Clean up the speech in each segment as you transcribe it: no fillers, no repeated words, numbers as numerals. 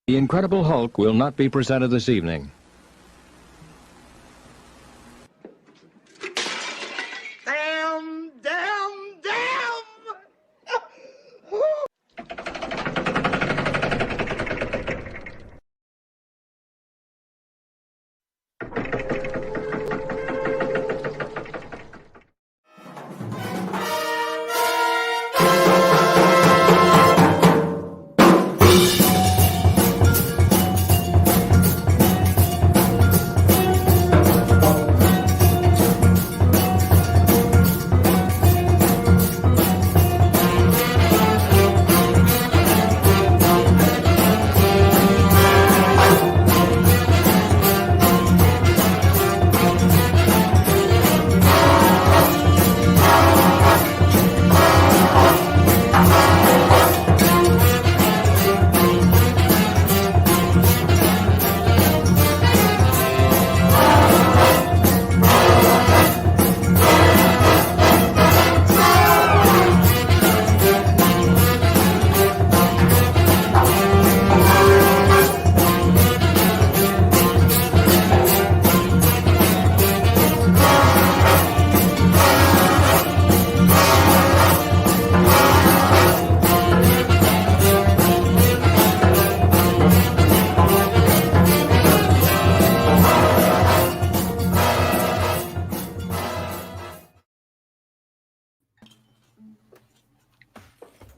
The Incredible Hulk will not be presented this evening. Damn, damn, damn!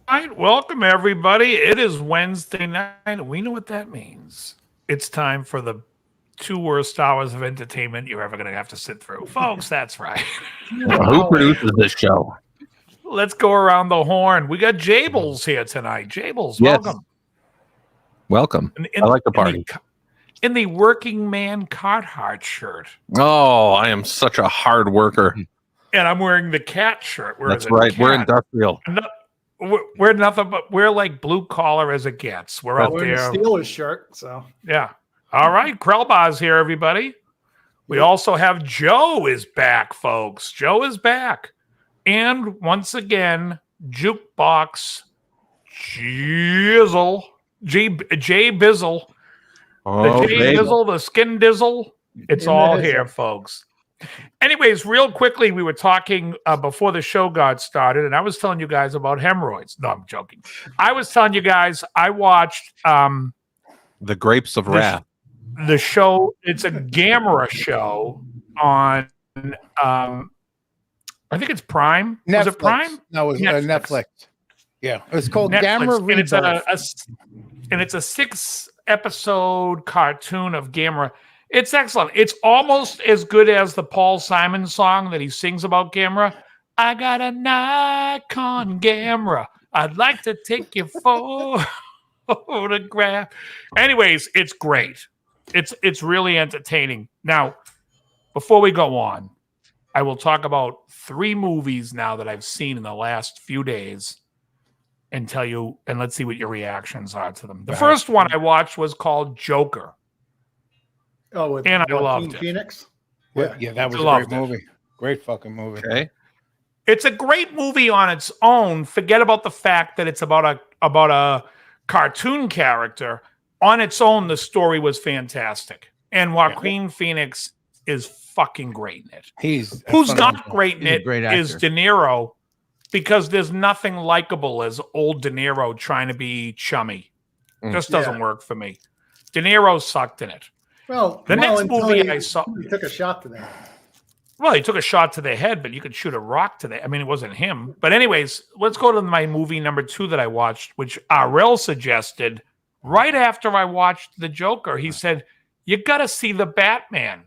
Right, welcome everybody. It is Wednesday night. We know what that means. It's time for the 2 worst hours of entertainment you're ever going to have to sit through. Folks, that's right. Who produces this show? Let's go around the horn. We got Jables here tonight. Jables, Yes. welcome. Welcome. I like the party. In the working man Carhartt shirt. Oh, I am such a hard worker. And I'm wearing the cat shirt. That's right. We're industrial. We're nothing but we're like blue collar as it gets. We're out wearing there. a Steelers shirt, so Yeah. All right. Krellbau's here, everybody. We also have Joe is back, folks. Joe is back. And once again, Jukebox Jizzle. Jay Bizzle. Oh, The Jay Bizzle, the Skin Dizzle. It's all here, folks. Anyways, real quickly, we were talking before the show got started, and I was telling you guys about hemorrhoids. No, I'm joking. I was telling you guys I watched The Grapes of Wrath. the show. It's a Gamera show on, I think it's Prime. Netflix. Was it Prime? No, it was Netflix. Yeah, it was called Netflix. Gamera And it's Rebirth. and it's a 6-episode cartoon of Gamera. It's excellent. It's almost as good as the Paul Simon song that he sings about Gamera. I got a Nikon Gamera. I'd like to take your photograph. Anyways, it's great. It's really entertaining. Now, before we go on, I will talk about 3 movies now that I've seen in the last few days and tell you, and let's see what your reactions are to them. The first one I watched was called Joker. oh, with And I Joaquin loved it. Phoenix. Yeah, that was a Loved great it. movie. Great fucking movie. Okay. It's a great movie on its own. Forget about the fact that it's about a cartoon character. On its own, the story was fantastic. And Joaquin Phoenix is fucking great in it. He's Who's phenomenal. not great in He's a it great is actor. De Niro, because there's nothing likable as old De Niro trying to be chummy. Just doesn't work for me. De Niro sucked in it. Well, The next until movie he- I saw- he took a shot to that. Well, he took a shot to the head, but you could shoot a rock to the. I mean, it wasn't him. But anyways, let's go to my movie number 2 that I watched, which Arel suggested right after I watched The Joker. He said, "You got to see the Batman."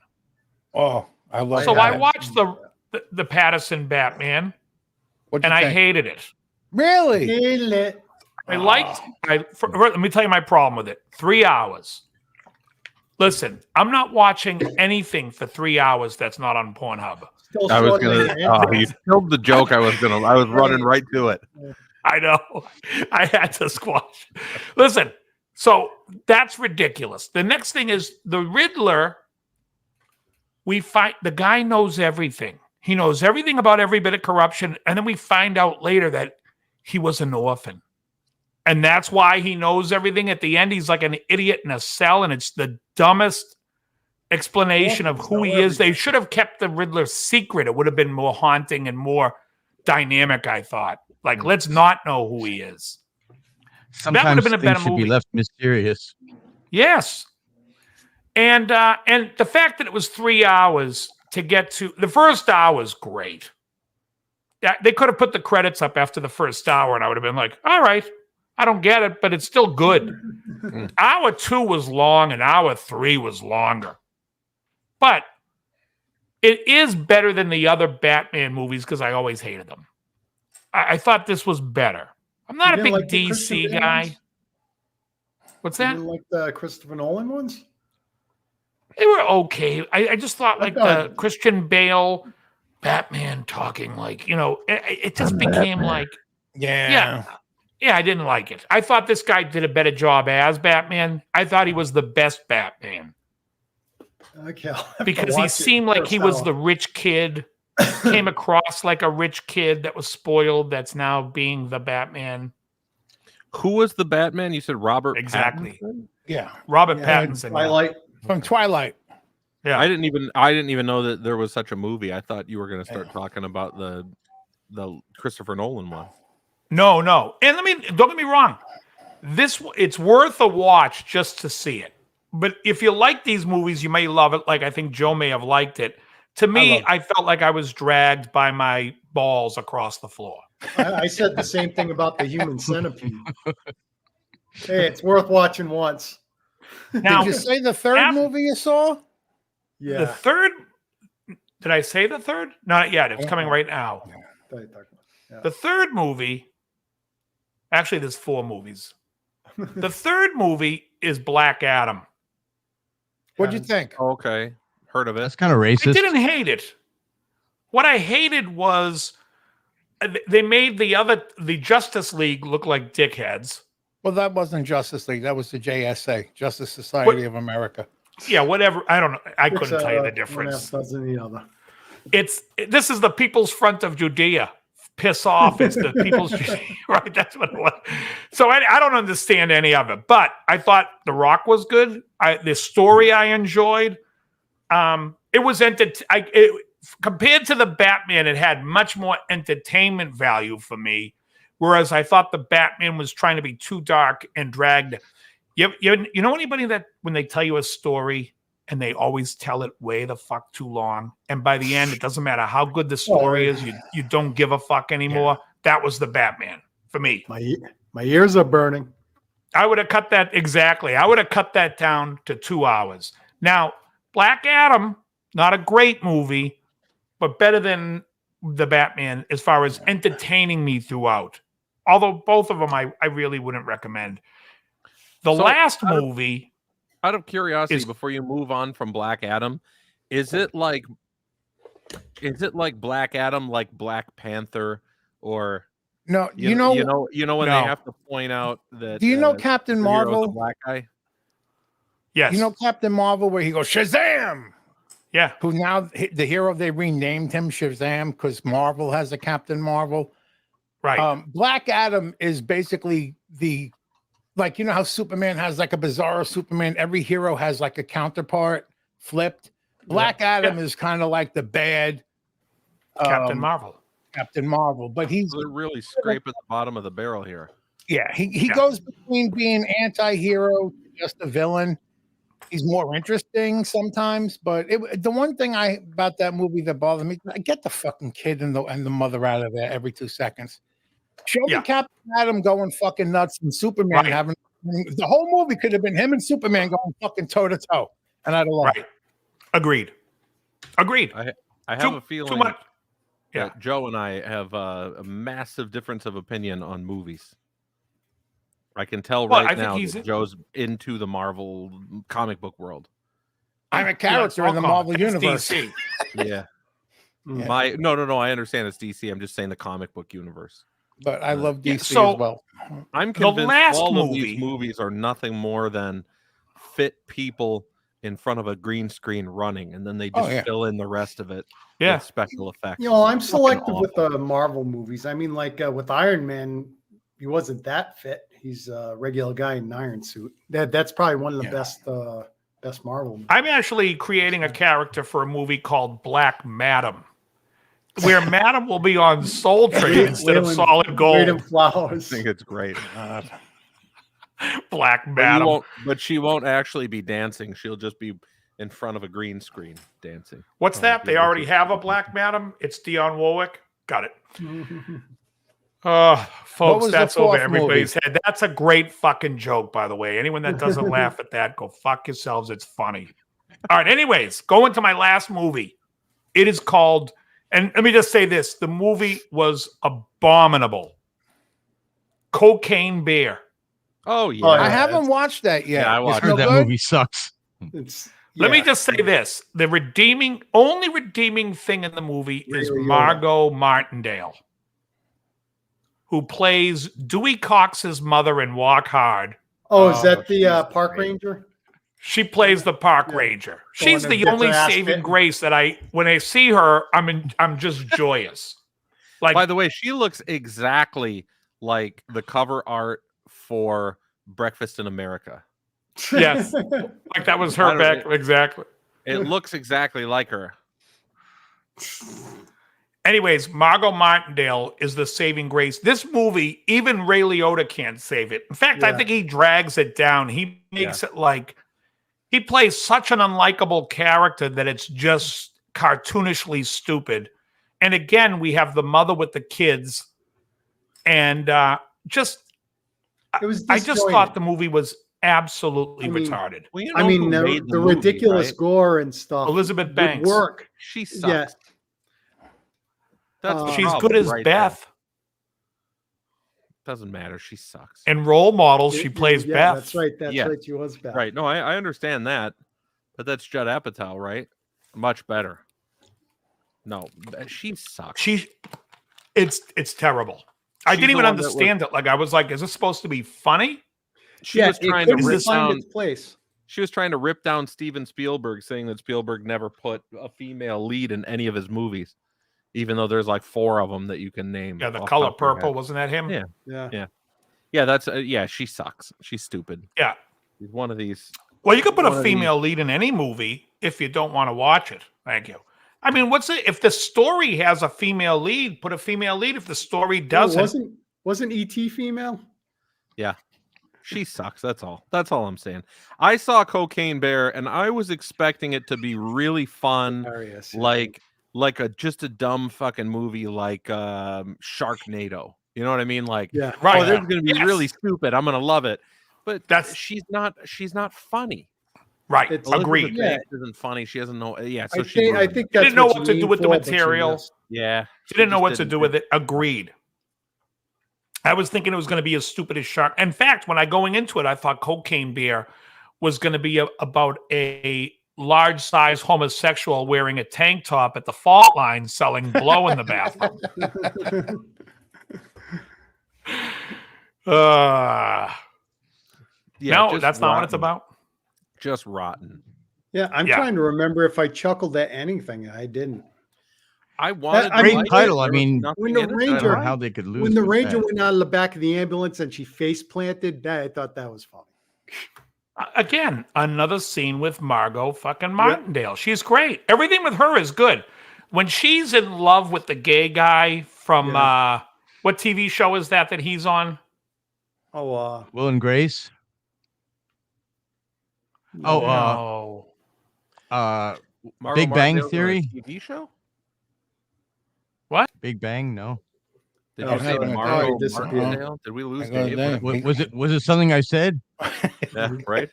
Oh, I love So that. I watched the Pattinson Batman, What'd and you I think? hated it. Really? I liked. Let me tell you my problem with it. 3 hours. Listen, I'm not watching anything for 3 hours that's not on Pornhub. Still I was struggling gonna. to You killed the joke. I was running right to it. I know. I had to squash. Listen, so that's ridiculous. The next thing is the Riddler. We find the guy knows everything. He knows everything about every bit of corruption. And then we find out later that he was an orphan. And that's why he knows everything. At the end, he's like an idiot in a cell, and it's the dumbest explanation of who he is. They should have kept the Riddler secret. It would have been more haunting and more dynamic, I thought. Like, let's not know who he is. Sometimes been a things better should be movie. left mysterious. Yes. And the fact that it was 3 hours to get to the first hour was great. Yeah, they could have put the credits up after the first hour, and I would have been like, all right, I don't get it, but it's still good. Hour 2 was long, and hour 3 was longer. But it is better than the other Batman movies because I always hated them. I thought this was better. I'm not a big like the DC Christopher guy. Nolans? What's You that? didn't like the Christopher Nolan ones? They were okay. I just thought like the thought- Christian Bale Batman talking like, it just became like, Yeah. yeah, I didn't like it. I thought this guy did a better job as Batman. I thought he was the best Batman Okay, I'll have to because he watch it seemed like he first was hour. the rich kid, came across like a rich kid that was spoiled that's now being the Batman. Who was the Batman? You said Robert. Exactly. Pattinson? Yeah. Robert Yeah, Pattinson. Twilight. From Twilight. Yeah. I didn't even know that there was such a movie. I thought you were going to start talking about the Christopher Nolan one. No. And don't get me wrong. It's worth a watch just to see it. But if you like these movies, you may love it. Like I think Joe may have liked it. To me, I felt like I was dragged by my balls across the floor. I said the same thing about the Human Centipede. Hey, it's worth watching once. Now, Did you say the third movie you saw? Yeah. the third, did I say the third? Not yet. It's coming right now. The third movie, actually, there's 4 movies. The third movie is Black Adam. What'd you think? Okay, heard of it. That's kind of racist. I didn't hate it. What I hated was they made the Justice League look like dickheads. Well, that wasn't Justice League. That was the JSA, Justice Society of America. Yeah, whatever. I don't know. I couldn't tell you the One difference. half dozen the other. This is the People's Front of Judea. Piss off. It's the People's right. That's what it was. So I don't understand any of it, but I thought The Rock was good. The story I enjoyed. It was compared to the Batman, it had much more entertainment value for me. Whereas I thought the Batman was trying to be too dark and dragged. You know anybody that when they tell you a story and they always tell it way the fuck too long, and by the end it doesn't matter how good the story is, you don't give a fuck anymore. That was the Batman for me. My ears are burning. I would have cut that exactly. I would have cut that down to 2 hours. Now, Black Adam, not a great movie, but better than the Batman as far as entertaining me throughout. Although both of them I really wouldn't recommend. The last movie. Out of curiosity, before you move on from Black Adam, is it like Black Adam, like Black Panther, or No, you know when they have to point out that? Do you know Captain the hero's a Marvel? black guy. Yes. You know Captain Marvel, where he goes Shazam. Yeah. Who now the hero, they renamed him Shazam because Marvel has a Captain Marvel. Right. Black Adam is basically like, you know how Superman has like a bizarro Superman, every hero has like a counterpart flipped. Black Adam is kind of like the bad Captain Marvel. Captain Marvel, but he's They're really scraping the bottom of the barrel here. yeah, he goes between being anti-hero to just a villain. He's more interesting sometimes, but the one thing about that movie that bothered me, I get the fucking kid and the mother out of there every 2 seconds. Show me Captain Adam going fucking nuts and Superman having the whole movie could have been him and Superman going fucking toe to toe, and I'd have loved it. Agreed. I have a feeling too much. that Joe and I have a massive difference of opinion on movies. I can tell right now that Joe's into the Marvel comic book world. I'm a character in the Marvel universe. DC. Yeah. No. I understand it's DC. I'm just saying the comic book universe. But I love DC as well. I'm convinced last all of movie- these movies are nothing more than fit people in front of a green screen running, and then they just fill in the rest of it with special effects. You know, I'm selective with the Marvel movies. I mean, like with Iron Man, he wasn't that fit. He's a regular guy in an iron suit. That's probably one of the best Marvel movies. I'm actually creating a character for a movie called Black Madam, where Madam will be on Soul Train instead of Solid Gold. Flowers. I think it's great. Black Madam. But she won't actually be dancing. She'll just be in front of a green screen dancing. What's that? They already have a Black Madam? It's Dionne Warwick? Got it. Folks, that's over everybody's head. That's a great fucking joke, by the way. Anyone that doesn't laugh at that, go fuck yourselves. It's funny. All right, anyways, going to my last movie. It is called, and let me just say this, the movie was abominable. Cocaine Bear. Oh, yeah. I haven't watched that yet. Yeah, I heard that movie sucks. Let me just say this. The only redeeming thing in the movie is Margot Martindale, who plays Dewey Cox's mother in Walk Hard. Oh, is that the park ranger? She plays the park ranger. She's the only saving grace that when I see her, I'm just joyous. Like, by the way, she looks exactly like the cover art for Breakfast in America. Yes, like that was her back. Exactly. It looks exactly like her. Anyways, Margot Martindale is the saving grace. This movie, even Ray Liotta can't save it. In fact, I think he drags it down. He makes it like he plays such an unlikable character that it's just cartoonishly stupid. And again, we have the mother with the kids, and I just thought the movie was absolutely retarded. Well, the ridiculous gore and stuff. Elizabeth Banks. Work. She sucks. Yes. She's good as Beth. Doesn't matter. She sucks. In Role Models, she plays Beth. That's right. That's right. She was Beth. Right. No, I understand that. But that's Judd Apatow, right? Much better. No, she sucks. It's terrible. I didn't even understand it. Like, I was like, is this supposed to be funny? She was trying to rip down its place. She was trying to rip down Steven Spielberg, saying that Spielberg never put a female lead in any of his movies, even though there's like 4 of them that you can name. Yeah, The Color Purple, wasn't that him? Yeah. That's she sucks. She's stupid. Yeah, she's one of these. Well, you could put a female lead in any movie if you don't want to watch it. Thank you. I mean, if the story has a female lead, put a female lead. If the story doesn't, wasn't E.T. female? Yeah. She sucks. That's all. That's all I'm saying. I saw Cocaine Bear and I was expecting it to be really fun, like just a dumb fucking movie like Sharknado. You know what I mean? Like, this is going to be really stupid. I'm going to love it. But she's not funny. Right. Agreed. Banks isn't funny. She doesn't know. Yeah. So I think she didn't know what to do with the material. Yeah. She didn't know what to do with it. Agreed. I was thinking it was going to be as stupid as Shark. In fact, when going into it, I thought Cocaine Bear was going to be about a large size homosexual wearing a tank top at the fault line selling blow in the bathroom. No, that's not what it's about. Just rotten. Yeah, I'm trying to remember if I chuckled at anything. I didn't. I wanted great title. I mean, when the Ranger, how they could lose. When the Ranger went out of the back of the ambulance and she face planted, I thought that was funny. Again, another scene with Margot fucking Martindale. Yep. She's great. Everything with her is good. When she's in love with the gay guy from what TV show is that he's on? Oh, Will and Grace. No. Big Bang Theory TV show. What? Big Bang? No. Did you say Margot Martindale? Did we lose Dave? Was it something I said? Yeah, right.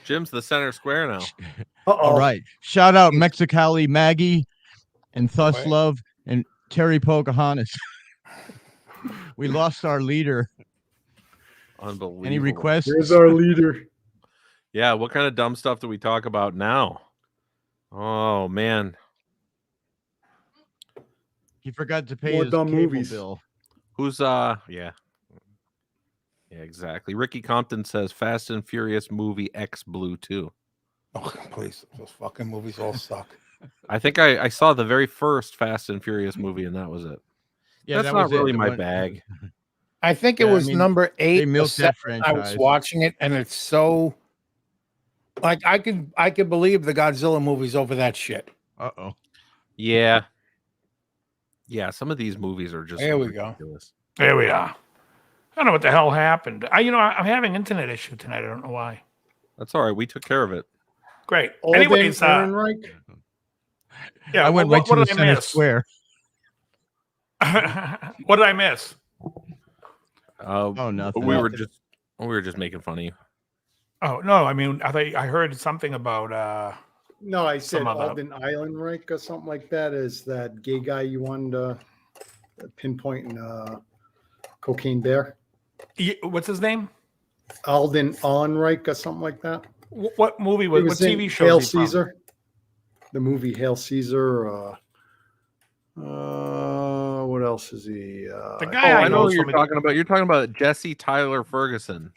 Jim's the center square now. All right. Shout out Mexicali Maggie and Thus Love and Terry Pocahontas. We lost our leader. Unbelievable. Any requests? Here's our leader. Yeah, what kind of dumb stuff do we talk about now? Oh man. He forgot to pay More his dumb cable movies. bill. Who's yeah, exactly. Ricky Compton says Fast and Furious movie X Blue 2. Oh, please. Those fucking movies all suck. I think I saw the very first Fast and Furious movie and that was it. Yeah, that's not really my bag. I think it Yeah, I was mean, number 8. they milked that I was franchise. watching it, and it's so like I could believe the Godzilla movies over that shit. Uh-oh. Yeah. Yeah, some of these movies are just There we go. ridiculous. There we are. I don't know what the hell happened. I'm having internet issue tonight. I don't know why. That's all right. We took care of it. Great. Alden Anyways, Ehrenreich? yeah, I went right to what the did I center miss? square. What did I miss? Oh, nothing. We were just making fun of you. Oh no, I mean I heard something about No, I said Some other- Alden Ehrenreich or something like that. Is that gay guy you wanted to pinpoint in Cocaine Bear? what's his name? Alden Ehrenreich or something like that. What movie He was what was in TV show? Hail is he from? Caesar. The movie Hail Caesar. What else is he? The guy I I know know what you're from talking about. You're talking about Jesse Tyler Ferguson.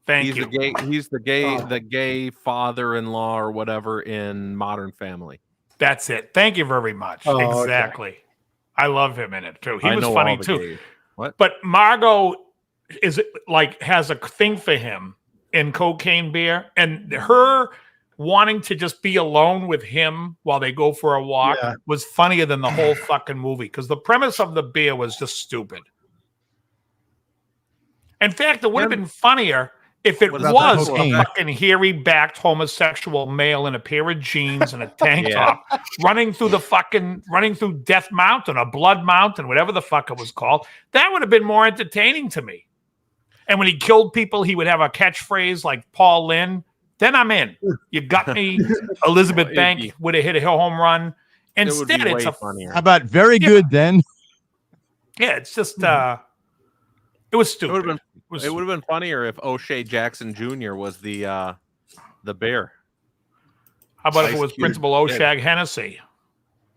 Thank He's you. the gay father-in-law or whatever in Modern Family. That's it. Thank you very much. Oh, okay. Exactly. I love him in it too. He I was know funny all the too. gays. What? But Margot is like has a thing for him in Cocaine Bear, and her wanting to just be alone with him while they go for a walk Yeah. was funnier than the whole fucking movie because the premise of the beer was just stupid. In fact, it would have been funnier if it What about was the a cocaine? fucking hairy-backed homosexual male in a pair of jeans and a tank Yeah. top running through Death Mountain or Blood Mountain, whatever the fuck it was called. That would have been more entertaining to me. And when he killed people, he would have a catchphrase like Paul Lynn. Then I'm in. You got me. Elizabeth It'd Bank be- would have hit a home run. It would be Instead, it's way a funnier. How about very Yeah. good then? yeah. It's just it was It stupid. would have been. It was It would have been funnier if O'Shea Jackson Jr. was the bear. How about if Ice it was Cube. Principal Oshag Hennessy?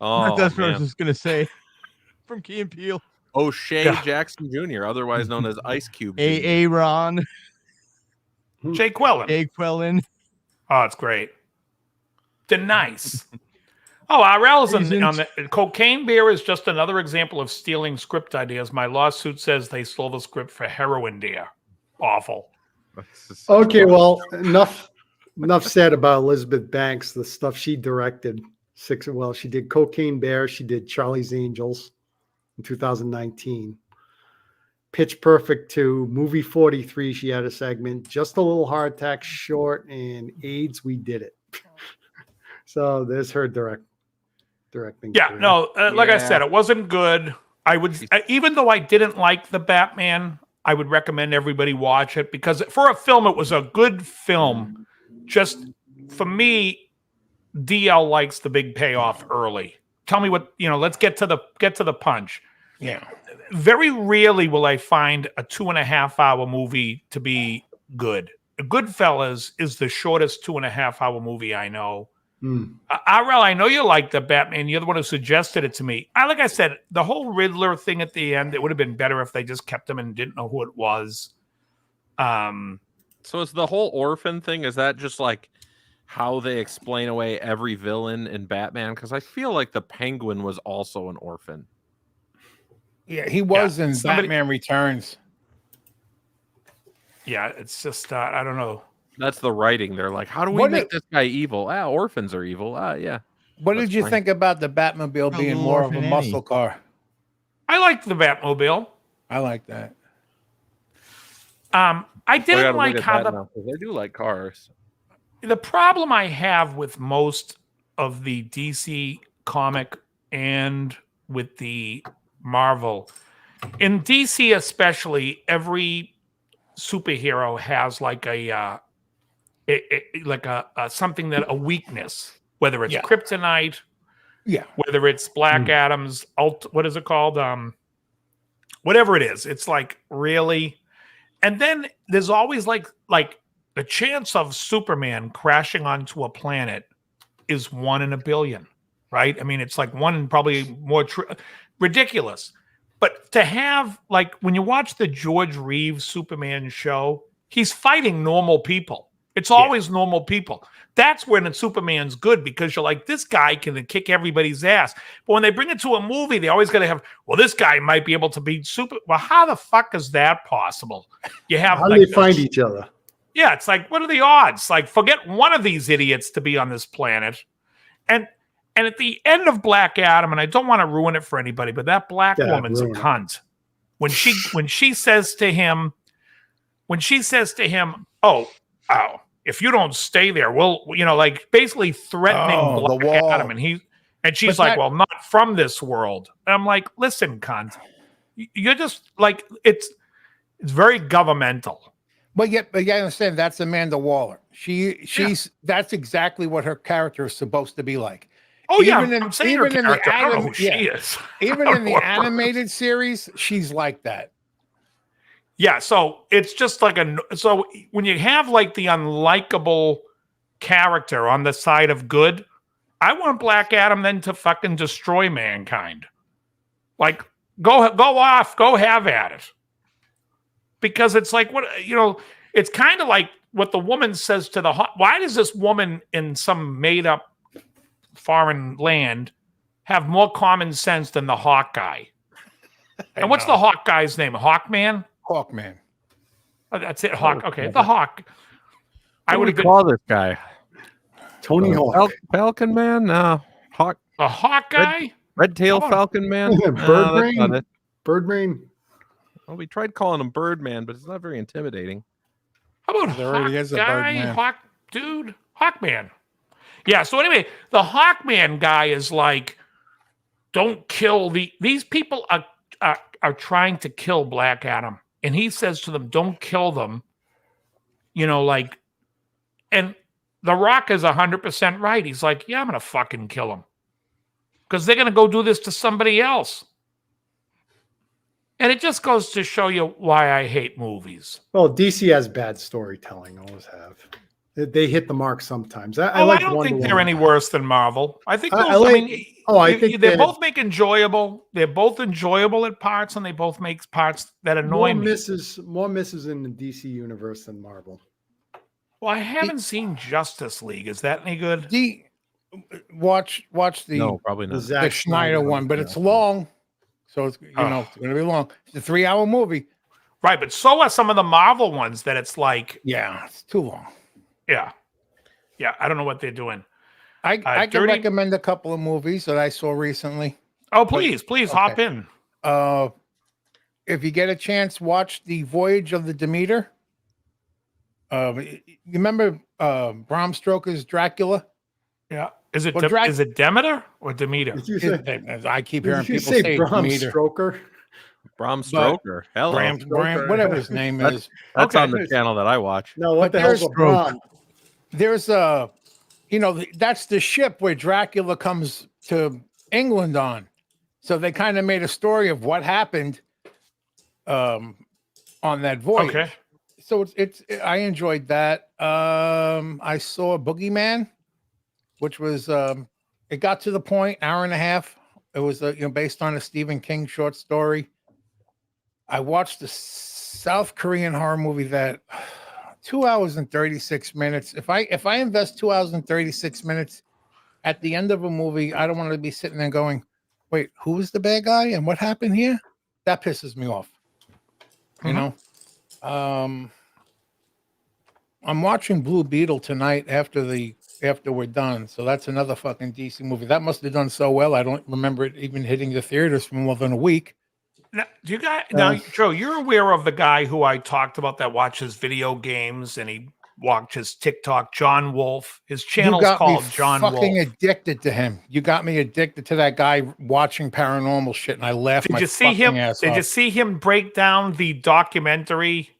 Oh, That's what I was man. just gonna say. From Key and Peele. O'Shea Yeah. Jackson Jr., otherwise known as Ice Cube. Jr. A. Ron. Jay Quellen. A. Quellen. Oh, it's great. They're nice. Oh, RL's on the Cocaine Bear is just another example of stealing script ideas. My lawsuit says they stole the script for Heroin Deer. Awful. Okay, well, enough said about Elizabeth Banks. The stuff she directed. She did Cocaine Bear. She did Charlie's Angels in 2019. Pitch Perfect 2, Movie 43. She had a segment. Just a Little Hardtack Short and AIDS. We Did It. So there's her directing. Yeah, career. no, like I Yeah. said, it wasn't good. I would, even though I didn't like the Batman, I would recommend everybody watch it because for a film, it was a good film. Just for me, DL likes the big payoff early. Tell me what let's get to the punch. Yeah. Very rarely will I find a 2.5-hour movie to be good. Goodfellas is the shortest 2.5-hour movie I know. RL, I know you like the Batman. You're the one who suggested it to me. Like I said, the whole Riddler thing at the end, it would have been better if they just kept him and didn't know who it was. So is the whole orphan thing, is that just like how they explain away every villain in Batman? Because I feel like the Penguin was also an orphan. Yeah, he was in somebody- Batman Returns. Yeah, it's just, I don't know. That's the writing. They're like, how do we What make if- this guy evil? Orphans are evil. Yeah. What That's did you fine. think about the Batmobile A being little more of a Orphan muscle Annie. car? I liked the Batmobile. I like that. I I didn't gotta like look at how that the now, 'cause I do like cars. the problem I have with most of the DC comic and with the Marvel, in DC especially, every superhero has like a something that a weakness, whether it's Yeah. kryptonite, Yeah. whether it's Black Adam's what is it called? Whatever it is, it's like really. And then there's always like the chance of Superman crashing onto a planet is 1 in a billion, right? I mean, it's like one in probably more ridiculous. But to have like when you watch the George Reeves Superman show, he's fighting normal people. It's always normal people. That's when Superman's good because you're like, this guy can kick everybody's ass. But when they bring it to a movie, they always got to have, well, this guy might be able to beat Super. Well, how the fuck is that possible? You have How do they find each other? Yeah, it's like, what are the odds? Like, forget one of these idiots to be on this planet. And at the end of Black Adam, and I don't want to ruin it for anybody, but that black woman's a cunt. When she says to him, oh, if you don't stay there, well, like basically threatening Black Adam, and she's like, well, not from this world. And I'm like, listen, cunt, you're just like it's very governmental. But you understand that's Amanda Waller. That's exactly what her character is supposed to be like. Oh yeah, I'm saying her character. I don't know who she is. Even in the animated series, she's like that. Yeah, so it's just like so when you have like the unlikable character on the side of good, I want Black Adam then to fucking destroy mankind. Like go off, go have at it. Because it's like it's kind of like what the woman says to the why does this woman in some made up foreign land have more common sense than the Hawk guy? And what's the Hawk guy's name? Hawkman? Hawkman. Oh, that's it. Hawk. Okay, the Hawk. I would call this guy Tony Hawk. Falcon Man. No, Hawk. A Hawk guy. Red Tail Falcon Man. Birdbrain. Well, we tried calling him Birdman, but it's not very intimidating. How about Hawk guy? Hawk dude. Hawkman. Yeah. So anyway, the Hawkman guy is like, don't kill these people are trying to kill Black Adam. And he says to them, don't kill them. And The Rock is 100% right. He's like, yeah, I'm going to fucking kill them. Because they're going to go do this to somebody else. And it just goes to show you why I hate movies. Well, DC has bad storytelling, always have. They hit the mark sometimes. I don't think they're any worse than Marvel. I think they both make enjoyable. They're both enjoyable at parts, and they both make parts that annoy me. More misses in the DC universe than Marvel. Well, I haven't seen Justice League. Is that any good? Watch the probably not. The Schneider one, but it's long, so it's it's going to be long. It's a 3-hour movie, right? But so are some of the Marvel ones that it's like, it's too long. Yeah. I don't know what they're doing. I can recommend a couple of movies that I saw recently. Oh, please hop in. If you get a chance, watch The Voyage of the Demeter. You remember Bram Stoker's Dracula? Yeah. Is it Demeter or Demeter? I keep hearing people say Bram Demeter. Stoker. Bram Stoker. Hello. Bram, whatever his name is. That's on the channel that I watch. No, what the hell's a Bram? There's that's the ship where Dracula comes to England on. So they kind of made a story of what happened on that voyage. Okay. So I enjoyed that. I saw Boogeyman, which was it got to the point, hour and a half. It was based on a Stephen King short story. I watched the South Korean horror movie that 2 hours and 36 minutes. If I invest 2 hours and 36 minutes at the end of a movie, I don't want to be sitting there going, wait, who is the bad guy and what happened here? That pisses me off. You know? I'm watching Blue Beetle tonight after we're done. So that's another fucking DC movie. That must have done so well. I don't remember it even hitting the theaters for more than a week. Now, Joe, you're aware of the guy who I talked about that watches video games and he watches TikTok, John Wolf. His channel's called John Wolf. Fucking addicted to him. You got me addicted to that guy watching paranormal shit, and I laughed my fucking ass off. Did you see him break down the documentary?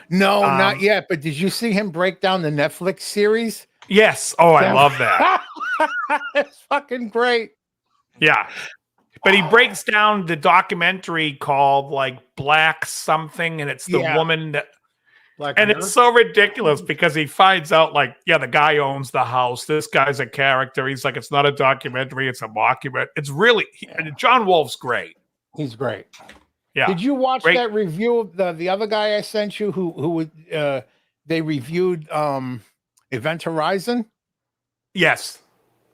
No, not yet. But did you see him break down the Netflix series? Yes. Oh, I love that. It's fucking great. Yeah. But he breaks down the documentary called like Black something, and it's the woman that, and it's so ridiculous because he finds out like, the guy owns the house. This guy's a character. He's like, it's not a documentary, it's a mockumentary. It's really John Wolf's great. He's great. Yeah. Did you watch that review of the other guy I sent you who would they reviewed Event Horizon. Yes.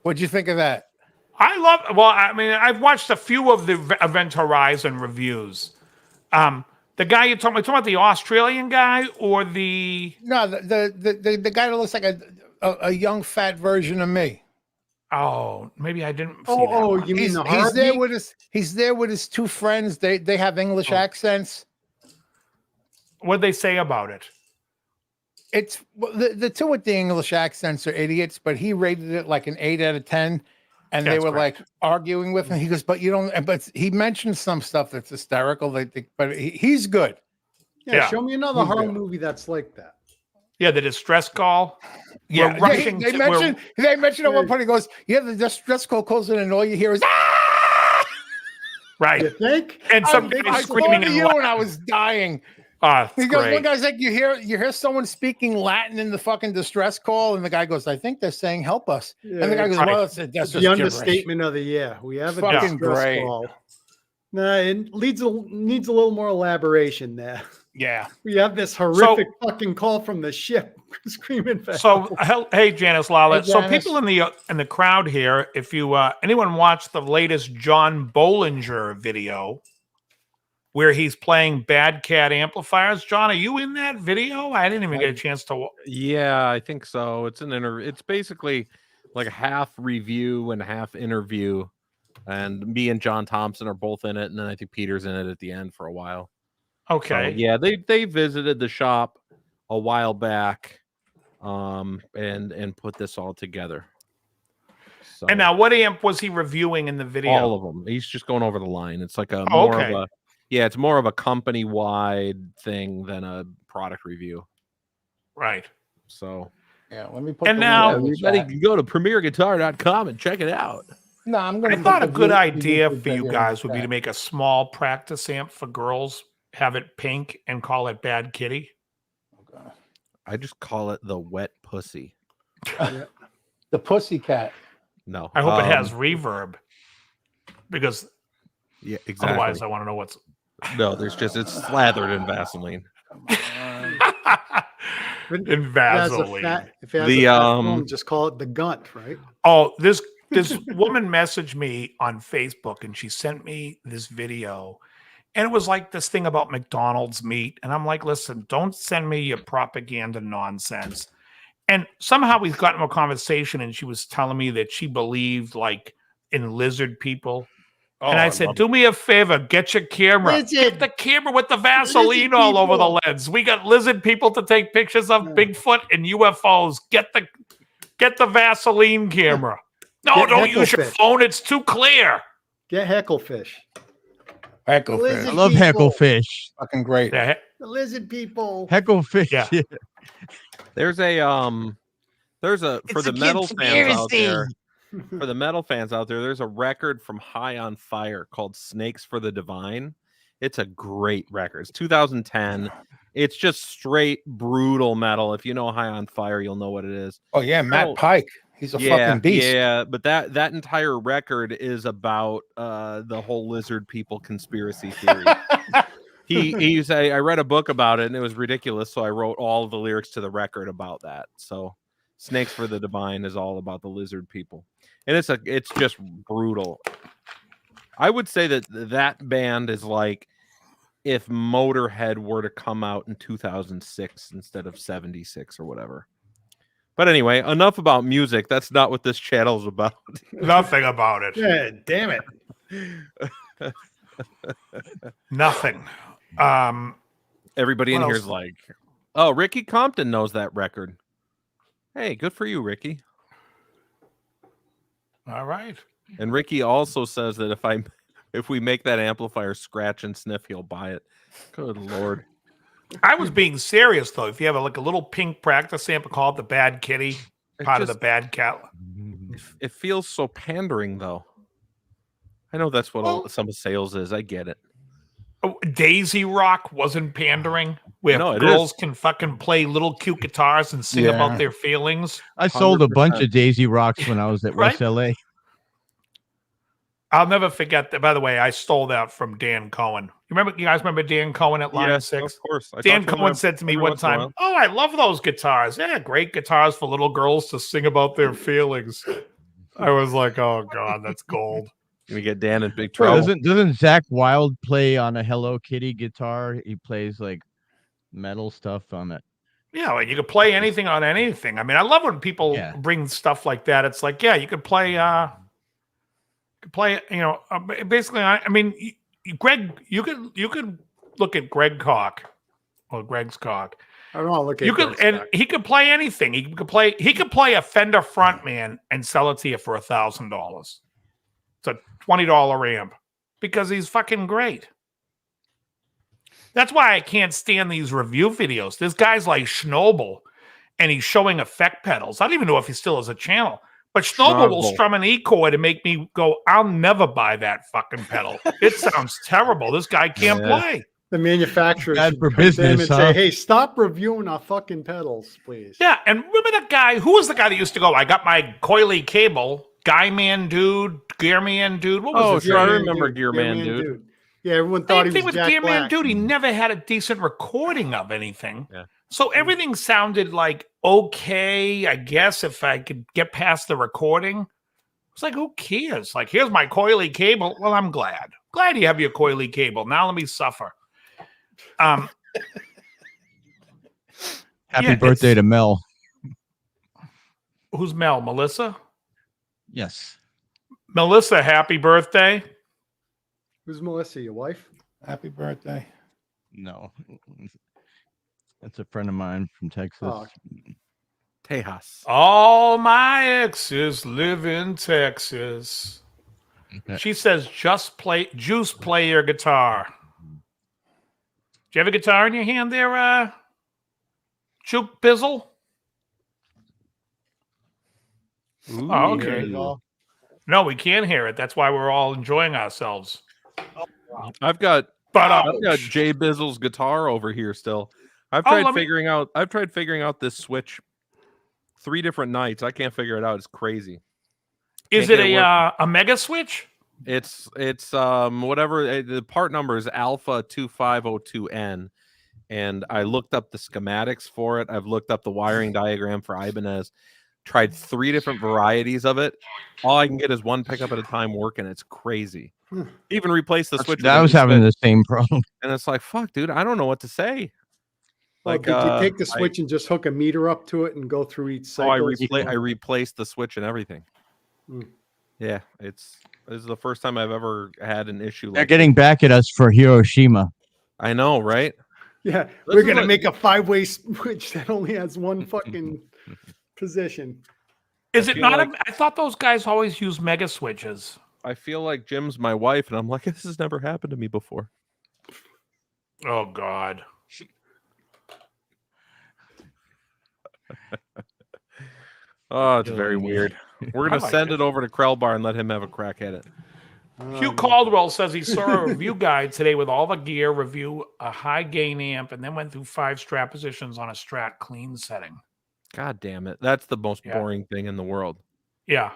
What'd you think of that? I mean, I've watched a few of the Event Horizon reviews. The guy you're talking about the Australian guy or the No, the guy that looks like a young fat version of me. Oh, maybe I didn't see that. Oh, one. you mean He's there with his two friends. They have English accents. What'd they say about it? It's the two with the English accents are idiots, but he rated it like an 8 out of 10. And they were like arguing with him. He goes, but you don't. But he mentioned some stuff that's hysterical. But he's good. Yeah, show me another horror movie that's like that. Yeah, the distress call. Yeah, they mentioned at one point. He goes, "Yeah, the distress call calls in, and all you hear is ah!" Right. You think? And some guy screaming at you, and I was dying. He goes, one guy's like, you hear someone speaking Latin in the fucking distress call, and the guy goes, I think they're saying help us. Yeah, and the guy goes, well, that's just the understatement of the year. We have a fucking distress call. Nah, it needs a little more elaboration there. Yeah. We have this horrific fucking call from the ship screaming for help. Hey, Janice Lala. Hey, Janice. So people in the crowd here, if you anyone watched the latest John Bollinger video where he's playing Bad Cat amplifiers. John, are you in that video? I didn't even get a chance to. Yeah, I think so. It's an interview. It's basically like a half review and half interview. And me and John Thompson are both in it. And then I think Peter's in it at the end for a while. Okay. So, yeah, they visited the shop a while back and put this all together. So, and now what amp was he reviewing in the video? All of them. He's just going over the line. It's like it's more of a company-wide thing than a product review. Right. So, yeah, let me put and now everybody can go to premierguitar.com and check it out. No, I'm going to. I thought a good idea for you guys would be to make a small practice amp for girls, have it pink, and call it Bad Kitty. Okay. I just call it the wet pussy. The pussycat. No. I hope it has reverb. Because exactly. Otherwise I want to know what's No, it's slathered in Vaseline. In Vaseline. If it has a phone, just call it the Gunt, right? Oh, this woman messaged me on Facebook and she sent me this video. And it was like this thing about McDonald's meat. And I'm like, listen, don't send me your propaganda nonsense. And somehow we got into a conversation and she was telling me that she believed like in lizard people. And I said, do me a favor, get your camera. Get the camera with the Vaseline all over the lens. We got lizard people to take pictures of Bigfoot and UFOs. Get the Vaseline camera. No, don't use your phone. It's too clear. Get Hecklefish. Hecklefish. I love Hecklefish. Fucking great. The lizard people. Hecklefish. Yeah. There's for the metal fans out there. For the metal fans out there, there's a record from High on Fire called Snakes for the Divine. It's a great record. It's 2010. It's just straight brutal metal. If you know High on Fire, you'll know what it is. Oh yeah, Matt Pike. He's a fucking beast. Yeah, but that entire record is about the whole lizard people conspiracy theory. I read a book about it and it was ridiculous, so I wrote all of the lyrics to the record about that. So Snakes for the Divine is all about the lizard people. And it's just brutal. I would say that band is like if Motorhead were to come out in 2006 instead of 76 or whatever. But anyway, enough about music. That's not what this channel is about. Nothing about it. Yeah, damn it. Nothing. Everybody in here is like, oh, Ricky Compton knows that record. Hey, good for you, Ricky. All right. And Ricky also says that if we make that amplifier scratch and sniff, he'll buy it. Good Lord. I was being serious though. If you have a little pink practice amp called the Bad Kitty, part of the Bad Cat. It feels so pandering though. I know that's what some sales is. I get it. Daisy Rock wasn't pandering, where girls can fucking play little cute guitars and sing about their feelings. I sold 100%. A bunch of Daisy Rocks when I was at West LA. I'll never forget that. By the way, I stole that from Dan Cohen. You guys remember Dan Cohen at Line 6? Of course. Dan Cohen said to me one time, "Oh, I love those guitars. Yeah, great guitars for little girls to sing about their feelings." I was like, "Oh God, that's gold." We get Dan in big trouble. Doesn't Zach Wilde play on a Hello Kitty guitar? He plays like metal stuff on it. Yeah, like you could play anything on anything. I mean, I love when people bring stuff like that. It's like, yeah, you could play. Basically. I mean, Greg, you could look at Greg Koch or Greg's Koch. I don't want to look at. You could, and he could play anything. He could play a Fender Frontman and sell it to you for $1,000. It's a $20 amp because he's fucking great. That's why I can't stand these review videos. There's guys like Schnobel, and he's showing effect pedals. I don't even know if he still has a channel. But Schnobel will strum an E-chord and make me go, I'll never buy that fucking pedal. It sounds terrible. This guy can't play. The manufacturer bad should for come to him business, and say, hey, stop reviewing our fucking pedals, please. Yeah, and remember that guy? Who was the guy that used to go, I got my coily cable, Guy Man Dude, Gear Man Dude? What was sure, I remember Gear Man Dude. Yeah, everyone thought he was with Jack Gear Man Black. Dude, he never had a decent recording of anything. Yeah. So everything sounded like okay, I guess, if I could get past the recording. It's like, who cares? Like, here's my coily cable. Well, I'm glad. Glad you have your coily cable. Now let me suffer. Happy birthday to Mel. Who's Mel? Melissa? Yes. Melissa, happy birthday. Who's Melissa, your wife? Happy birthday. No. That's a friend of mine from Texas. Oh. Tejas. All my exes live in Texas. Okay. She says, Juice, play your guitar. Do you have a guitar in your hand there, Juke Bizzle? Ooh, Oh, okay. No, we can't hear it. That's why we're all enjoying ourselves. I've got Jay Bizzle's guitar over here still. I've tried figuring out this switch 3 different nights. I can't figure it out. It's crazy. Is it a mega switch? It's whatever the part number is Alpha 2502N, and I looked up the schematics for it. I've looked up the wiring diagram for Ibanez. Tried 3 different varieties of it. All I can get is one pickup at a time working. It's crazy. Even replace the switch. I was having the same problem. And it's like, fuck, dude, I don't know what to say. Like, did you take the switch and just hook a meter up to it and go through each cycle? I replaced the switch and everything. Yeah, this is the first time I've ever had an issue. They're getting back at us for Hiroshima. I know, right? Yeah, we're gonna make a 5-way switch that only has one fucking position. Is it not? I thought those guys always use mega switches. I feel like Jim's my wife, and I'm like, this has never happened to me before. Oh God. Oh, it's very weird. We're going to send it over to Krellbar and let him have a crack at it. Hugh Caldwell says he saw a review guide today with all the gear, review a high gain amp, and then went through 5 Strat positions on a Strat clean setting. God damn it. That's the most boring thing in the world. Yeah.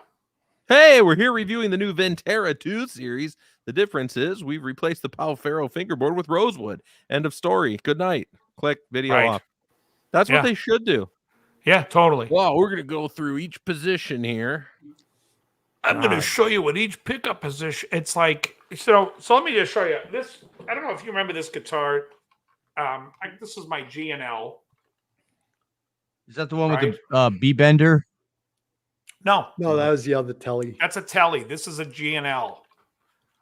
Hey, we're here reviewing the new Ventera 2 series. The difference is we've replaced the Pau Ferro fingerboard with rosewood. End of story. Good night. Click video off. That's what they should do. Yeah, totally. Well, we're going to go through each position here. I'm going to show you what each pickup position. It's like, so let me just show you this. I don't know if you remember this guitar. This is my G&L. Is that the one with the B bender? No, that was the other Telly. That's a Telly. This is a G&L.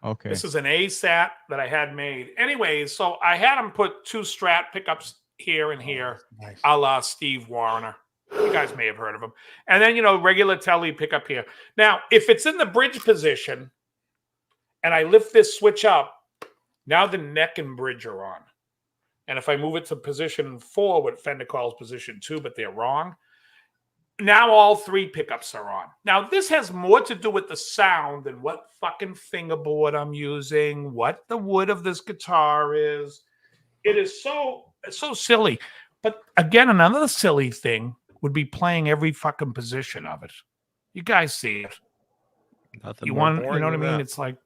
Okay. This is an ASAT that I had made. Anyways, so I had them put 2 Strat pickups here and here, a la Steve Warner. You guys may have heard of him. And then, regular Telly pickup here. Now, if it's in the bridge position and I lift this switch up, now the neck and bridge are on. And if I move it to position 4, what Fender calls position 2, but they're wrong, now all 3 pickups are on. Now, this has more to do with the sound than what fucking fingerboard I'm using, what the wood of this guitar is. It's so silly. But again, another silly thing would be playing every fucking position of it. You guys see it. Nothing You more want, you boring know what I than mean? that. It's like,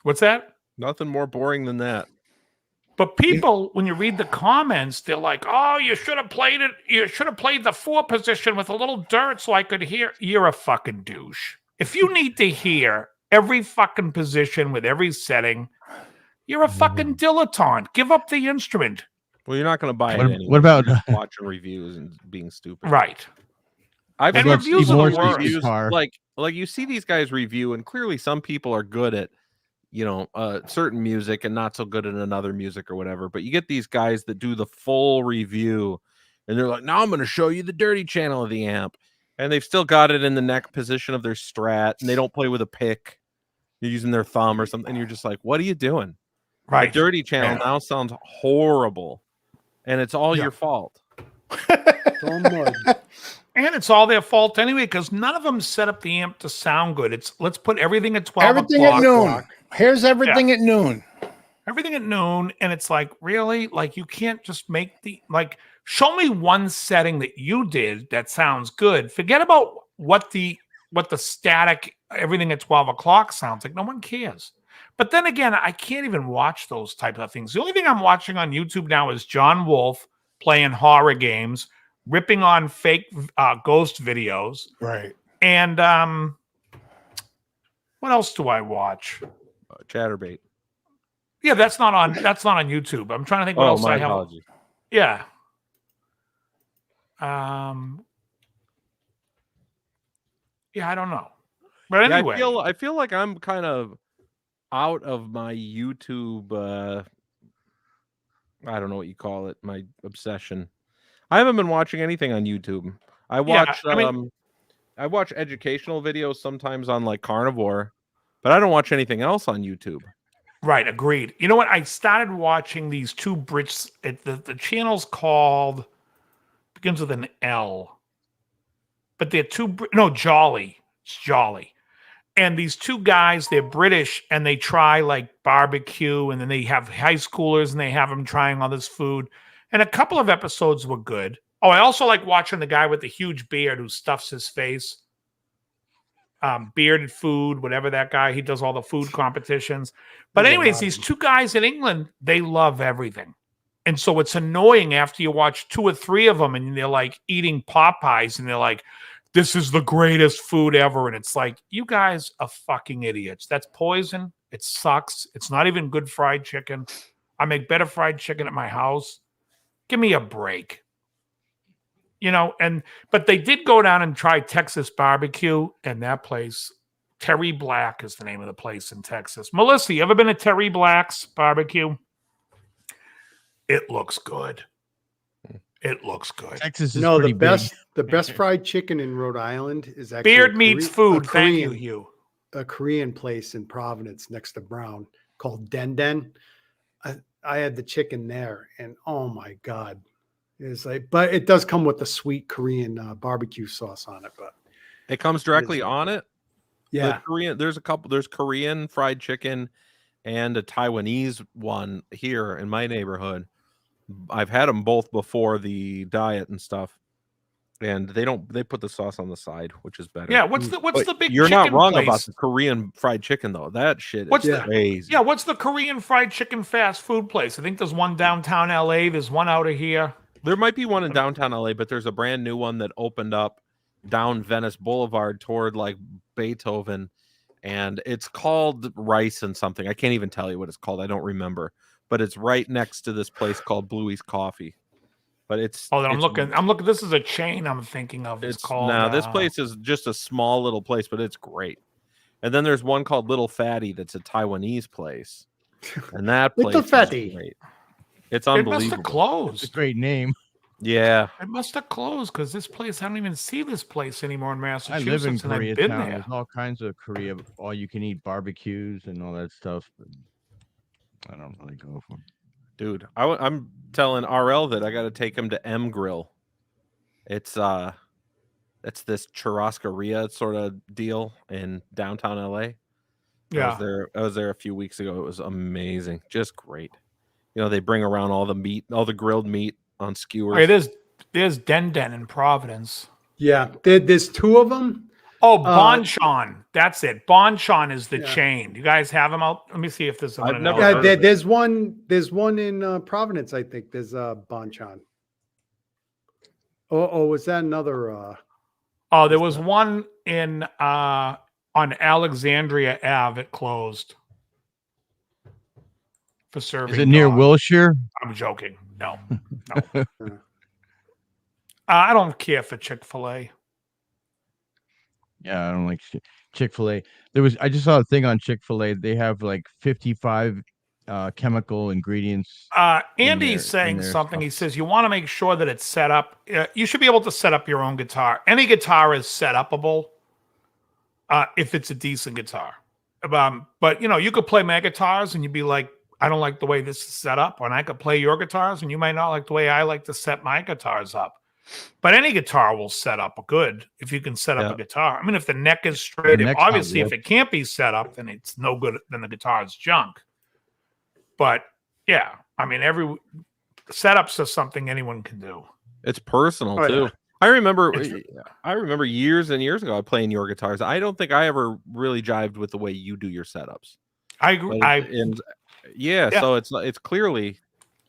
What's that? Nothing more boring than that. But people, when you read the comments, they're like, "Oh, you should have played it. You should have played the 4 position with a little dirt so I could hear." You're a fucking douche. If you need to hear every fucking position with every setting, you're a fucking dilettante. Give up the instrument. Well, you're not going to buy it What- anyway. what about- You're just watching reviews and being stupid? Right. I've And seen reviews people are do the worst. reviews, Guitar. like you see these guys review, and clearly some people are good at, certain music and not so good at another music or whatever. But you get these guys that do the full review, and they're like, "Now I'm going to show you the dirty channel of the amp," and they've still got it in the neck position of their Strat, and they don't play with a pick. They're using their thumb or something, and you're just like, "What are you doing?" Right. The dirty channel now sounds horrible, and it's all your fault. Don't mud. And it's all their fault anyway, because none of them set up the amp to sound good. It's let's put everything at 12 Everything o'clock. at noon. Here's everything at noon. Everything at noon. And it's like, really? Like, you can't just make show me one setting that you did that sounds good. Forget about what the static, everything at 12 o'clock sounds like. No one cares. But then again, I can't even watch those type of things. The only thing I'm watching on YouTube now is John Wolfe playing horror games, ripping on fake ghost videos. Right. And what else do I watch? Chatterbait. Yeah, that's not on YouTube. I'm trying to think what else my I have. apologies. Yeah. Yeah, I don't know. But Yeah, anyway, I feel like I'm kind of out of my YouTube. I don't know what you call it. My obsession. I haven't been watching anything on YouTube. I watch. I watch educational videos sometimes on like Carnivore, but I don't watch anything else on YouTube. right, agreed. You know what? I started watching these two Brits. The channel's called, begins with an L, but they're Jolly. It's Jolly. And these two guys, they're British, and they try like barbecue, and then they have high schoolers, and they have them trying all this food. And a couple of episodes were good. Oh, I also like watching the guy with the huge beard who stuffs his face. Bearded food, whatever that guy, he does all the food competitions. But anyways, these two guys in England, they love everything. And so it's annoying after you watch 2 or 3 of them and they're like eating Popeyes and they're like, this is the greatest food ever. And it's like, you guys are fucking idiots. That's poison. It sucks. It's not even good fried chicken. I make better fried chicken at my house. Give me a break. But they did go down and try Texas barbecue, and that place, Terry Black is the name of the place in Texas. Melissa, you ever been to Terry Black's barbecue? It looks good. It looks good. Texas is No, pretty the best fried chicken in Rhode Island is actually Beard meets food. Thank you, Hugh. A Korean place in Providence next to Brown called Den Den. I had the chicken there, and oh my God. It's like, but it does come with the sweet Korean barbecue sauce on it. But it comes directly on it. Yeah, there's Korean fried chicken and a Taiwanese one here in my neighborhood. I've had them both before the diet and stuff, and they put the sauce on the side, which is better. Yeah, what's the big? You're not wrong place? about the Korean fried chicken though. That shit is crazy. Yeah, what's the Korean fried chicken fast food place? I think there's one downtown LA. There's one out of here. There might be one in downtown LA, but there's a brand new one that opened up down Venice Boulevard toward like Beethoven, and it's called Rice and something. I can't even tell you what it's called. I don't remember, but it's right next to this place called Bluey's Coffee. But it's I'm looking. This is a chain I'm thinking of. It's called. This place is just a small little place, but it's great. And then there's one called Little Fatty that's a Taiwanese place, and that place Little Fatty. is great. It's unbelievable. It must have closed. It's a great name. Yeah. It must have closed because this place, I don't even see this place anymore in I Massachusetts. live in and I've been Koreatown. there. There's all kinds of Korea, all you can eat barbecues and all that stuff. But I don't really go for. Dude, I'm telling RL that I got to take him to M Grill. It's this churrascaria sort of deal in downtown LA. Yeah. I was there a few weeks ago. It was amazing. Just great. They bring around all the meat, all the grilled meat on skewers. Okay, there's Den Den in Providence. Yeah, there's 2 of them. Oh, Bonchon. That's it. Bonchon is the Yeah. chain. You guys have them out? Let me see if there's one. I've never Yeah, heard of it. there's one in Providence, I think. There's Bonchon. Oh, was that another? Oh, there was one in on Alexandria Ave. It closed for serving. Is it near dogs. Wilshire? I'm joking. No. I don't care for Chick-fil-A. Yeah, I don't like Chick-fil-A. I just saw a thing on Chick-fil-A. They have like 55 chemical ingredients. Andy's saying something. He says you want to make sure that it's set up. You should be able to set up your own guitar. Any guitar is set upable if it's a decent guitar. But you could play my guitars and you'd be like, I don't like the way this is set up. And I could play your guitars and you might not like the way I like to set my guitars up. But any guitar will set up good if you can set up a guitar. I mean, if the neck is straight, obviously if it can't be set up, then it's no good. Then the guitar is junk. But yeah, I mean, every setups are something anyone can do. It's personal too. Yeah. I remember years and years ago playing your guitars. I don't think I ever really jived with the way you do your setups. I agree. So it's clearly,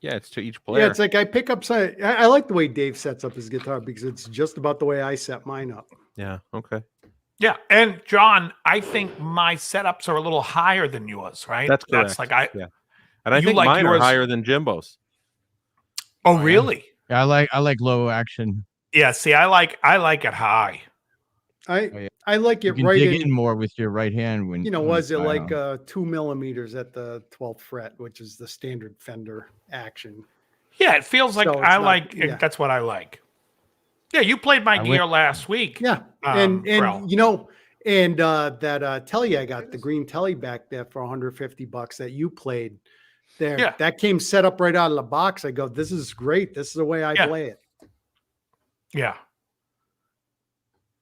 it's to each player. Yeah, it's like I pick up. I like the way Dave sets up his guitar because it's just about the way I set mine up. Yeah. Okay. Yeah, and John, I think my setups are a little higher than yours, right? That's correct. That's like and I think mine are higher than Jimbo's. Oh, really? Yeah, I like low action. Yeah, see, I like it high. I like it you can right dig in more with your right hand when was it like 2 millimeters at the 12th fret, which is the standard Fender action. Yeah, it feels like that's what I like. Yeah, you played my gear last week. Yeah, and that telly I got, the green telly back there for $150 that you played there. Yeah. That came set up right out of the box. I go, this is great. This is the way I play it. Yeah.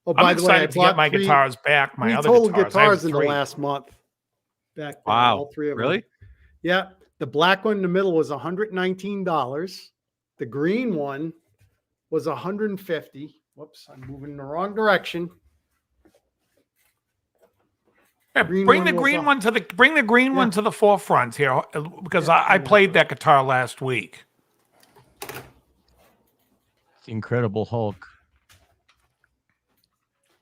Oh, by the way, I to get my guitars back. My other guitars in the last month. Back then, all three of them. Really? Yeah. The black one in the middle was $119. The green one was $150. Whoops, I'm moving in the wrong direction. Yeah, bring the green one to the forefront here, because I played that guitar last week. It's Incredible Hulk.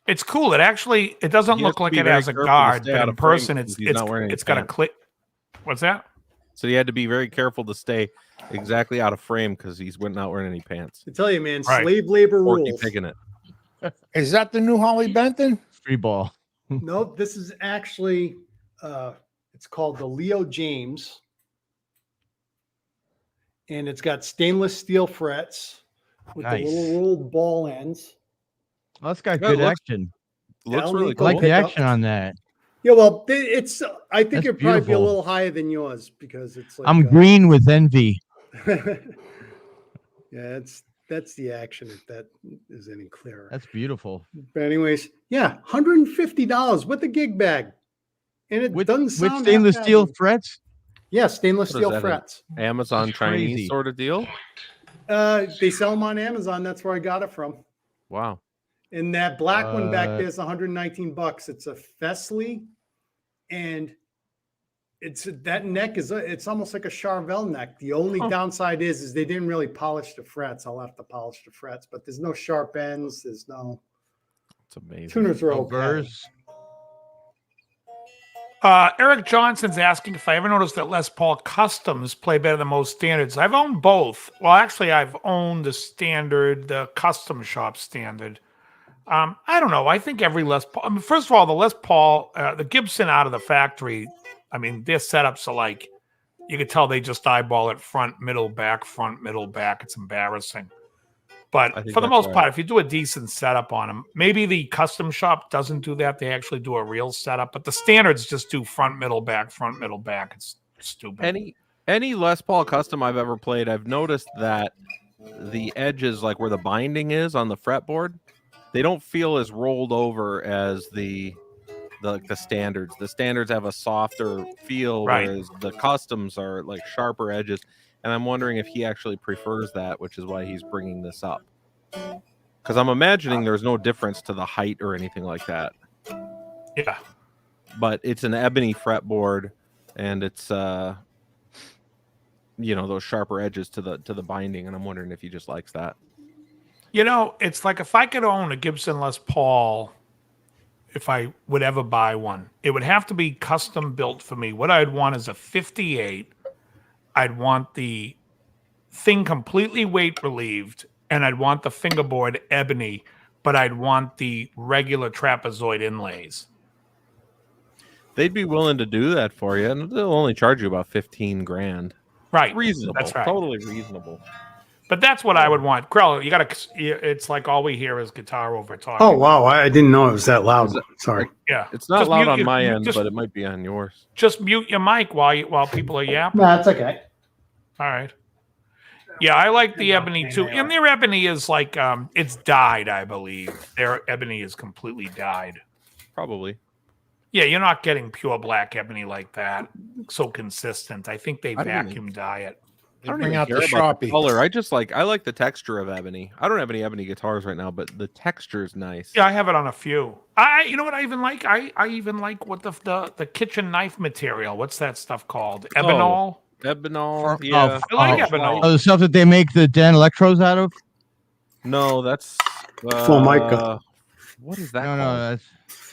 It's cool. It doesn't look like it has a guard, but in person it's got a click. What's that? So he had to be very careful to stay exactly out of frame because he's not wearing any pants. I tell you, man, slave labor rules. Picking it. Is that the new Holly Benton? Free ball. Nope, this is actually it's called the Leo James, and it's got stainless steel frets with the little rolled ball ends. Well, that's got good action. Looks really cool. I like the action on that. Yeah, well, it's. I think it'd probably be a little higher than yours because it's like I'm green with envy. Yeah, that's the action, if that is any clearer. That's beautiful. But anyways, yeah, $150 with the gig bag, and it doesn't sound with stainless steel frets. Yeah, stainless steel frets. Amazon Chinese sort of deal. They sell them on Amazon. That's where I got it from. Wow. And that black one back there is $119. It's a Fesley, and that neck it's almost like a Charvel neck. The only downside is they didn't really polish the frets. I'll have to polish the frets, but there's no sharp ends. There's no. It's amazing. Tuners are okay. Eric Johnson's asking if I ever noticed that Les Paul Customs play better than most standards. I've owned both. Well, actually, I've owned the standard, the custom shop standard. I don't know. I think every Les Paul. I mean, first of all, the Les Paul, the Gibson out of the factory. I mean, their setups are like, you could tell they just eyeball it front, middle, back, front, middle, back. It's embarrassing. But for the most part, if you do a decent setup on them, maybe the custom shop doesn't do that. They actually do a real setup. But the standards just do front, middle, back, front, middle, back. It's stupid. Any Les Paul custom I've ever played, I've noticed that the edges, like where the binding is on the fretboard, they don't feel as rolled over as the standards. The standards have a softer feel, whereas the customs are like sharper edges. And I'm wondering if he actually prefers that, which is why he's bringing this up. Because I'm imagining there's no difference to the height or anything like that. Yeah. But it's an ebony fretboard, and it's those sharper edges to the binding, and I'm wondering if he just likes that. It's like if I could own a Gibson Les Paul, if I would ever buy one, it would have to be custom built for me. What I'd want is a 58. I'd want the thing completely weight relieved, and I'd want the fingerboard ebony, but I'd want the regular trapezoid inlays. They'd be willing to do that for you, and they'll only charge you about $15,000. Right. Reasonable. That's right. Totally reasonable. But that's what I would want. Krell, it's like all we hear is guitar over talking. Oh, wow. I didn't know it was that loud. Sorry. Yeah. It's not Just loud mute on your- my mute- end, just- but it might be on yours. Just mute your mic while people are yapping. No, it's okay. All right. Yeah, I like the ebony too. And their ebony is like it's dyed, I believe. Their ebony is completely dyed. Probably. Yeah, you're not getting pure black ebony like that. So consistent. I think they I don't vacuum dye it. I don't Bring even out care the about the Sharpie. color. I like the texture of ebony. I don't have any ebony guitars right now, but the texture is nice. Yeah, I have it on a few. You know what I even like? I even like what the kitchen knife material. What's that stuff called? Ebonol? Ebonol, yeah. I like ebonol. Oh, the stuff that they make the Dan electrodes out of? No, that's Formica. What is that? No,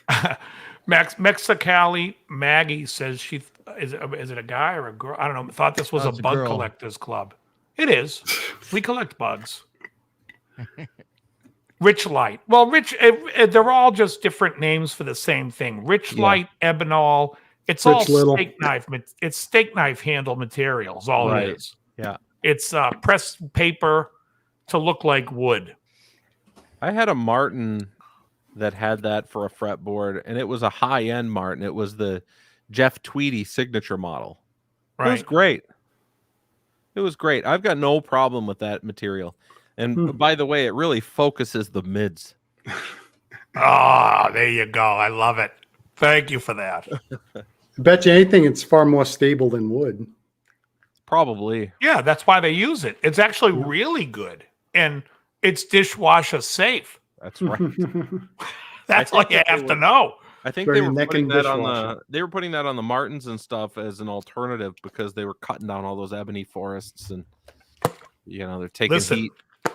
called? that's Mexicali Maggie says is it a guy or a girl? I don't know. Thought this was Oh, a it's a bug girl. collectors club. It is. We collect bugs. Rich Light. Well, they're all just different names for the same thing. Rich Light, Ebonol. It's Rich all Little. steak knife. It's steak knife handle materials. All Right. it is. Yeah. It's pressed paper to look like wood. I had a Martin that had that for a fretboard, and it was a high-end Martin. It was the Jeff Tweedy signature model. It was Right. great. It was great. I've got no problem with that material. And by the way, it really focuses the mids. Ah, there you go. I love it. Thank you for that. I bet you anything, it's far more stable than wood. Probably. Yeah, that's why they use it. It's actually really good. And it's dishwasher safe. That's right. That's I all think you that they have to were- know. I think Very they were neck putting and that on dishwasher. they were putting that on the Martins and stuff as an alternative because they were cutting down all those ebony forests and they're taking Listen, heat.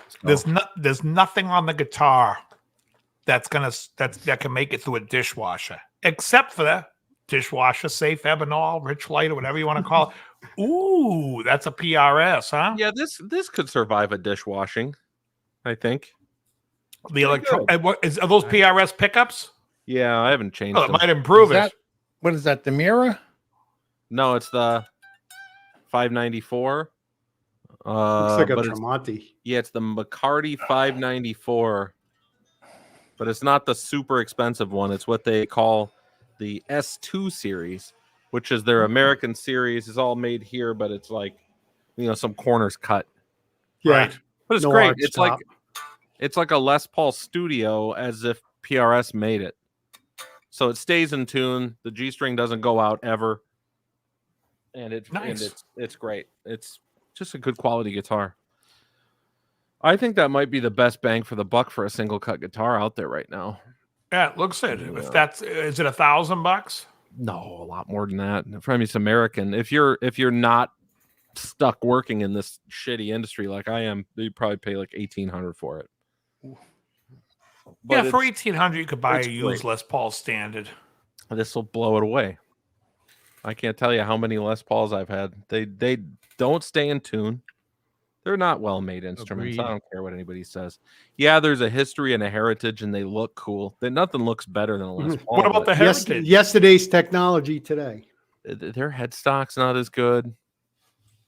So, There's nothing on the guitar that can make it through a dishwasher, except for the dishwasher safe Ebonol, Rich Light, or whatever you want to call it. Ooh, that's a PRS, huh? yeah, this could survive a dishwashing, I think. The are those PRS pickups? Yeah, I haven't changed Oh, it them. might improve it. What is that? The mirror? No, it's the 594. Looks like a but it's, Tremonti. yeah, it's the McCarty 594, but it's not the super expensive one. It's what they call the S2 series, which is their American series. It's all made here, but it's like some corners cut. Yeah. Right. But it's No great. arch top. It's like a Les Paul Studio as if PRS made it. So it stays in tune. The G string doesn't go out ever, and Nice. it's great. It's just a good quality guitar. I think that might be the best bang for the buck for a single cut guitar out there right now. Yeah, it looks it. Yeah. If is it $1,000? No, a lot more than that. For me, it's American. If you're not stuck working in this shitty industry like I am, you probably pay like $1,800 for it. But Yeah, for $1,800 you could buy a it's used great. Les Paul standard. This will blow it away. I can't tell you how many Les Pauls I've had. They don't stay in tune. They're not well-made instruments. Agreed. I don't care what anybody says. Yeah, there's a history and a heritage, and they look cool. Nothing looks better than a Les Paul. What about the but heritage? Yesterday's technology today. their headstock's not as good?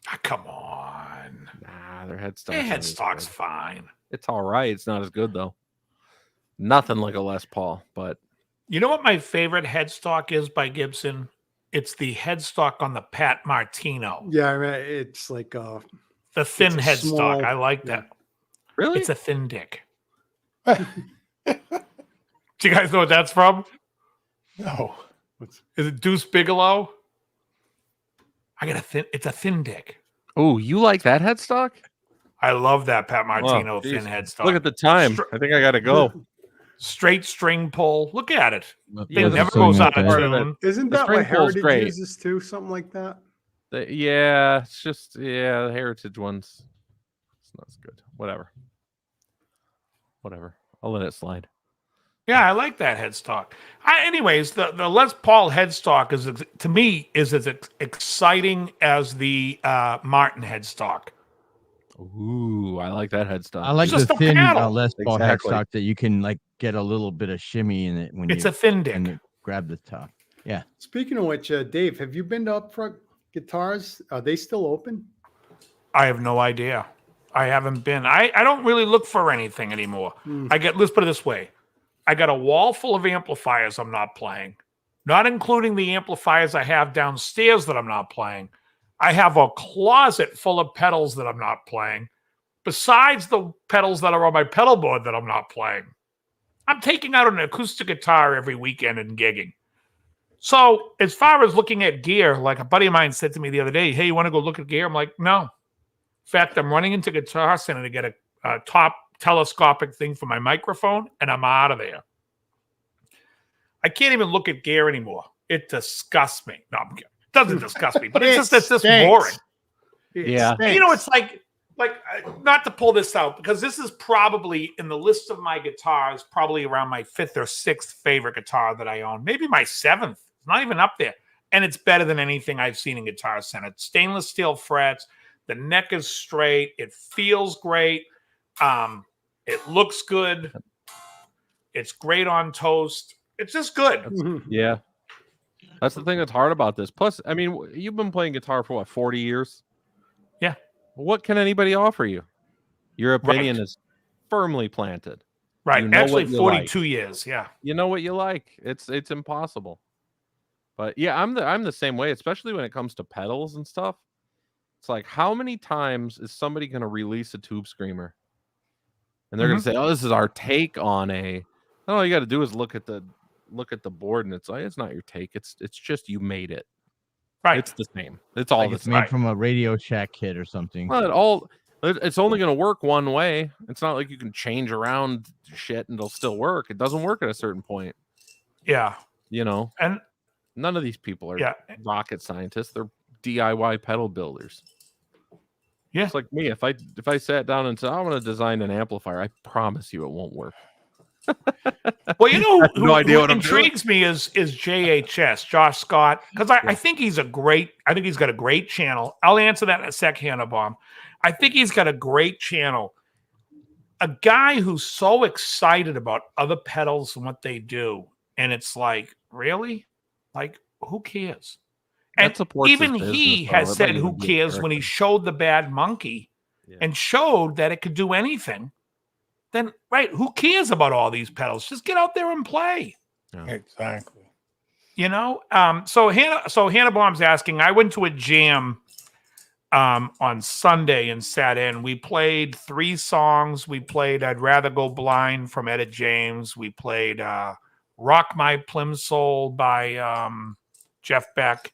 Ah, come on. Nah, their headstock's Their not as headstock's good. fine. It's all right. It's not as good though. Nothing like a Les Paul, but You know what my favorite headstock is by Gibson? It's the headstock on the Pat Martino. Yeah, I mean, it's like The thin It's a headstock. small- I like yeah. that. really, It's a thin dick. Do you guys know what that's from? No. Is it Deuce Bigelow? It's a thin dick. oh, you like that headstock? I love that Pat Martino Oh, thin geez. headstock. Look at the time. I think I got to go. Straight string pull. Look at it. Yeah, It the never string goes out of part of it. tune. Isn't The that string what pull's Heritage great. uses too? Something like that? Yeah, it's just the Heritage ones. It's not as good. Whatever. I'll let it slide. Yeah, I like that headstock. Anyways, the Les Paul headstock is, to me, is as exciting as the Martin headstock. Ooh, I like that headstock. I like It's the just a thin paddle. Les Paul Exactly. headstock that you can like get a little bit of shimmy in it when It's you a thin dick. when you grab the top. Yeah. Speaking of which, Dave, have you been to Upfront Guitars? Are they still open? I have no idea. I haven't been. I don't really look for anything anymore. Let's put it this way. I got a wall full of amplifiers I'm not playing, not including the amplifiers I have downstairs that I'm not playing. I have a closet full of pedals that I'm not playing, besides the pedals that are on my pedal board that I'm not playing. I'm taking out an acoustic guitar every weekend and gigging. So as far as looking at gear, like a buddy of mine said to me the other day, hey, you want to go look at gear? I'm like, no. In fact, I'm running into Guitar Center to get a top telescopic thing for my microphone, and I'm out of there. I can't even look at gear anymore. It disgusts me. No, I'm kidding. It doesn't disgust me, but it's just boring. Yeah. You know, it's like not to pull this out, because this is probably in the list of my guitars, probably around my 5th or 6th favorite guitar that I own. Maybe my 7th. It's not even up there. And it's better than anything I've seen in Guitar Center. It's stainless steel frets. The neck is straight. It feels great. It looks good. It's great on toast. It's just good. Yeah. That's the thing that's hard about this. Plus, I mean, you've been playing guitar for what, 40 years? Yeah. What can anybody offer you? Your opinion is firmly planted. Right. You know Actually, what you 42 like. years. Yeah. You know what you like. It's impossible. But yeah, I'm the same way, especially when it comes to pedals and stuff. It's like, how many times is somebody going to release a Tube Screamer? And they're going to say, "Oh, this is our take on a." All you got to do is look at the board, and it's like, it's not your take. It's just you made it. Right. It's the same. It's all Like the it's same. made from a Radio Shack kit or something. Well, it's only going to work one way. It's not like you can change around shit and it'll still work. It doesn't work at a certain point. Yeah. You know, and none of these people are rocket scientists. They're DIY pedal builders. Yeah. It's like me. If I sat down and said, I want to design an amplifier, I promise you it won't work. Well, you know, no idea what intrigues me is JHS, Josh Scott, because I think he's got a great channel. I'll answer that in a sec, Hannah Bomb. I think he's got a great channel. A guy who's so excited about other pedals and what they do, and it's like, really? Like, who cares? And even he has said who cares when he showed the Bad Monkey and showed that it could do anything. Then, right, who cares about all these pedals? Just get out there and play. Yeah. Exactly. You know? So Hannah Baum's asking, I went to a jam on Sunday and sat in. We played 3 songs. We played I'd Rather Go Blind from Etta James. We played Rock My Plimsoll by Jeff Beck.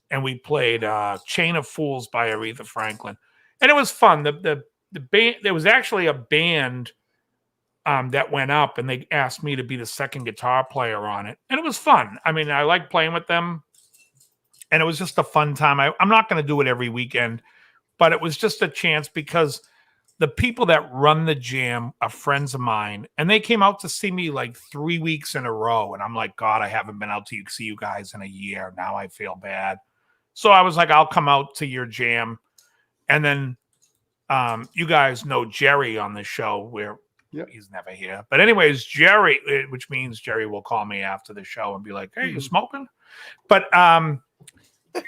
And we played Chain of Fools by Aretha Franklin. And it was fun. The band, there was actually a band that went up, and they asked me to be the second guitar player on it. And it was fun. I mean, I like playing with them. And it was just a fun time. I'm not going to do it every weekend, but it was just a chance because the people that run the jam are friends of mine. And they came out to see me like 3 weeks in a row. And I'm like, God, I haven't been out to see you guys in a year. Now I feel bad. So I was like, I'll come out to your jam. And then you guys know Jerry on the show where he's never here. But anyways, Jerry, which means Jerry will call me after the show and be like, hey, you smoking? But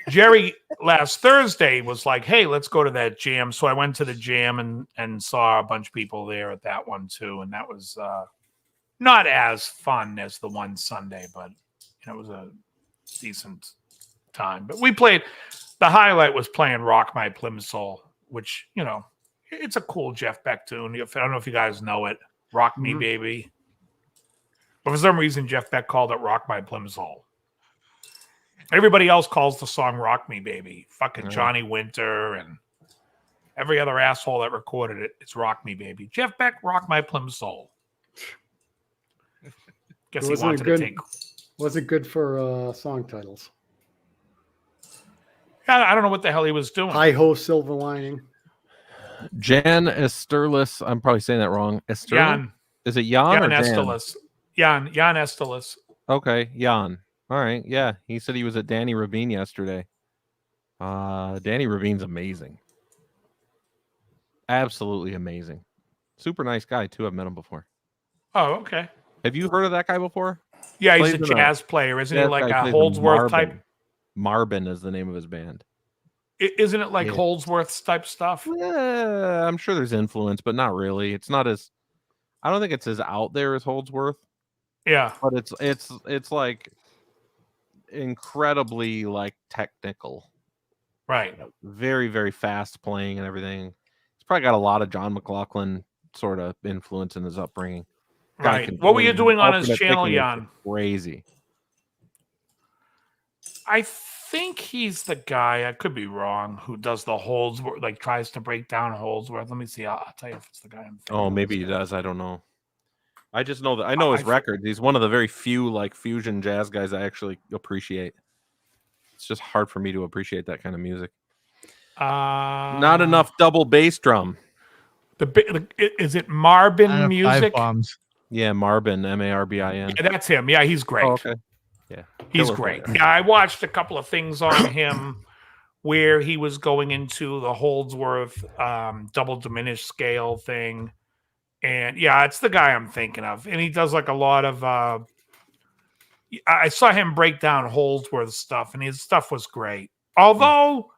Jerry last Thursday was like, hey, let's go to that jam. So I went to the jam and saw a bunch of people there at that one too. And that was not as fun as the one Sunday, but it was a decent time. But we played, the highlight was playing Rock My Plimsoll, which, you know, it's a cool Jeff Beck tune. I don't know if you guys know it. Rock Me Baby. But for some reason, Jeff Beck called it Rock My Plimsoll. Everybody else calls the song Rock Me Baby. Fucking Johnny Winter Every other asshole that recorded it, it's Rock Me Baby. Jeff Beck, Rock My Plum Soul. Guess he wanted to take. Was it good for song titles? I don't know what the hell he was doing. Hi Ho, Silver Lining. Jan Esterlis. I'm probably saying that wrong. Esterlis? Jan. Is it Jan or Jan? Esterlis. Jan Esterlis. Okay, Jan. All right. Yeah, he said he was at Danny Ravine yesterday. Danny Ravine's amazing. Absolutely amazing. Super nice guy too. I've met him before. Oh, okay. Have you heard of that guy before? Yeah, he's a jazz player, isn't he? Like a Holdsworth type. Marbin is the name of his band. Isn't it like Holdsworth type stuff? Yeah, I'm sure there's influence, but not really. It's not as. I don't think it's as out there as Holdsworth. Yeah, but it's like incredibly like technical, right? Very, very fast playing and everything. He's probably got a lot of John McLaughlin sort of influence in his upbringing. Right. What were you doing on his channel, Jan? Crazy. I think he's the guy, I could be wrong, who does the Holdsworth, like tries to break down Holdsworth. Let me see. I'll tell you if it's the guy. Oh, maybe he does. I don't know. I just know that I know his records. He's one of the very few like fusion jazz guys I actually appreciate. It's just hard for me to appreciate that kind of music. Not enough double bass drum. Is it Marbin Music? Yeah, Marbin, Marbin. Yeah, that's him. Yeah, he's great. Oh, okay. Yeah, he's great. Yeah, I watched a couple of things on him where he was going into the Holdsworth double diminished scale thing. And yeah, it's the guy I'm thinking of. And he does like a lot of I saw him break down Holdsworth stuff, and his stuff was great. Although,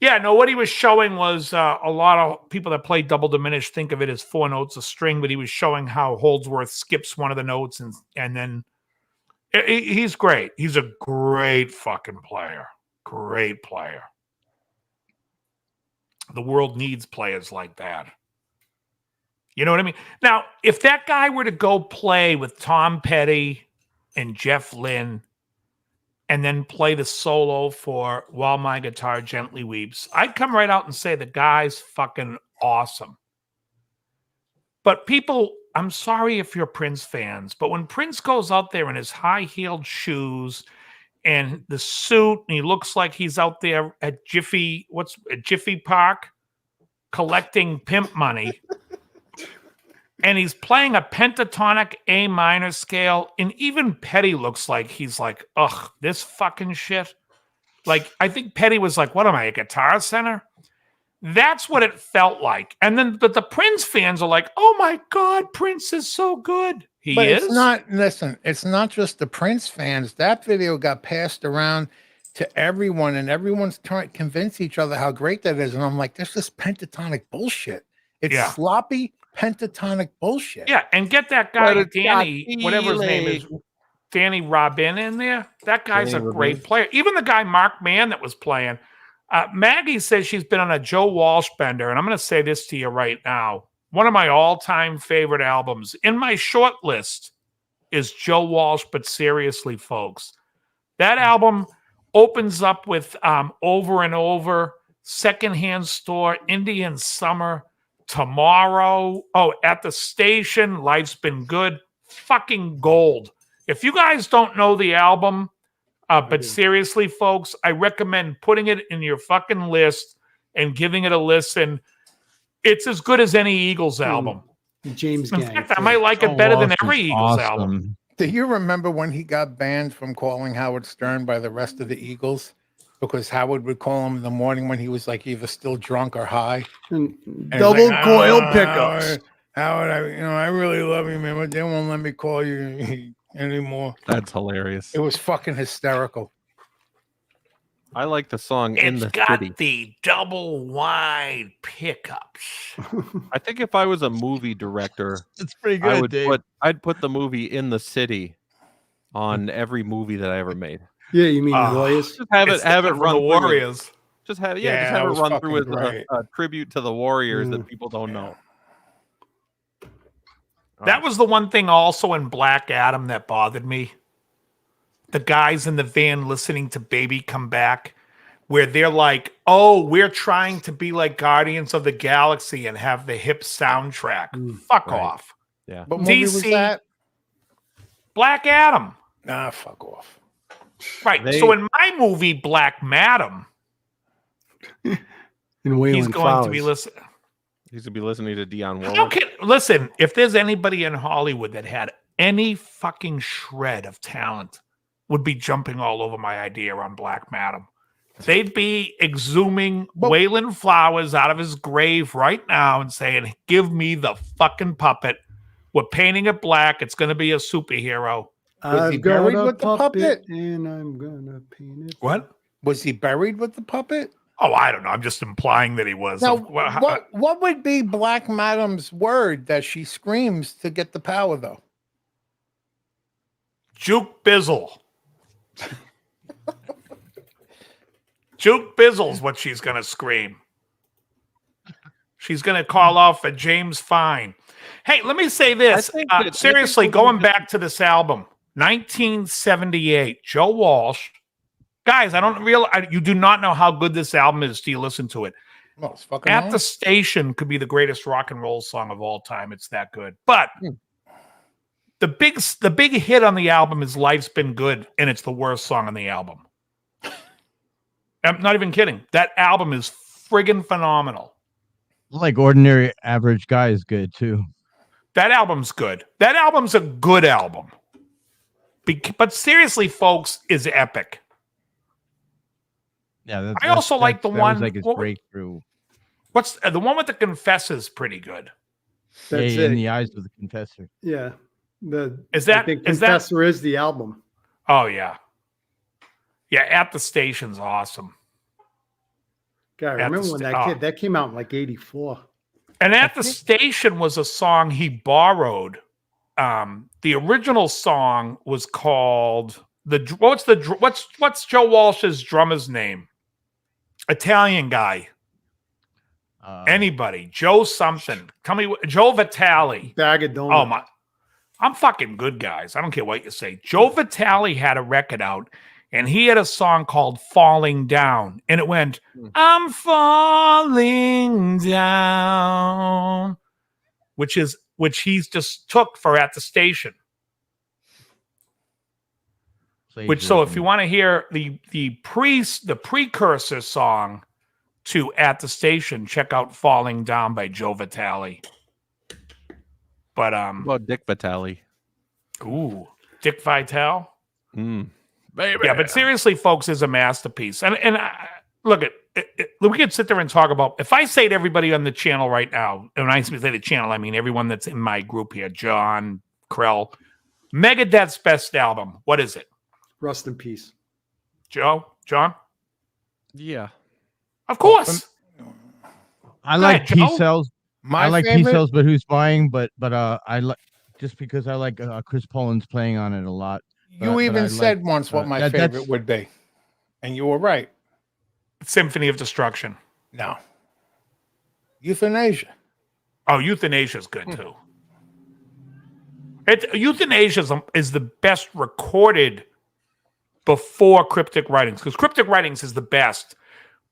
yeah, no, what he was showing was a lot of people that play double diminished think of it as 4 notes a string, but he was showing how Holdsworth skips one of the notes and then he's great. He's a great fucking player. Great player. The world needs players like that. You know what I mean? Now, if that guy were to go play with Tom Petty and Jeff Lynne and then play the solo for While My Guitar Gently Weeps, I'd come right out and say the guy's fucking awesome. But people, I'm sorry if you're Prince fans, but when Prince goes out there in his high-heeled shoes and the suit, and he looks like he's out there at Jiffy Park collecting pimp money, and he's playing a pentatonic A minor scale, and even Petty looks like he's like, ugh, this fucking shit. Like, I think Petty was like, what am I, a Guitar Center? That's what it felt like. And then, but the Prince fans are like, oh my God, Prince is so good. But it's not just the Prince fans. That video got passed around to everyone, and everyone's trying to convince each other how great that is. And I'm like, this is pentatonic bullshit. It's sloppy pentatonic bullshit. Yeah, and get that guy Danny, whatever his name is, Danny Robin in there. That guy's a great player. Even the guy Mark Mann that was playing. Maggie says she's been on a Joe Walsh bender, and I'm going to say this to you right now. One of my all-time favorite albums in my short list is Joe Walsh, but seriously, folks, that album opens up with Over and Over, Secondhand Store, Indian Summer, Tomorrow, At the Station, Life's Been Good, fucking gold. If you guys don't know the album, but seriously, folks, I recommend putting it in your fucking list and giving it a listen. It's as good as any Eagles album. James In Gang. fact, I might like it better than every Eagles album. Do you remember when he got banned from calling Howard Stern by the rest of the Eagles? Because Howard would call him in the morning when he was like either still drunk or high. And double coil pickups. Howard, I really love you, man, but they won't let me call you anymore. That's hilarious. It was fucking hysterical. I like the song In the City. The double wide pickups. I think if I was a movie director, it's pretty good. I'd put the movie In the City on every movie that I ever made. Yeah, you mean Warriors? Just have it run the Warriors. Just have it run through as a tribute to the Warriors that people don't know. That was the one thing also in Black Adam that bothered me. The guys in the van listening to Baby Come Back. where they're like, oh, we're trying to be like Guardians of the Galaxy and have the hip soundtrack. Fuck Right. off. Yeah. What movie was DC that? Black Adam. Nah, fuck off. Right. They- So in my movie, Black Madam, In he's Wayland going to be Flowers. listening. He's gonna be listening to Dionne How Warwick. can, listen, if there's anybody in Hollywood that had any fucking shred of talent, would be jumping all over my idea on Black Madam. They'd be exhuming Wayland Flowers out of his grave right now and saying, give me the fucking puppet. We're painting it black. It's going to be a superhero. Was he buried with the puppet? And I'm gonna paint it. What? Was he buried with the puppet? Oh, I don't know. I'm just implying that he was. Now, Well, what would be Black Madam's word that she screams to get the power, though? Juke Bizzle. Juke Bizzle's what she's going to scream. She's going to call off for James Fine. Hey, let me say this. Seriously, going back to this album, 1978, Joe Walsh. Guys, I don't realize, you do not know how good this album is till you listen to it. Well, it's fucking At the nice. Station could be the greatest rock and roll song of all time. It's that good. But the big hit on the album is Life's Been Good, and it's the worst song on the album. I'm not even kidding. That album is friggin' phenomenal. Like Ordinary Average Guy is good too. That album's good. That album's a good album. But seriously, folks, is epic. Yeah, I also like the that one. was like his what- breakthrough. What's the one with the Confessor's pretty good. That's in it. the eyes of the confessor. Yeah. I Is think that? Confessor is the album. Oh yeah, yeah. At the Station's awesome. God, I At the remember when that came out in like '84. And At the Station was a song he borrowed. The original song was called what's Joe Walsh's drummer's name? Italian guy. Anybody? Joe something. Tell me, Joe Vitale. Bag of Donuts. Oh my! I'm fucking good, guys. I don't care what you say. Joe Vitale had a record out, and he had a song called "Falling Down," and it went, "I'm falling down," which he's just took for At the Station. Which, so if you want to hear the precursor song to At the Station, check out "Falling Down" by Joe Vitale. But What about Dick Vitale? ooh, Dick Vitale. Baby. Yeah, but seriously, folks, is a masterpiece. And look at we could sit there and talk about. If I say to everybody on the channel right now, and when I say the channel, I mean everyone that's in my group here, John, Krell, Megadeth's best album. What is it? Rust in Peace. Joe, John, Yeah. of course. I Go like ahead, Joe. P cells. My I like P favorite, cells, but who's buying? But I like just because I like Chris Poland's playing on it a lot. you but even I said like, once what my that's- favorite would be. And you were right. Symphony of Destruction. No. Euthanasia. Oh, Euthanasia's good too. Euthanasia is the best recorded before Cryptic Writings, because Cryptic Writings is the best,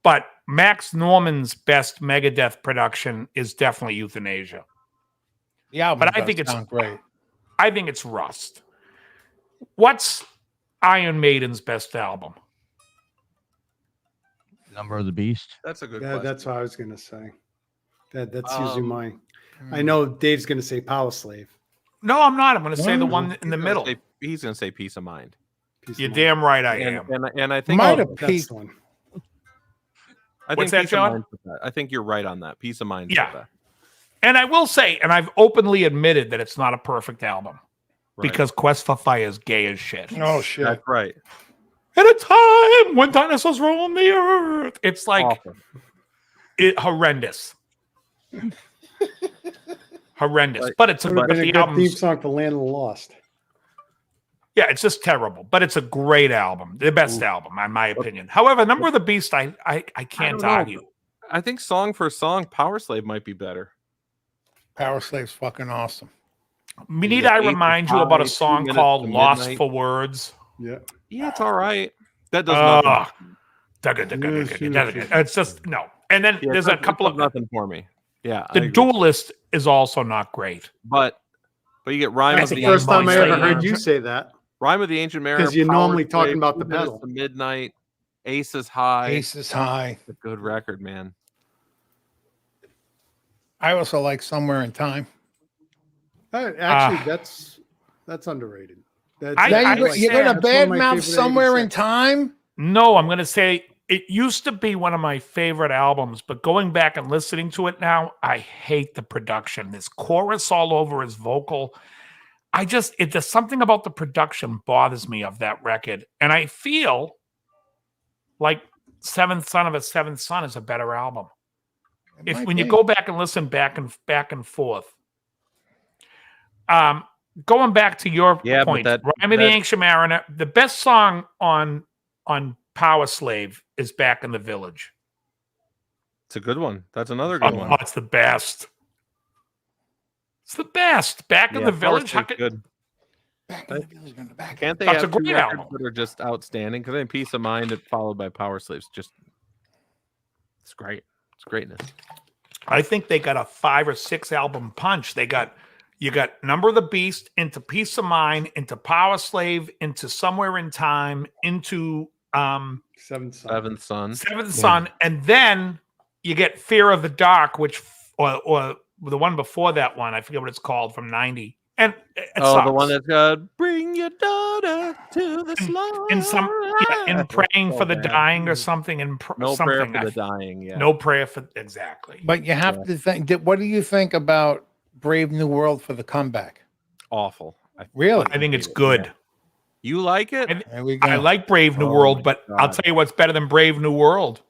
but Max Norman's best Megadeth production is definitely Euthanasia. The album But I does think it's sound great. I think it's Rust. What's Iron Maiden's best album? Number of the Beast. That's a good Yeah, question. that's what I was gonna say. That's usually mine. I know Dave's gonna say Power Slave. No, I'm not. I'm going to say the Wow. one in the middle. He's going to say Peace of Mind. Piece of You're Mind. damn right I And, am. and I think Might have That's peaked. the one. I What's think that, Peace of John? Mind's the best. I think you're right on that. Peace of Mind. Yeah. And I will say, and I've openly admitted that it's not a perfect album because Quest for Fire is gay as shit. Oh shit. That's right. At a time when dinosaurs roam the earth. It's like Awful. horrendous. Horrendous. Like, But it's a Would have but been a the good theme album's song for Land of the Lost. yeah, it's just terrible. But it's a great album. The best album, in my opinion. However, Number of the Beast, I can't don't know. argue. I think song for song, Power Slave might be better. Power Slave's fucking awesome. Need Yeah, I 8 to remind you about a 5, 2 song minutes called to Lost midnight. for Words? Yeah. Yeah, it's all right. That does nothing. It's just no. And then there's a couple of nothing for me. Yeah, the Duelist is also not great. But you get Rhyme That's of the the first time I Ancient ever Mariner. heard you say that. Rhyme of the Ancient Mariner. 'Cause you're Power normally talking Slave, about the 2 Minutes pedal. to Midnight. Ace is High. Ace is High. It's a good record, man. I also like Somewhere in Time. Actually, that's underrated. That's, You're going to badmouth Somewhere in Time? No, I'm going to say it used to be one of my favorite albums, but going back and listening to it now, I hate the production. This chorus all over his vocal. There's something about the production bothers me of that record. And I feel like Seventh Son of a Seventh Son is a better album. When you go back and listen back and forth. Going back to your point, Rhyme of the Ancient Mariner, the best song on Power Slave is Back in the Village. It's a good one. That's another good one. Oh, it's the best. It's the best. Back in the Village. Good. Back in the Village. Can't they That's have a great 2 records album. that are just outstanding? Because then Peace of Mind, followed by Power Slaves, it's great. It's greatness. I think they got a 5 or 6 album punch. You got Number of the Beast, into Peace of Mind, into Power Slave, into Somewhere in Time, into Seventh Son. Seventh Son, and then you get Fear of the Dark, which or the one before that one, I forget what it's called, from 90. And the one that's got Bring Your Daughter to the Slaughter. In Praying for the Dying or something. No something. Prayer for the Dying, yeah. No prayer for exactly. But you have to think. What do you think about Brave New World for the comeback? Awful. Really? I think it's good. Yeah. You like it? There we go. I like Brave New World, but I'll tell you what's better than Brave New World.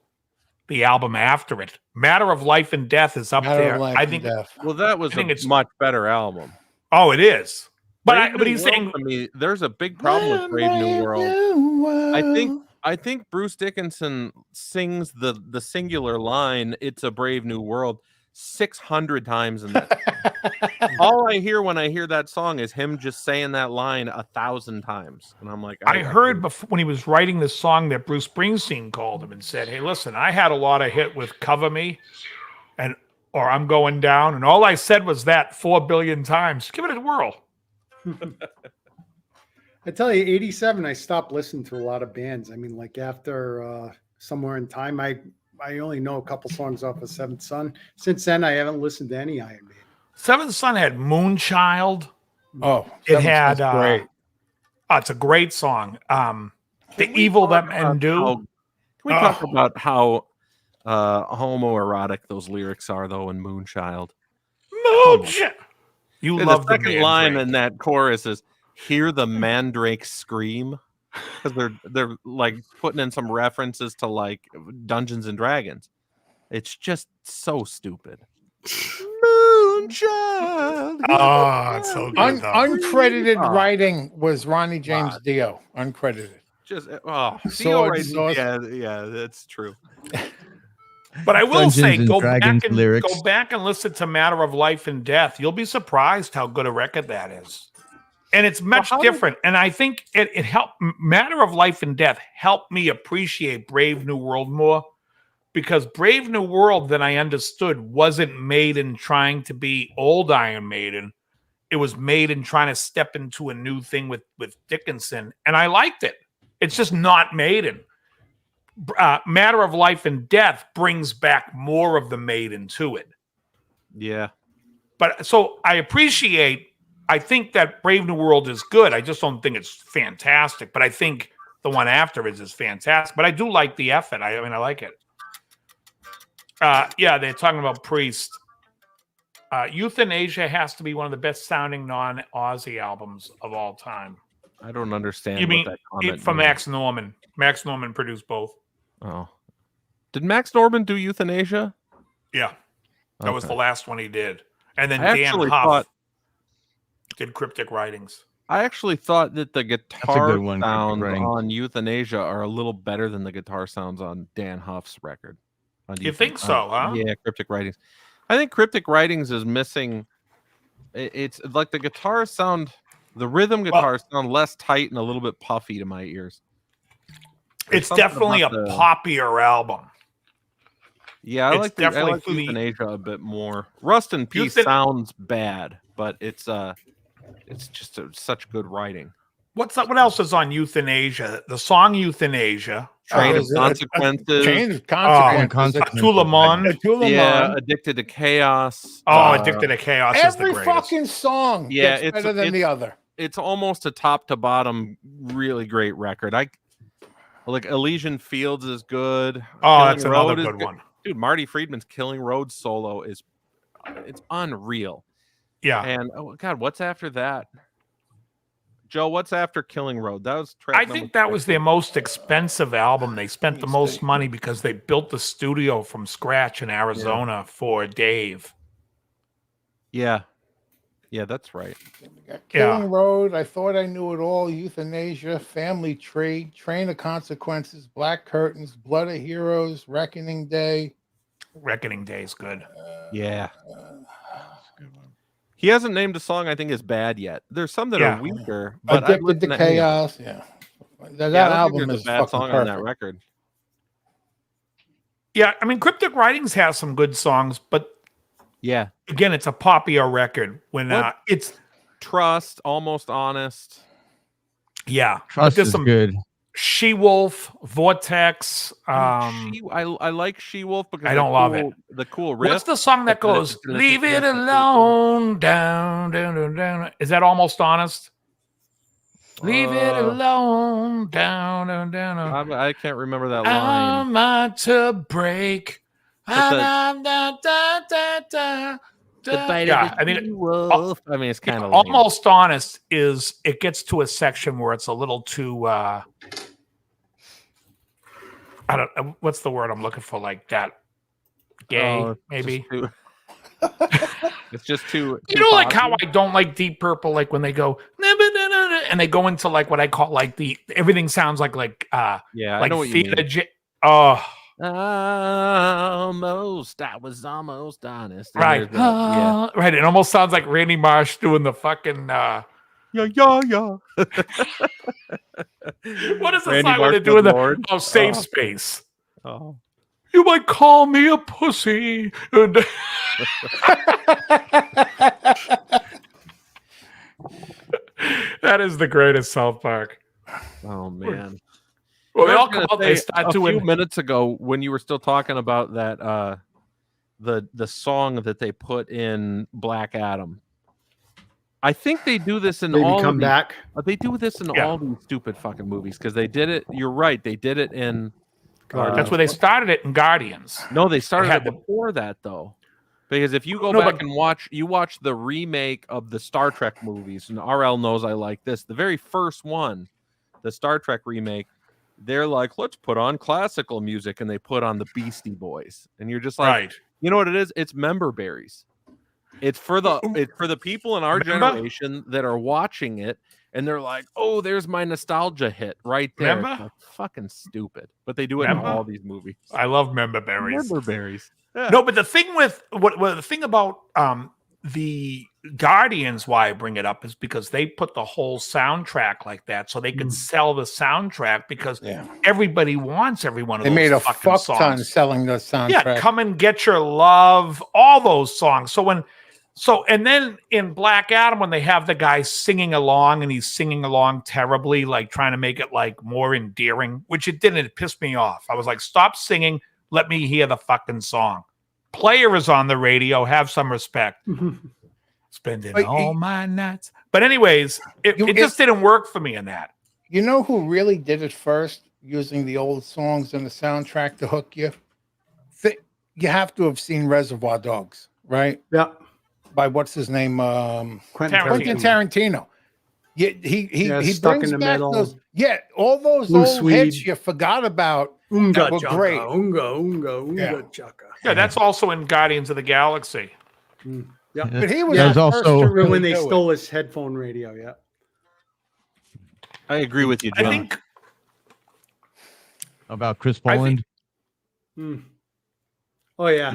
The album after it. Matter of Life and Death is up there. I think. Well, that was a much better album. Oh, it is. But he's saying to me, there's a big problem with Brave New World. I think Bruce Dickinson sings the singular line, "It's a Brave New World," 600 times in that song. All I hear when I hear that song is him just saying that line 1,000 times. And I'm like, I heard before when he was writing this song that Bruce Springsteen called him and said, "Hey, listen, I had a lot of hit with Cover Me or I'm Going Down, and all I said was that 4 billion times. Give it a whirl." I tell you, 87, I stopped listening to a lot of bands. I mean, like after Somewhere in Time, I only know a couple songs off of Seventh Son. Since then, I haven't listened to any Iron Maiden. Seventh Son had Moonchild. Oh, it had great. It's a great song. The Evil That Men Do. Can we talk about how homoerotic those lyrics are, though, in Moonchild? Moonchild. You love the second line in that chorus is "Hear the mandrake scream," because they're like putting in some references to like Dungeons and Dragons. It's just so stupid. Moonchild. Oh, it's so good. Uncredited writing was Ronnie James Dio. Uncredited. Just yeah, that's true. But I will Dungeons say, and go Dragons lyrics. back and listen to Matter of Life and Death. You'll be surprised how good a record that is. And it's much different. And I think it helped. Matter of Life and Death helped me appreciate Brave New World more, because Brave New World, that I understood, wasn't made in trying to be old Iron Maiden. It was made in trying to step into a new thing with Dickinson. And I liked it. It's just not Maiden. Matter of Life and Death brings back more of the Maiden to it. Yeah. But so I think that Brave New World is good. I just don't think it's fantastic. But I think the one after is fantastic. But I do like the effort. I mean, I like it. Yeah, they're talking about Priest. Euthanasia has to be one of the best sounding non-Aussie albums of all time. I don't understand. You mean what that comment from means. Max Norman? Max Norman produced both. Oh, did Max Norman do Euthanasia? Yeah, that was the last one he did. And then I Dan Huff did Cryptic Writings. I actually thought that the guitar one, sounds on Euthanasia are a little better than the guitar sounds on Dan Huff's record. You think so, huh? Yeah, Cryptic Writings. I think Cryptic Writings is missing. It's like the guitars sound, the rhythm guitars sound less tight and a little bit puffy to my ears. It's definitely a poppier album. Yeah, I like definitely Euthanasia a bit more. Rust in Peace sounds bad, but it's just such good writing. What else is on Euthanasia? The song Euthanasia. Train of Consequences. Chain of Consequences. Tulamon. Yeah, Addicted to Chaos. Addicted to Chaos is the Every greatest. fucking song gets better than the other. It's almost a top to bottom really great record. Like Elysian Fields is good. Oh, that's another good one. Dude, Marty Friedman's Killing Road solo it's unreal. Yeah. And oh god, what's after that? Joe, what's after Killing Road? That was I think that was their most expensive album. They spent the most money because they built the studio from scratch in Arizona for Dave. Yeah. Yeah, that's right. Killing Road, I Thought I Knew It All, Euthanasia, Family Tree, Train of Consequences, Black Curtains, Blood of Heroes, Reckoning Day. Reckoning Day is good. Yeah. He hasn't named a song I think is bad yet. There's some that are weaker, but Addicted to Chaos. Yeah. That album is a bad song on that record. Yeah, I mean, Cryptic Writings has some good songs, but yeah, again, it's a poppier record. When it's Trust, Almost Honest. Yeah, Trust is good. She-Wolf, Vortex. I like She-Wolf because I don't love it. The cool riff. What's the song that goes "Leave it alone, down, down, down, down"? Is that Almost Honest? Leave it alone, down, down, down. I can't remember that line. I'm out to break. I mean, it's kind of Almost Honest is it gets to a section where it's a little too I don't know what's the word I'm looking for, like that gay maybe. It's just too you know, like how I don't like Deep Purple, like when they go and they go into like what I call like everything sounds like like I know what you mean. I was almost honest. Right. Right. It almost sounds like Randy Marsh doing the fucking yeah. What is the song where they're doing the Safe Space? Oh. You might call me a pussy. That is the greatest South Park. Oh man. Well, they all come out. They start doing. A few minutes ago, when you were still talking about that, the song that they put in Black Adam. I think they do this in all. Come back. They do this in all these stupid fucking movies because they did it. You're right. They did it in. That's where they started it in Guardians. No, they started it before that though. Because if you go back and watch the remake of the Star Trek movies, and RL knows I like this. The very first one, the Star Trek remake. They're like, let's put on classical music, and they put on the Beastie Boys, and you're just like, you know what it is? It's member berries. It's for the people in our generation that are watching it, and they're like, oh, there's my nostalgia hit right there. Like, fucking stupid, but they do it in all these movies. I love member berries. Member berries. Yeah. No, but the thing with the thing about the Guardians, why I bring it up is because they put the whole soundtrack like that so they could sell the soundtrack because everybody wants every one of those. They made a fuck ton selling the soundtrack. Yeah, Come and Get Your Love, all those songs. And then in Black Adam, when they have the guy singing along and he's singing along terribly, like trying to make it like more endearing, which it didn't. It pissed me off. I was like, stop singing. Let me hear the fucking song. Player is on the radio. Have some respect. Spending all my nights. But anyways, it just didn't work for me in that. You know who really did it first, using the old songs in the soundtrack to hook you? You have to have seen Reservoir Dogs, right? Yeah. By what's his name? Quentin Tarantino. Yeah, he Stuck brings in the back Middle. those. Yeah, all those Blue old Swede. hits you forgot about. Unga were chaka, great. unga chaka. Yeah, that's also in Guardians of the Galaxy. Yeah, but he was There's the first also to really when they do stole his headphone radio. Yeah, I agree with you, John. I think about Chris Poland. Oh Oh yeah.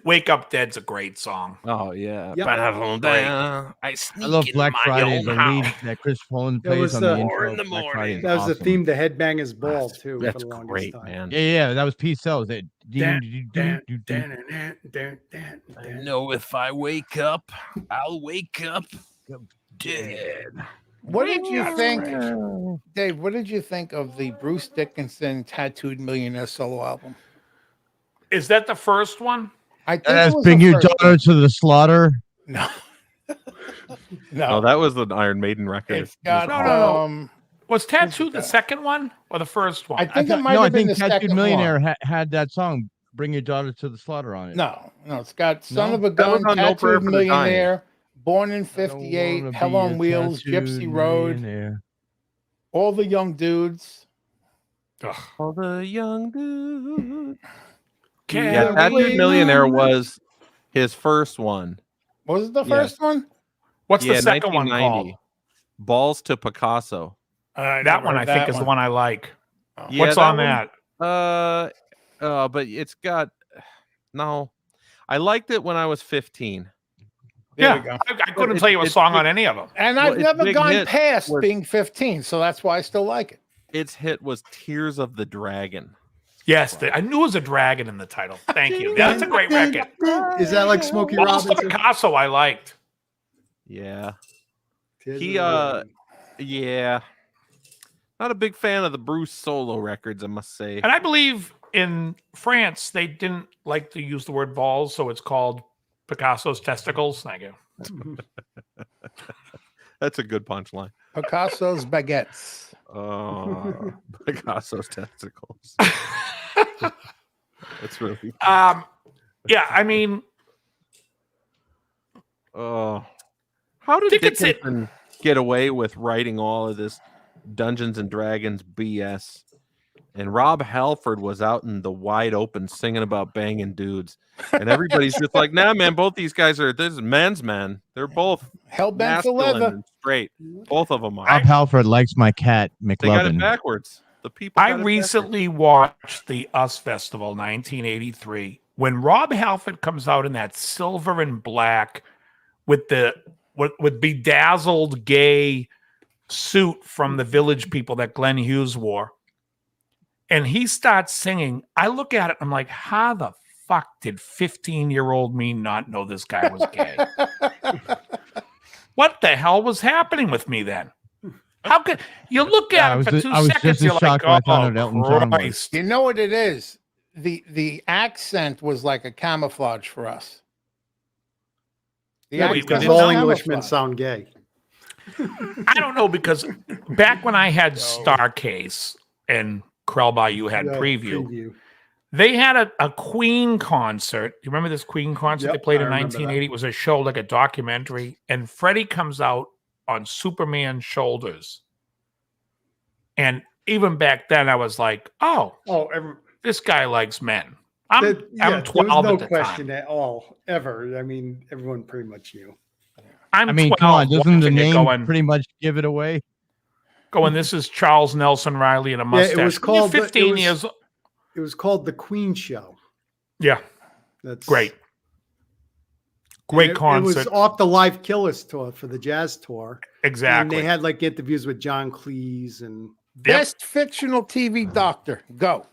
Wake Up Dead's a great song. Oh yeah. Yep. I love Black Friday. own The house. lead that Chris Poland It plays was on the the- intro. in the of Black morning. Friday is That was the awesome. theme to Headbangers Ball too. That's for the longest great, time. man. Yeah, that was P Cells. That I know if I wake up, I'll wake up dead. What did you think, Dave? What did you think of the Bruce Dickinson Tattooed Millionaire solo album? Is that the first one? I think That's it was Bring the Your first Daughter to the Slaughter. one. No, No, that was the Iron Maiden record. it's got No. Was Tattoo the that? second one or the first one? I think it might No, I have been think the Tattooed second Millionaire one. had that song, Bring Your Daughter to the Slaughter on it. No, it's got Son No? of a That was Gun, on No Prayer Tattooed for the Dying. Millionaire, Born in I don't 58, wanna Hell be on a Wheels, tattooed Gypsy Road, millionaire. All the Young Dudes. All the young dude. Can Yeah, Tattooed we- Millionaire was his first one. Was it the Yes. first one? What's Yeah, the second one 1990. called? Balls to Picasso. That one I think is the one I like. Yeah, What's that on one- that? But it's got no. I liked it when I was 15. There Yeah, we go. I couldn't tell you a it's song big- on any of them. And Well, I've its never big gone hit past was- being 15, so that's why I still like it. Its hit was Tears of the Dragon. Yes, I knew it was a dragon in the title. Thank you. That's a great record. Is that like Smokey Balls to Robinson? Picasso, I liked. Yeah. Tis He the Lord. Yeah. Not a big fan of the Bruce solo records, I must say. And I believe in France they didn't like to use the word balls, so it's called Picasso's testicles. Thank you. That's a good punchline. Picasso's baguettes. Picasso's testicles. That's really. Yeah, I mean, Oh, how did Dickinson- Dickinson get away with writing all of this Dungeons and Dragons BS? And Rob Halford was out in the wide open singing about banging dudes, and everybody's just like, "Nah, man, both these guys are this is men's men. They're both Hell bent for masculine leather. and straight. Both of them are. Rob Halford likes my cat, They got it McLovin. backwards. The people. I got it recently watched the US Festival 1983 when Rob Halford comes out in that silver and black with with bedazzled gay suit from the Village People that Glenn Hughes wore. And he starts singing. I look at it, I'm like, how the fuck did 15-year-old me not know this guy was gay? What the hell was happening with me then? How could you look Yeah, at it for 2 I was seconds? just as You're like, shocked when I found out oh, Elton John was. Christ. You know what it is? The accent was like a camouflage for us. The Yeah, accent because Because was all camouflage. Englishmen sound gay. I don't know, because back when I had Starcase and Krell Bayou had Yeah, preview, they had a Queen concert. You remember this Queen concert Yep, they played I in remember 1980? It was a show, like a documentary, and Freddie comes out on Superman's shoulders. And even back then, I was like, oh, this guy likes men. I'm 12 there was no at the question time. at all, ever. I mean, everyone pretty much knew. I'm I mean, 12 come on, doesn't the watching it name going, pretty much give it away? this is Charles Nelson Riley in a Yeah, mustache. it was When you're called. 15 years. It was called the Queen Show. Yeah, That's great. and Great It concert. was off the Live Killers tour for the jazz tour. Exactly. And they had like interviews with John Cleese and Best fictional TV doctor. Go.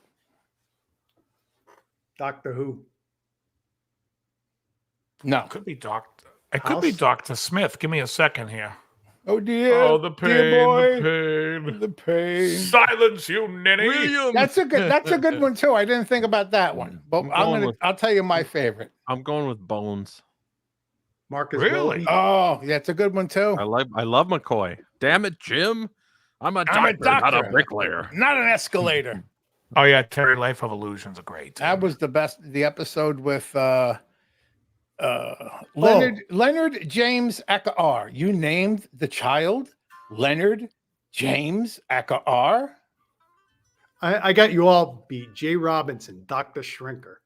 Doctor Who. No. Could be Doctor. It could be House? Dr. Smith. Give me a second here. Oh dear. Oh, the pain, dear boy. the pain. The pain. Silence, you ninny. That's a good one too. I didn't think about that one. But I'll tell you my favorite. I'm going with Bones. Marcus Really? Welby. Oh, that's a good one too. I love McCoy. Damn it, Jim. I'm a I'm a doctor, not a doctor. bricklayer. Not an escalator. Oh, yeah. Terry Life of Illusion's a great. That was the best. The episode with Leonard James Akar. You named the child Leonard James Akar. I got you all beat. Jay Robinson, Dr. Shrinker.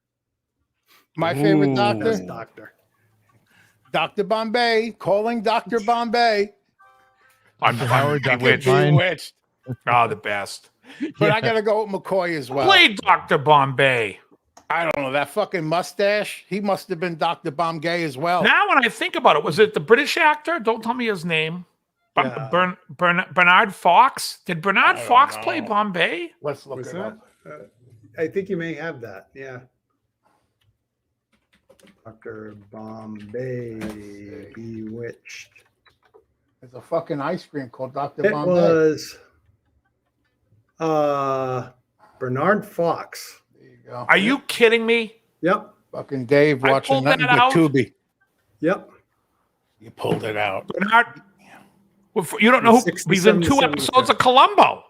My favorite Best doctor, doctor. Dr. Bombay, calling Dr. Bombay. I'm Howard, Dr. Bewitched. Fine. Bewitched. Oh, the best. But I got to go with McCoy as well. Play Dr. Bombay. I don't know, that fucking mustache. He must have been Dr. Bombay as well. Now, when I think about it, was it the British actor? Don't tell me his name. Yeah. Bernard Fox. Did Bernard Fox play Bombay? Let's look Was it that? up. I think you may have that. Yeah. Dr. Bombay Bewitched. There's a fucking ice cream called Dr. It Bombay. was Bernard Fox. There you go. Are you kidding me? Yep. Fucking Dave I watching pulled nothing that but out. Tubi. Yep. You pulled it out. Bernard. Well, you don't know who he's in 2 episodes of Columbo.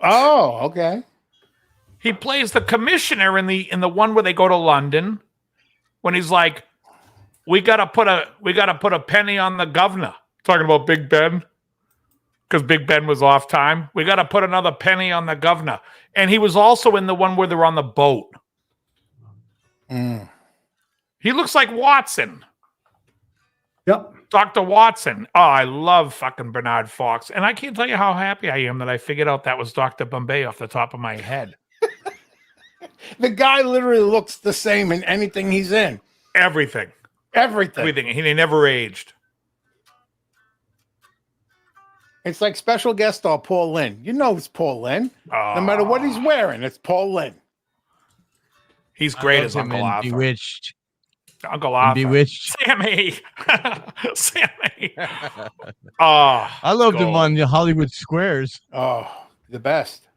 Oh, okay. He plays the commissioner in the one where they go to London. When he's like, we gotta put a penny on the governor. Talking about Big Ben, because Big Ben was off time. We gotta put another penny on the governor. And he was also in the one where they're on the boat. He looks like Watson. Yep. Dr. Watson. Oh, I love fucking Bernard Fox. And I can't tell you how happy I am that I figured out that was Dr. Bombay off the top of my head. The guy literally looks the same in anything he's in. Everything. Everything. He never aged. It's like special guest star Paul Lynn. You know it's Paul Lynn. No matter what he's wearing, it's Paul Lynn. He's great I as love him Uncle in Arthur. Bewitched. Uncle In Arthur. Bewitched. Sammy. Sammy. Oh, I loved him gold. on the Hollywood Squares. Oh, the best.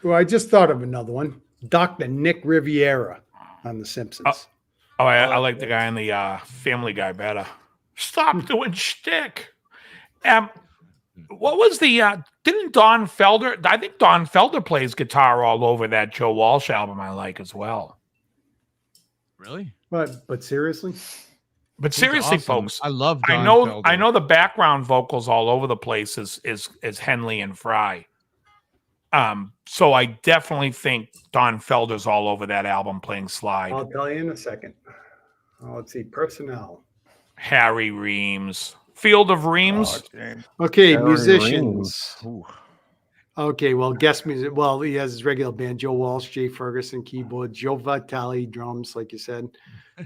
Well, I just thought of another one. Dr. Nick Riviera on The Simpsons. Oh, I like the guy in the Family Guy better. Stop doing shtick. What was the? Didn't Don Felder? I think Don Felder plays guitar all over that Joe Walsh album. I like as well. Really? But seriously? But seriously, Awesome. folks, I love I Don know Felder. I know the background vocals all over the place is Henley and Fry. So I definitely think Don Felder's all over that album playing slide. I'll tell you in a second. Let's see. Personnel. Harry Reams, Field of Reams. Okay, Harry musicians. Reams. Ooh. Okay, well, guest music. Well, he has his regular band: Joe Walsh, Jay Ferguson, keyboard, Joe Vitale, drums, like you said.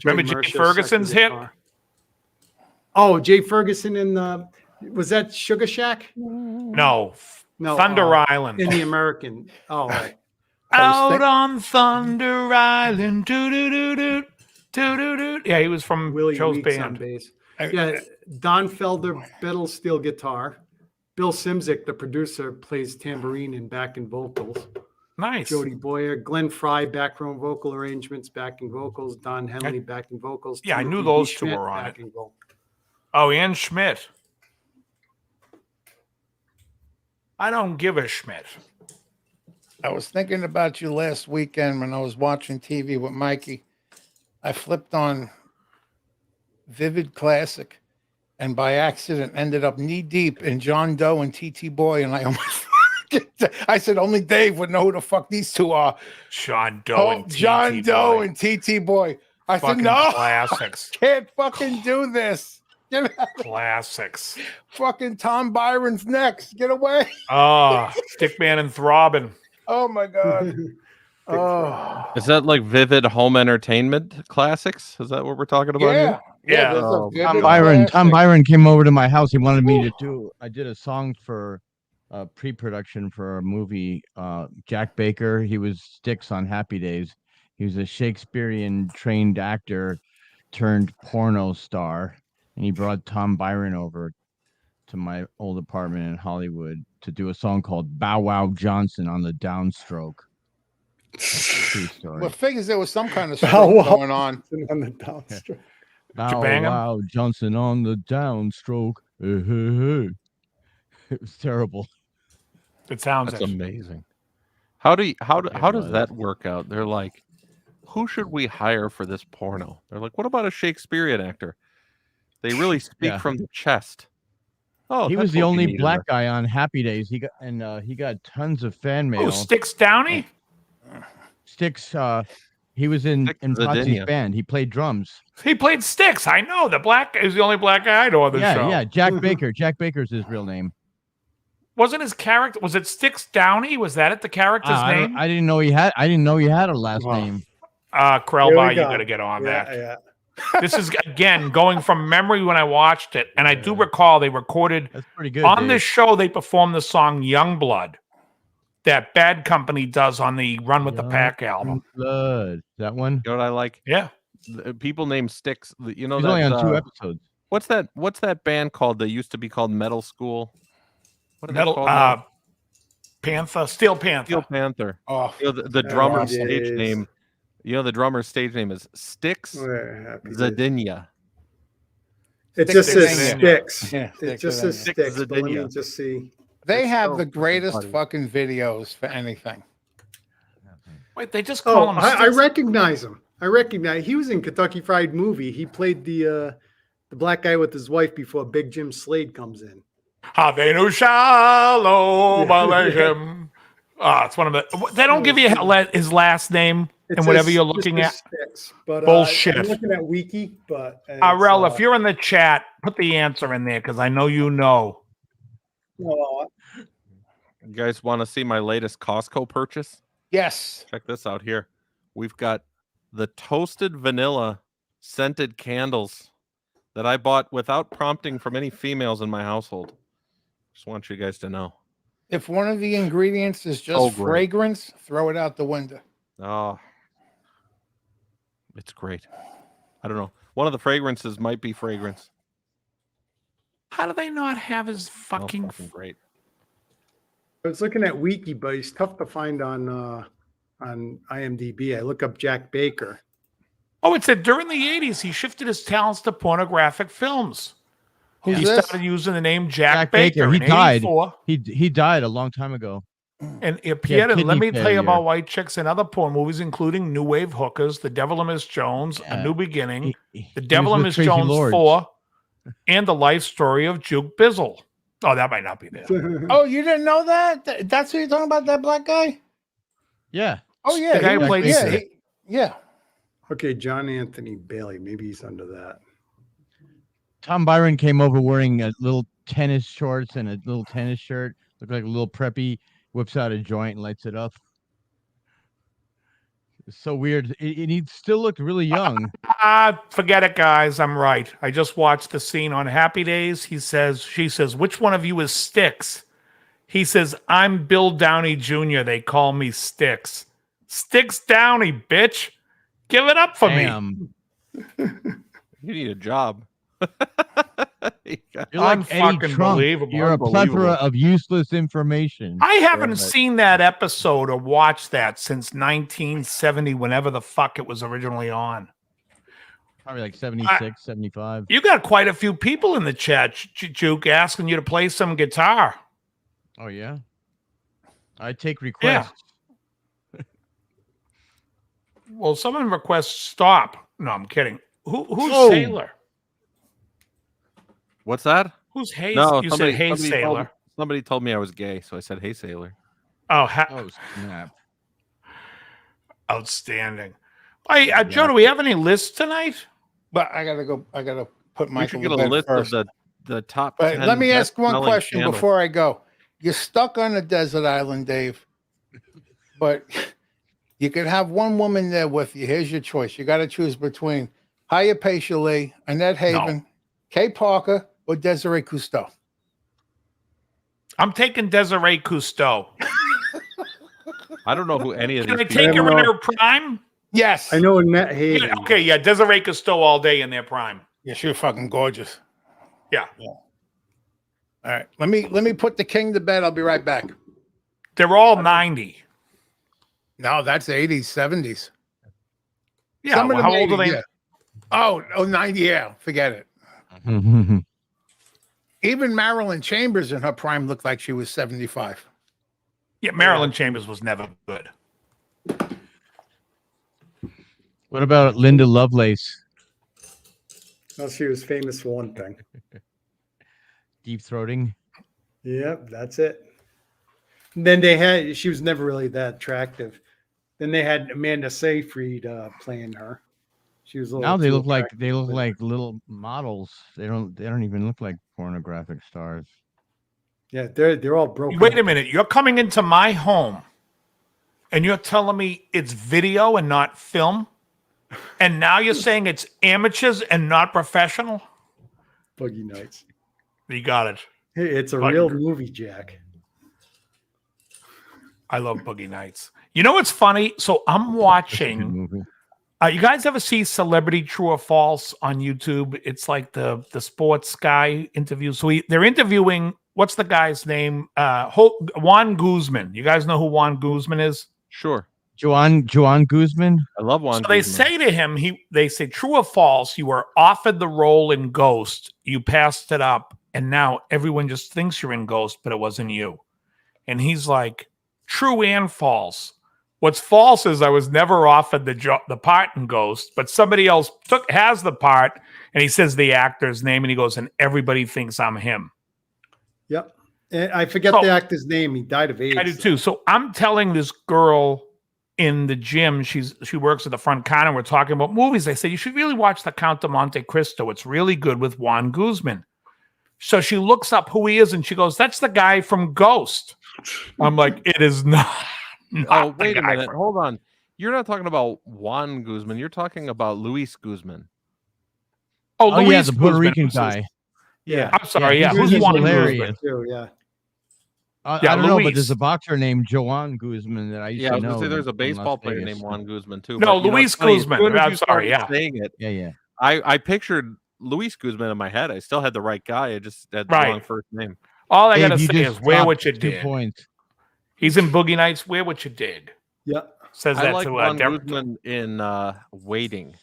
Remember Joey Jay Mercer, Ferguson's second hit? guitar. Oh, Jay Ferguson in the was that Sugar Shack? No, No, Thunder Island. in the American. Oh, right. Out on Thunder Island. Doo-doo-doo-doo. Doo-doo-doo. Yeah, he was from Willie Joe's Weeks on band. bass. Yeah, Don Felder, pedal steel guitar. Bill Simzik, the producer, plays tambourine and backing vocals. Nice. Jody Boyer, Glenn Fry, background vocal arrangements, backing vocals. Don Henley, backing vocals. Yeah, I knew Timothy those D. two Schmidt, were on it. backing vocals. Oh, Ian Schmidt. I don't give a Schmidt. I was thinking about you last weekend when I was watching TV with Mikey. I flipped on Vivid Classic and by accident ended up knee deep in John Doe and TT Boy. And I almost, I said, only Dave would know who the fuck these two are. John Doe Oh, and TT John Doe Boy. and TT Boy. I said, Fucking no, classics. can't fucking do this. Get out. Classics. Fucking Tom Byron's next. Get away. Oh, Stickman and Throbbing. Oh my God. Oh, Is that like Vivid Home Entertainment classics? Is that what we're talking about yeah. here? Yeah. there's a Oh, Vivid Tom Classic. Byron came over to my house. He wanted me to do. I did a song for pre-production for a movie. Jack Baker. He was Styx on Happy Days. He was a Shakespearean trained actor turned porno star, and he brought Tom Byron over to my old apartment in Hollywood to do a song called Bow Wow Johnson on the Downstroke. True story. Well, figures there was some kind of Oh, stroke wow. going on. On the downstroke. Bow bang him? Wow Johnson on the downstroke. It was terrible. It sounds That's it. amazing. How does was. that work out? They're like, who should we hire for this porno? They're like, what about a Shakespearean actor? They really speak Yeah. from the chest. Oh, He that's was the what we only needed black there. guy on Happy Days. He got tons of fan mail. Oh, Sticks Downey? Styx, he was in Styx Fozzy's Virginia. band. He played drums. He played Sticks. I know. The black is the only black guy I know on the show. Yeah, Jack Baker. Jack Baker's his real name. Wasn't his character? Was it Sticks Downey? Was that the character's name? I didn't know he had. I didn't know he had a last Wow. name. Krellbar, you go. got to get on that. Yeah. This is again going from memory when I watched it, and I do recall they recorded That's pretty good. on Dave. this show. They performed the song "Youngblood" that Bad Company does on the Run with the Pack album. Blood. That one. You know what I like? Yeah, People named Sticks. You know He's that, only on 2 episodes. What's that band called? They used to be called Metal School. What are they Metal called now? Panther, Steel Panther. Steel Panther. Oh, You know, the drummer's days. stage name. You know the drummer's stage name is Sticks Zadinia. It just says Zadinia. Sticks. Yeah, It just Sticks says Sticks. But let me Zadinia. just see. they It's have so the greatest funny. fucking videos for anything. Wait, they just call Oh, him. I Sticks? recognize him. He was in Kentucky Fried Movie. He played the black guy with his wife before Big Jim Slade comes in. Havenu Shalom Yeah. Aleichem. It's one of the. They don't give you his last name It and whatever says- you're just looking says at. Sticks, but, Bullshit. I'm looking at Wiki, but Rel, if you're in the chat, put the answer in there because I know you know. well, You guys want to see my latest Costco purchase? Yes. Check this out here. We've got the toasted vanilla scented candles that I bought without prompting from any females in my household. Just want you guys to know. If one of the ingredients is just Oh, great. fragrance, throw it out the window. Oh, it's great. I don't know. One of the fragrances might be fragrance. How do they not have his Oh, fucking? great. I was looking at Wiki, but he's tough to find on IMDb. I look up Jack Baker. Oh, it said during the 80s, he shifted his talents to pornographic films. Who's He this? started using the name Jack Baker. Baker. He in died. 84, He died a long time ago. and it appeared in kidney Let Me Tell You failure. About White Chicks and other porn movies, including New Wave Hookers, The Devil and Miss Jones, A Yeah. New Beginning, He The was Devil and with Miss Tracy Jones Lords. 4, and The Life Story of Juke Bizzle. Oh, that might not be there. Oh, you didn't know that? That's who you're talking about, that black guy? Yeah. Oh, yeah. The guy he who was- played yeah, Baker. yeah. Okay, John Anthony Bailey. Maybe he's under that. Tom Byron came over wearing a little tennis shorts and a little tennis shirt. Looked like a little preppy. Whips out a joint and lights it up. It's so weird. And he still looked really young. Forget it, guys. I'm right. I just watched the scene on Happy Days. She says, which one of you is Sticks? He says, I'm Bill Downey Jr. They call me Sticks. Sticks Downey, bitch. Give it up for me. Damn. You need a job. You got- You're like Eddie Unfucking Trump. believable. You're a plethora of useless information. I haven't Right. seen that episode or watched that since 1970, whenever the fuck it was originally on. Probably like 76, 75. You got quite a few people in the chat, Juke, asking you to play some guitar. Oh, yeah? I take requests. Well, someone requests stop. No, I'm kidding. Who's Oh. Sailor? What's that? Who's Hey? No, You said Hey Sailor. Somebody told me I was gay, so I said, "Hey, sailor." Oh, Oh, snap. outstanding. Hey, Joe, do we have any lists tonight? But I gotta go. I gotta put We Michael should to get a bed list first. of the top. But 10 let me ask one best-selling question candles. before I go. You're stuck on a desert island, Dave, but you could have one woman there with you. Here's your choice. You got to choose between Haya Paishley, Annette Haven, Kay Parker, or Desiree Cousteau. I'm taking Desiree Cousteau. I don't know who any of Can these I people take her know. in her prime? Yes. I know Annette Haven. Yeah, okay, yeah, Desiree Cousteau all day in their prime. Yeah, she was fucking gorgeous. Yeah. All right. Let me put the king to bed. I'll be right back. They're all 90. No, that's 80s, 70s. Yeah, Some of well, them how old are 80s, they? yeah. Oh, 90, yeah. Forget it. Even Marilyn Chambers in her prime looked like she was 75. Yeah, Marilyn Chambers was never good. What about Linda Lovelace? Well, she was famous for one thing. Deep throating. Yep, that's it. And then she was never really that attractive. Then they had Amanda Seyfried playing her. She was a little Now they too look like attractive, but- little models. They don't even look like pornographic stars. Yeah, they're all broken. Wait a minute. You're coming into my home and you're telling me it's video and not film? And now you're saying it's amateurs and not professional? Boogie Nights. You got it. Hey, it's a But- real movie, Jack. I love Boogie Nights. You know what's funny? So I'm watching. Movie. You guys ever see Celebrity True or False on YouTube? It's like the sports guy interviews. So they're interviewing, what's the guy's name? Juan Guzman. You guys know who Juan Guzman is? Sure. Juan Guzman. I love Juan. So they Guzman. say to him, they say, true or false, you were offered the role in Ghost, you passed it up, and now everyone just thinks you're in Ghost, but it wasn't you. And he's like, true and false. What's false is I was never offered the part in Ghost, but somebody else has the part, and he says the actor's name, and he goes, and everybody thinks I'm him. Yep. And I forget the actor's name. He died of AIDS. I do too. So I'm telling this girl in the gym, she works at the front counter. We're talking about movies. I said, you should really watch The Count of Monte Cristo. It's really good with Juan Guzman. So she looks up who he is, and she goes, that's the guy from Ghost. I'm like, it is not. Oh, wait a minute. Hold on. You're not talking about Juan Guzman. You're talking about Luis Guzman. Oh, Oh, yeah, Luis the Puerto Guzman. Rican guy. Yeah. I'm sorry. Yeah, he's who's Juan Guzman? hilarious. Too, yeah. I Yeah, don't know, but Luis. there's a boxer named Joan Guzman that I used Yeah, I to was know. gonna say there's a in baseball Las player Vegas. named Juan Guzman too. No, but, Luis it's funny, as Guzman. soon as I'm you sorry, started yeah. saying it, Yeah. I pictured Luis Guzman in my head. I still had the right guy. I just had the Right. wrong first name. All I Dave, gotta you say just is wear dropped what you 2 dig. points. He's in Boogie Nights. Wear what you dig. Yeah. Says I that like to Juan Derek. Guzman in Waiting.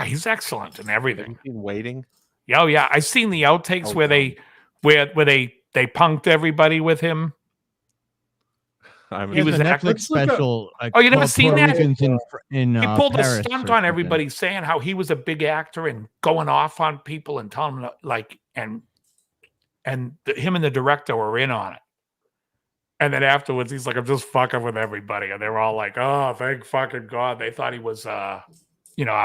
He's excellent in Have everything. you seen Waiting? Oh yeah, I've seen the outtakes Oh, where they punked everybody with him. I He He was was a act- Netflix Let's look up- special. Oh, you never called seen Puerto that? Ricans in He pulled Paris a or stunt on something. everybody, saying how he was a big actor and going off on people and telling them him and the director were in on it. And then afterwards, he's like, "I'm just fucking with everybody," and they were all like, "Oh, thank fucking God!" They thought he was, out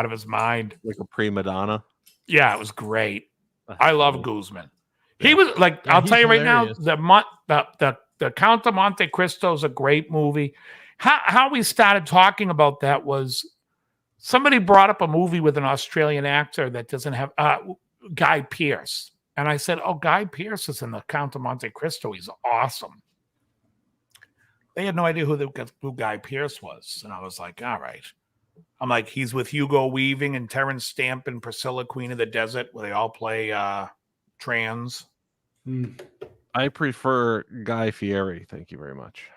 of his mind. Like a prima donna. Yeah, it was great. That's I love funny. Guzman. He was like, Yeah, I'll he's tell you right hilarious. now, the Count of Monte Cristo is a great movie. How we started talking about that was somebody brought up a movie with an Australian actor that doesn't have Guy Pearce, and I said, "Oh, Guy Pearce is in the Count of Monte Cristo. He's awesome." They had no idea who Guy Pearce was, and I was like, "All right." I'm like, he's with Hugo Weaving and Terrence Stamp and Priscilla, Queen of the Desert, where they all play trans. I prefer Guy Fieri. Thank you very much.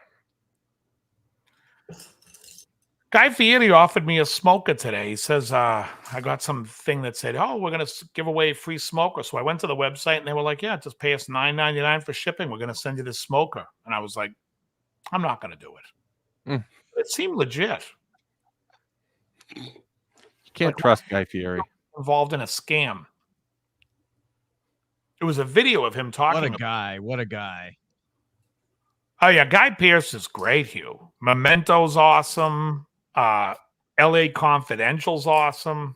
Guy Fieri offered me a smoker today. He says, I got some thing that said, "Oh, we're going to give away a free smoker." So I went to the website and they were like, "Yeah, just pay us $9.99 for shipping. We're going to send you this smoker." And I was like, I'm not going to do it. Mm. It seemed legit. You can't trust Guy Fieri. Involved in a scam. It was a video of him talking. What a guy. What a guy. Oh, yeah. Guy Pearce is great, Hugh. Memento's awesome. LA Confidential's awesome.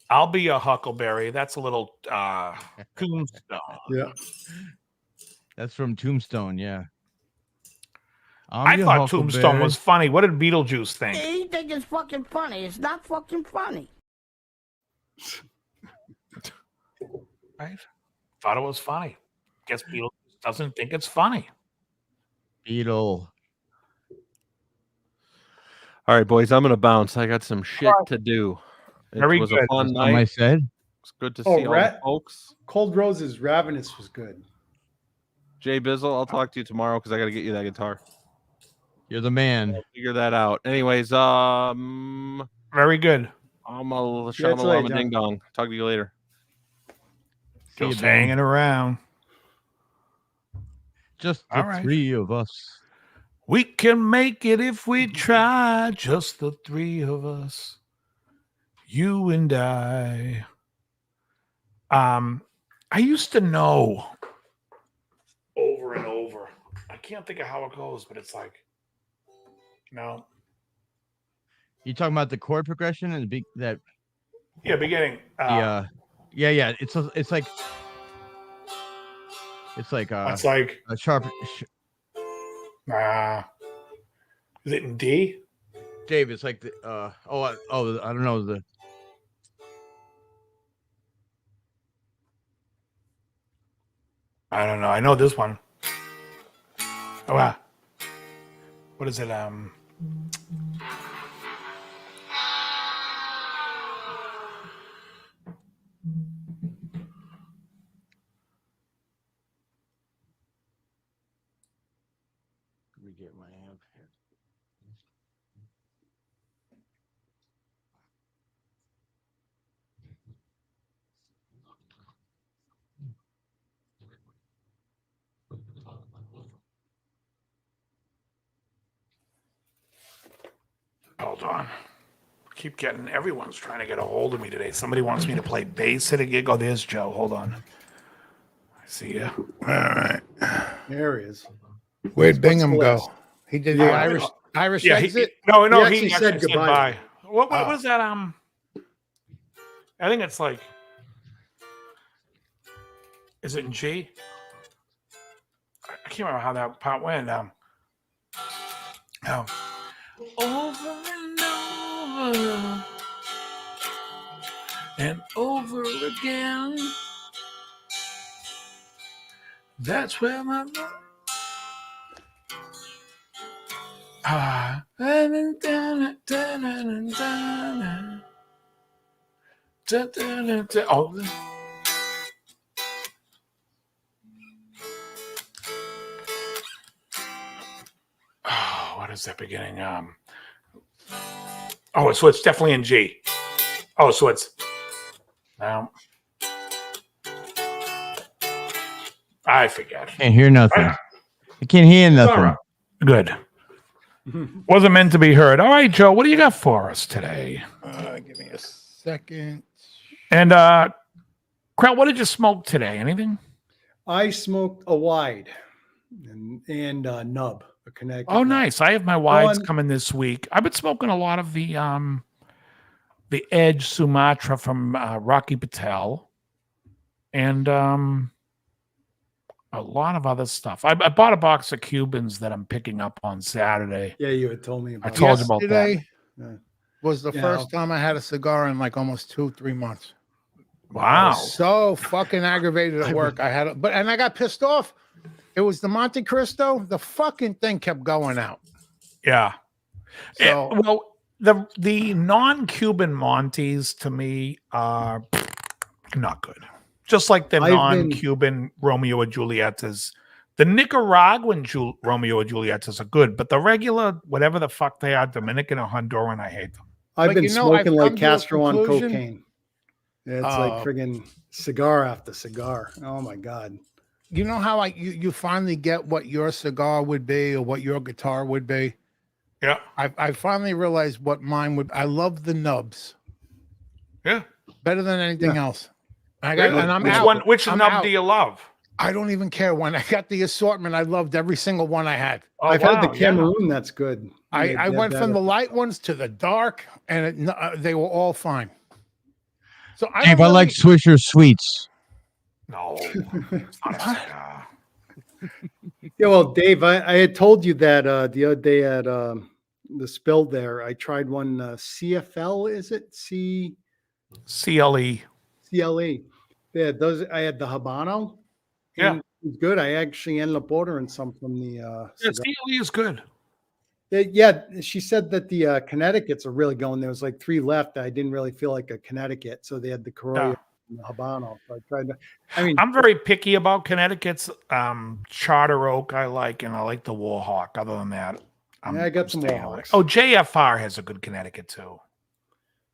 I'll Be a Huckleberry. That's a little tombstone. Yeah. That's from Tombstone, yeah. I thought Tombstone was funny. What did Beetlejuice think? You think it's fucking funny. It's not fucking funny. Right? Thought it was funny. Guess Beetlejuice doesn't think it's funny. Beetle. All right, boys, I'm gonna bounce. I got some shit to do. It Very was good. a fun Something I night. said. It's good to Oh, see all the folks. Cold Roses Ravenous was good. Jay Bizzle, I'll talk to you tomorrow because I got to get you that guitar. You're the man. Figure that out. Anyways, Very good. I'm a Yeah, it's late, ding dong. Talk to you later. See you, Just Ben. hanging around. Just the All right. 3 of us. We can make it if we try, just the 3 of us. You and I. I used to know over and over. I can't think of how it goes, but it's like, no. You talking about the chord progression and that Yeah, beginning. yeah. It's like It's like It's like a sharp. is it in D? Dave, it's like the I don't know the. I don't know. I know this one. Oh wow. What is it? Let me get my amp here. Hold on. Keep getting. Everyone's trying to get a hold of me today. Somebody wants me to play bass at a gig. Oh, there's Joe. Hold on. I see you. All right. There he is. Where'd Bingham the go? list? He did Yeah. the Irish Yeah. exit. No. He He actually actually said said goodbye. bye. What was that? I think it's like. Is it in G? I can't remember how that part went. Over and over again. That's where my what is that beginning? So it's definitely in G. Oh, so it's I forget. Can't hear nothing. I can't hear nothing. Good. Wasn't meant to be heard. All right, Joe, what do you got for us today? Give me a second. And Krell, what did you smoke today? Anything? I smoked a wide and a nub, a Connecticut. Oh, nub. nice. I have my wides coming this week. I've been smoking a lot of the Edge Sumatra from Rocky Patel, and a lot of other stuff. I bought a box of Cubans that I'm picking up on Saturday. Yeah, you had told me about. I told you about that. Yesterday Yeah. was the first time I had a cigar in like almost 2-3 months. I Wow. was so fucking aggravated at work. I got pissed off. It was the Monte Cristo. The fucking thing kept going out. Yeah. So Well, the non-Cuban Montes to me are not good. Just like the non-Cuban Romeo and Julietas. The Nicaraguan Romeo and Julietas are good, but the regular, whatever the fuck they are, Dominican or Honduran, I hate them. I've been smoking like Castro on conclusion. cocaine. Yeah, it's like friggin' cigar after cigar. Oh my God. You know how you finally get what your cigar would be or what your guitar would be? Yeah. I finally realized what mine would. I love the nubs. Yeah. Better than anything else. And I'm Which out. one? Which I'm nub out. do you love? I don't even care. When I got the assortment, I loved every single one I had. Oh, I've had the Cameroon. That's good. I went from the light ones to the dark, and they were all fine. So Dave, I like Swisher Sweets. No. Yeah, well, Dave, I had told you that the other day at the spill there. I tried one CFL. Is it CLE? CLE. Yeah, those. I had the Habano. Yeah. It was good. I actually ended up ordering some from the. Yeah, CLE is good. Yeah, she said that the Connecticut's are really going. There was like 3 left. I didn't really feel like a Connecticut, so they had the Corolla and the Habano. So I tried to. I mean, I'm very picky about Connecticut's. Charter Oak I like, and I like the Warhawk. Other than that, I got some Warhawks. Oh, JFR has a good Connecticut too,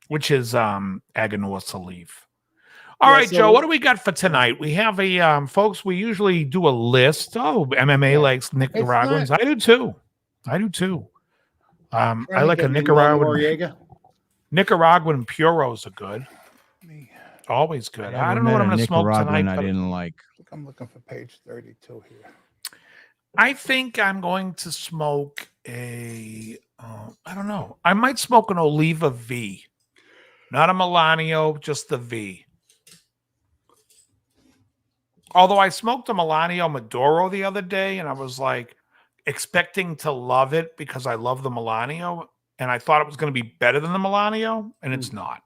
which is Aganorsa leaf. All right, Joe, what do we got for tonight? We have a folks. We usually do a list. Oh, MMA likes Nicaraguans. I do too. I like a Nicaraguan puros are good. Always good. I don't know what I'm going to smoke tonight. I didn't like. I'm looking for page 32 here. I think I'm going to smoke I don't know. I might smoke an Oliva V. Not a Melanio, just the V. Although I smoked a Melanio Maduro the other day, and I was like expecting to love it because I love the Melanio, and I thought it was going to be better than the Melanio, and it's not.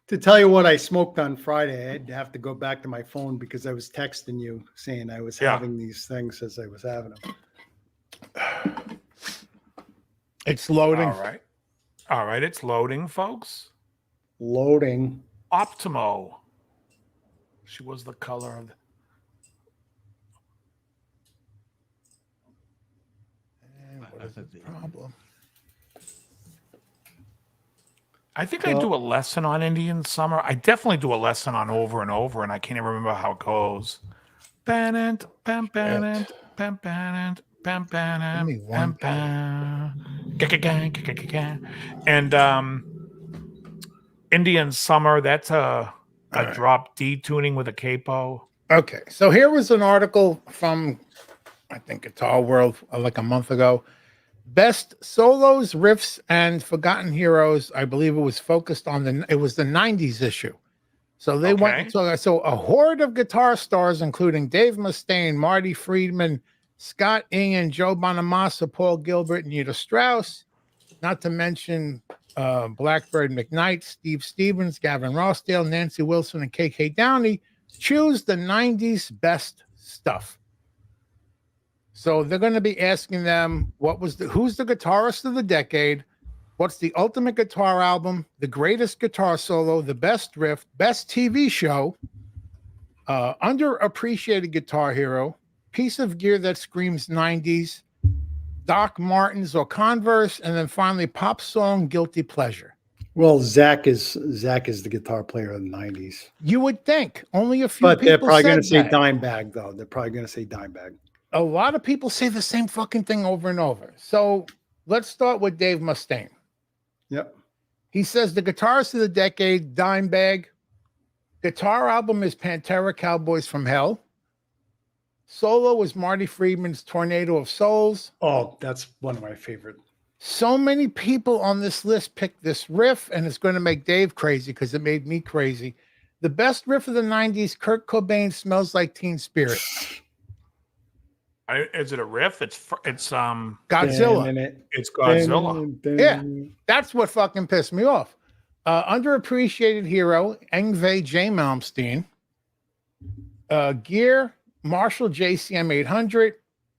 To tell you what I smoked on Friday, I had to have to go back to my phone because I was texting you saying I was having these things as I was having them. It's loading. All right, it's loading, folks. Loading. Optimo. She was the color of. What is the problem? I think I do a lesson on Indian Summer. I definitely do a lesson on Over and Over, and I can't even remember how it goes. And Indian Summer, that's a drop D tuning with a capo. Okay, so here was an article from, I think, Guitar World like a month ago. Best solos, riffs, and forgotten heroes. I believe it was focused on the 90s issue. So they went so a horde of guitar stars, including Dave Mustaine, Marty Friedman, Scott Ian, Joe Bonamassa, Paul Gilbert, and Nita Strauss, not to mention Blackbird McKnight, Steve Stevens, Gavin Rossdale, Nancy Wilson, and KK Downey, choose the 90s best stuff. So they're going to be asking them who's the guitarist of the decade, what's the ultimate guitar album, the greatest guitar solo, the best riff, best TV show, underappreciated guitar hero, piece of gear that screams 90s, Doc Martens or Converse, and then finally pop song guilty pleasure. Well, Zach is the guitar player of the 90s. You would think only a few but people they're probably going to say that. Dimebag, though. They're probably going to say Dimebag. A lot of people say the same fucking thing over and over. So let's start with Dave Mustaine. Yep. He says the guitarist of the decade, Dimebag. Guitar album is Pantera, Cowboys from Hell. Solo is Marty Friedman's Tornado of Souls. Oh, that's one of my favorite. So many people on this list picked this riff, and it's going to make Dave crazy because it made me crazy. The best riff of the 90s, Kurt Cobain, Smells Like Teen Spirit. Is it a riff? It's Godzilla. It's Godzilla. Yeah, that's what fucking pissed me off. Underappreciated hero, Yngwie J. Malmsteen. Gear, Marshall JCM 800.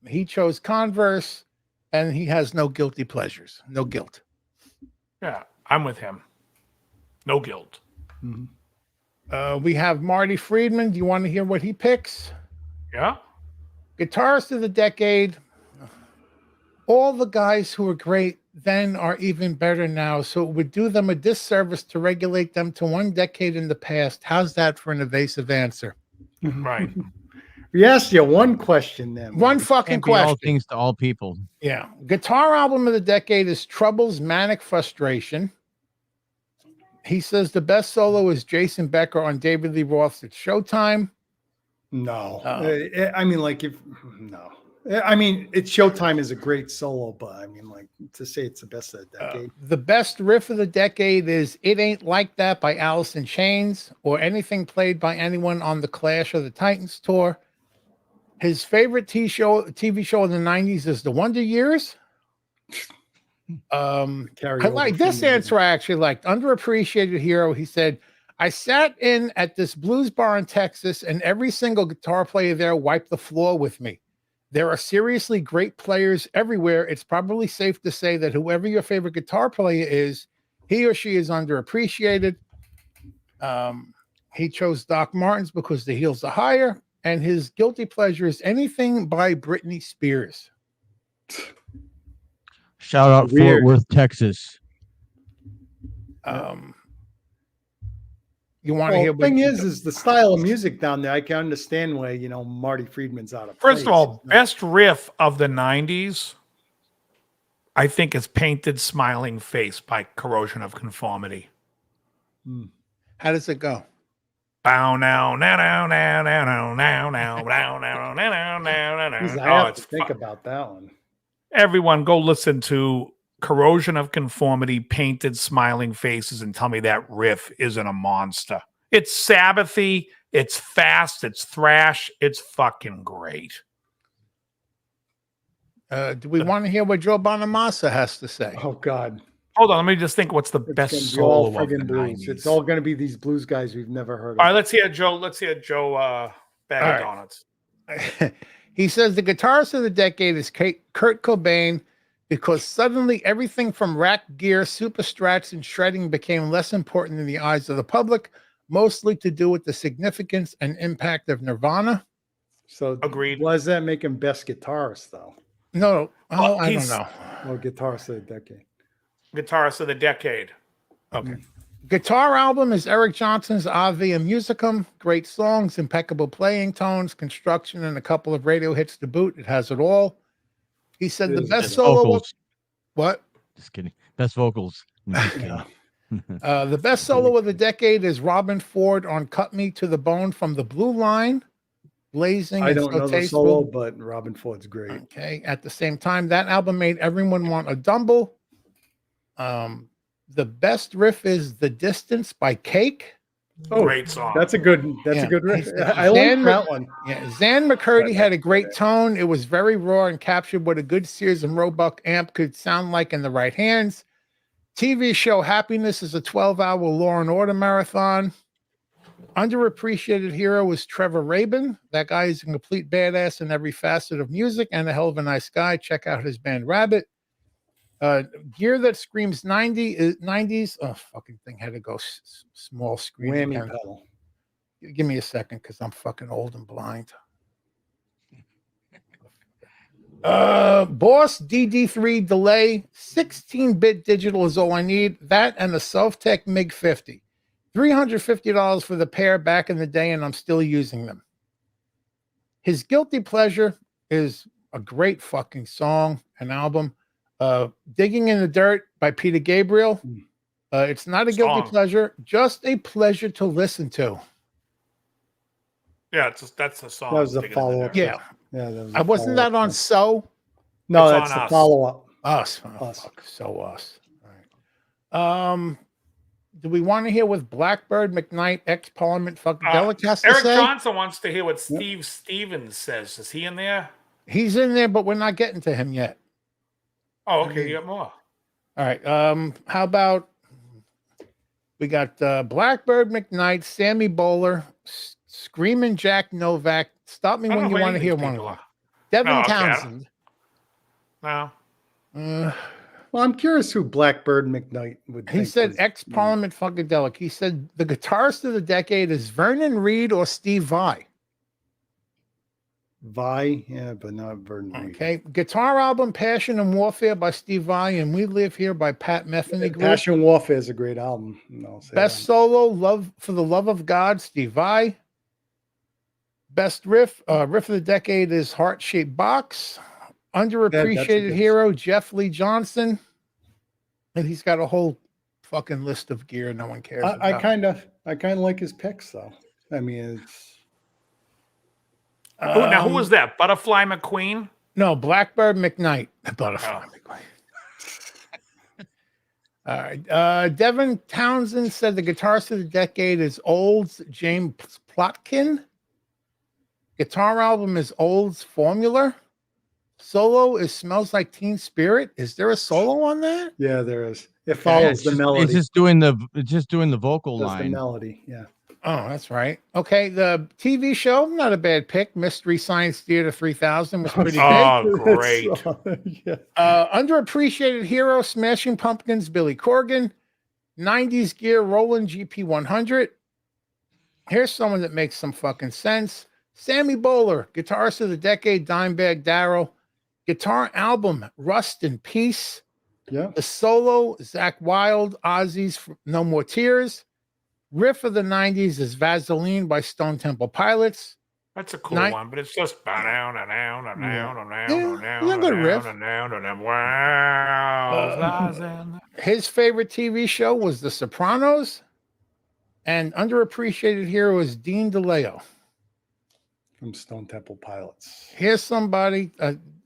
He chose Converse, and he has no guilty pleasures. No guilt. Yeah, I'm with him. No guilt. Mm-hmm. We have Marty Friedman. Do you want to hear what he picks? Yeah. Guitarist of the decade. All the guys who were great then are even better now, so it would do them a disservice to regulate them to one decade in the past. How's that for an evasive answer? Right. We asked you one question then. One fucking question. All things to all people. Yeah. Guitar album of the decade is Trouble's Manic Frustration. He says the best solo is Jason Becker on David Lee Roth's It's Showtime. No. I mean, like, It's Showtime is a great solo, but I mean, like, to say it's the best of the decade. The best riff of the decade is It Ain't Like That by Alice in Chains, or anything played by anyone on the Clash or the Titans tour. His favorite TV show in the 90s is The Wonder Years. I like this answer. I actually liked. Underappreciated hero. He said, I sat in at this blues bar in Texas, and every single guitar player there wiped the floor with me. There are seriously great players everywhere. It's probably safe to say that whoever your favorite guitar player is, he or she is underappreciated. He chose Doc Martens because the heels are higher, and his guilty pleasure is anything by Britney Spears. Shout out Fort Worth, Texas. You want to hear? The thing is the style of music down there. I can understand why Marty Friedman's out of place. First of all, best riff of the 90s, I think, is Painted Smiling Face by Corrosion of Conformity. How does it go? I have to think about that one. Everyone go listen to Corrosion of Conformity, Painted Smiling Faces, and tell me that riff isn't a monster. It's Sabbathy It's fast. It's thrash. It's fucking great. Do we want to hear what Joe Bonamassa has to say? Oh God, Hold on. Let me just think. What's the it's best gonna be all solo of the friggin' blues. 90s? It's all gonna be these blues guys we've never heard of. All right, let's hear Joe. Let's hear Joe Bag of Donuts. He says the guitarist of the decade is Kurt Cobain because suddenly everything from rack gear, super strats, and shredding became less important in the eyes of the public, mostly to do with the significance and impact of Nirvana. So Agreed. Why does that make him best guitarist though? No, Well, I don't know. Well, guitarist of the decade. Guitarist of the decade. Okay. Guitar album is Eric Johnson's Ave and Musicum. Great songs, impeccable playing tones, construction, and a couple of radio hits to boot. It has it all. He said the best solo. Vocals. What? Just kidding. Best vocals. No, just kidding. The best solo of the decade is Robin Ford on "Cut Me to the Bone" from the Blue Line. Blazing. I and don't so know the tasteful. solo, but Robin Ford's great. Okay. At the same time, that album made everyone want a Dumble. The best riff is "The Distance" by Cake. Oh, Great song. That's a good riff. I like that one. Yeah, Zan McCurdy had a great tone. It was very raw and captured what a good Sears and Roebuck amp could sound like in the right hands. TV show Happiness is a 12-hour Law and Order marathon. Underappreciated hero was Trevor Rabin. That guy is a complete badass in every facet of music and a hell of a nice guy. Check out his band Rabbit. Gear that screams 90s. Oh, fucking thing had to go small screen. Whammy again. pedal. Give me a second because I'm fucking old and blind. Boss DD3 delay, 16-bit digital is all I need. That and a Self-Tech MiG 50. $350 for the pair back in the day, and I'm still using them. His guilty pleasure is a great fucking song, an album. Digging in the Dirt by Peter Gabriel. It's not a guilty pleasure, just a pleasure to listen to. Yeah, that's the song. That was the follow-up. Yeah. Yeah, that was I wasn't that on So? No, It's that's on the Us. follow-up. Us. Oh, Us. fuck, So Us. All right. Do we want to hear what Blackbird McKnight, ex-Parliament Funkadelic has to Eric say? Johnson wants to hear what Steve Stevens says. Is he in there? He's in there, but we're not getting to him yet. Oh, okay. You got more. All right. How about we got Blackbird McKnight, Sammy Bowler, Screaming Jack Novak. Stop me I don't when know you who want to any hear of these one of people them. are. Devin Oh, okay. Townsend. No. Well, I'm curious who Blackbird McKnight would He think said was- ex-Parliament Funkadelic. He said the guitarist of the decade is Vernon Reid or Steve Vai. Vi, yeah, but not Vernon Reid. Okay. Guitar album Passion and Warfare by Steve Vai and We Live Here by Pat Metheny Group. Passion Warfare is a great album. I'll say Best that. solo, Love for the Love of God, Steve Vai. Best riff of the decade is Heart Shaped Box. That's a Underappreciated good hero, Jeff Lee Johnson. And he's got a whole fucking list of gear no one cares I about. kind of like his picks though. I mean, it's Now, who was that? Butterfly McQueen? No, Blackbird McKnight. Butterfly Oh. McQueen. All right. Devin Townsend said the guitarist of the decade is Olds James Plotkin. Guitar album is Olds Formula. Solo is Smells Like Teen Spirit. Is there a solo on that? yeah, there is. It Yeah, follows the melody. It's just doing the vocal Does the line. melody, yeah. Oh, that's right. Okay, the TV show, not a bad pick. Mystery Science Theater 3000 was pretty Oh, big. great. Yeah. Underappreciated hero, Smashing Pumpkins, Billy Corgan. 90s gear, Roland GP100. Here's someone that makes some fucking sense. Sammy Bowler, guitarist of the decade, Dimebag Darrell. Guitar album, Rust in Peace. Yeah. The solo, Zach Wilde, Ozzy's No More Tears. Riff of the 90s is Vaseline by Stone Temple Pilots. That's a cool Night- one, but it's just down and down and down and down Yeah, and down it's a and good down riff. and down and down. Wow. His favorite TV show was The Sopranos. And underappreciated hero is Dean DeLeo. From Stone Temple Pilots. Here's somebody,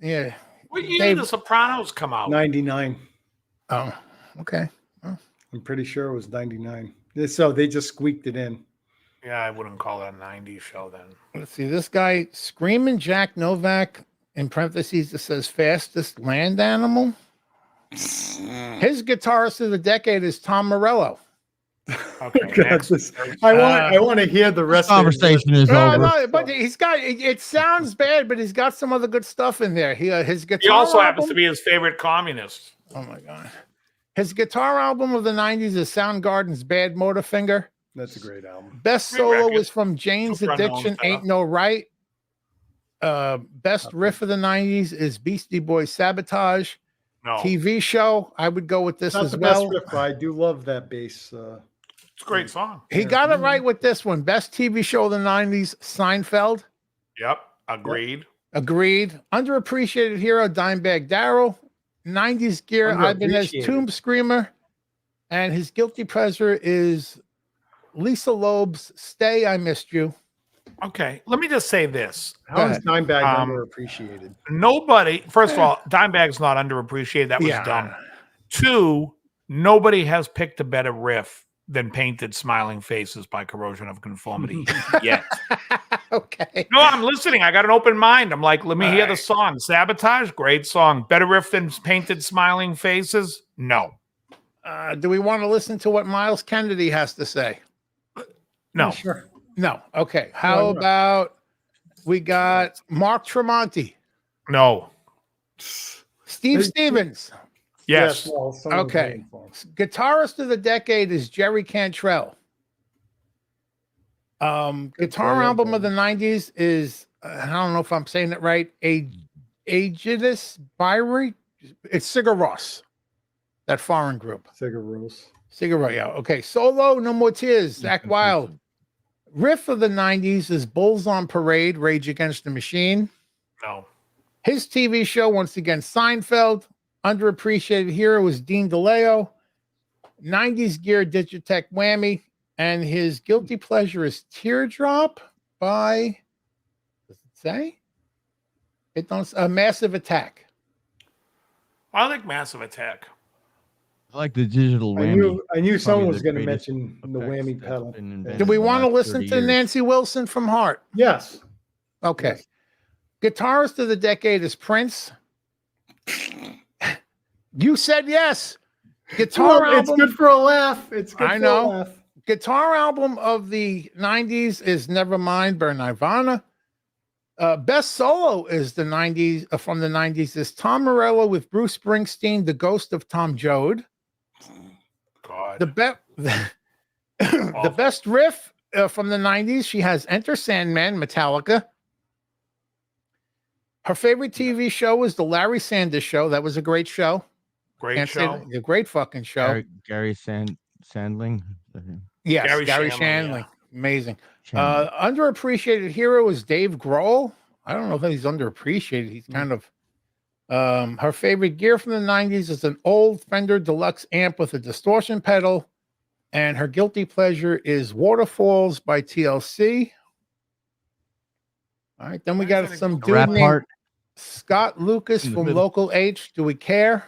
yeah. What year Dave- did The Sopranos come out? 99. Oh, okay. I'm pretty sure it was 99. So they just squeaked it in. Yeah, I wouldn't call it a 90s show then. Let's see. This guy, Screaming Jack Novak, in parentheses, it says fastest land animal. His guitarist of the decade is Tom Morello. Okay, God, next. I want to hear the rest Conversation is No, over. no, but he's got it sounds bad, but he's got some other good stuff in there. His guitar He also happens album- to be his favorite communist. Oh my god. His guitar album of the 90s is Soundgarden's Bad Motorfinger. That's a great album. Best Great solo record. is from Jane's Super unknown Addiction, stuff. Ain't No Right. Best riff of the 90s is Beastie Boys Sabotage. No, TV show, I would go with this Not as the well. best riff, but I do love that bass. it's a great song. He got it right with this one. Best TV show of the 90s, Seinfeld. Yep, agreed. Agreed. Underappreciated hero, Dimebag Darrell. 90s gear, Ibanez Underappreciated. Tomb Screamer. And his guilty pleasure is Lisa Loeb's Stay, I Missed You. Okay, let me just say this. How is Dimebag Um, underappreciated? Nobody, first of all, Dimebag's not underappreciated. That was Yeah. dumb. Two, nobody has picked a better riff than Painted Smiling Faces by Corrosion of Conformity yet. Okay. No, I'm listening. I got an open mind. I'm like, let me hear the song. Sabotage, great song. Better riff than Painted Smiling Faces? No. Do we want to listen to what Miles Kennedy has to say? No. Sure. No. Okay. How Why not? about we got Mark Tremonti, No. Steve Stevens. Yes. well, someone's Okay. waiting for him. Guitarist of the decade is Jerry Cantrell. Guitar for you, album of the Ben. 90s is I don't know if I'm saying it right. Aegis Byrie. It's Sigur Rós, that foreign group. Cigaros. Sigur Rós, yeah. Okay. Solo, No More Tears, Zach Wilde. Riff of the 90s is Bulls on Parade, Rage Against the Machine. No. His TV show, once again, Seinfeld. Underappreciated hero is Dean DeLeo. 90s gear, Digitech Whammy. And his guilty pleasure is Teardrop by, does it say? It don't, a Massive Attack. I like Massive Attack. I like the digital I whammy. knew someone Probably was the going to greatest mention the effects whammy that's pedal. been invented Do we in the want to last listen 30 to years. Nancy Wilson from Heart? Yes. Okay. Yes. Guitarist of the decade is Prince. You said yes. Guitar Well, it's album. good for a laugh. It's good I for know. a laugh. Guitar album of the 90s is Nevermind by Nirvana. Best solo is the 90s from the 90s is Tom Morello with Bruce Springsteen, The Ghost of Tom Joad. God. The best riff from the 90s, she has Enter Sandman, Metallica. Her favorite TV show is The Larry Sanders Show. That was a great show. Great Can't say show. that- a great fucking show. Gary Sandling. Yes, Gary Gary Shandling, Shandling. yeah. Amazing. Shandling. Underappreciated hero is Dave Grohl. I don't know if he's underappreciated. He's kind of her favorite gear from the 90s is an old Fender Deluxe amp with a distortion pedal. And her guilty pleasure is Waterfalls by TLC. All right, then we got some dude Rap named part. Scott Lucas In the from middle. Local H. Do we care?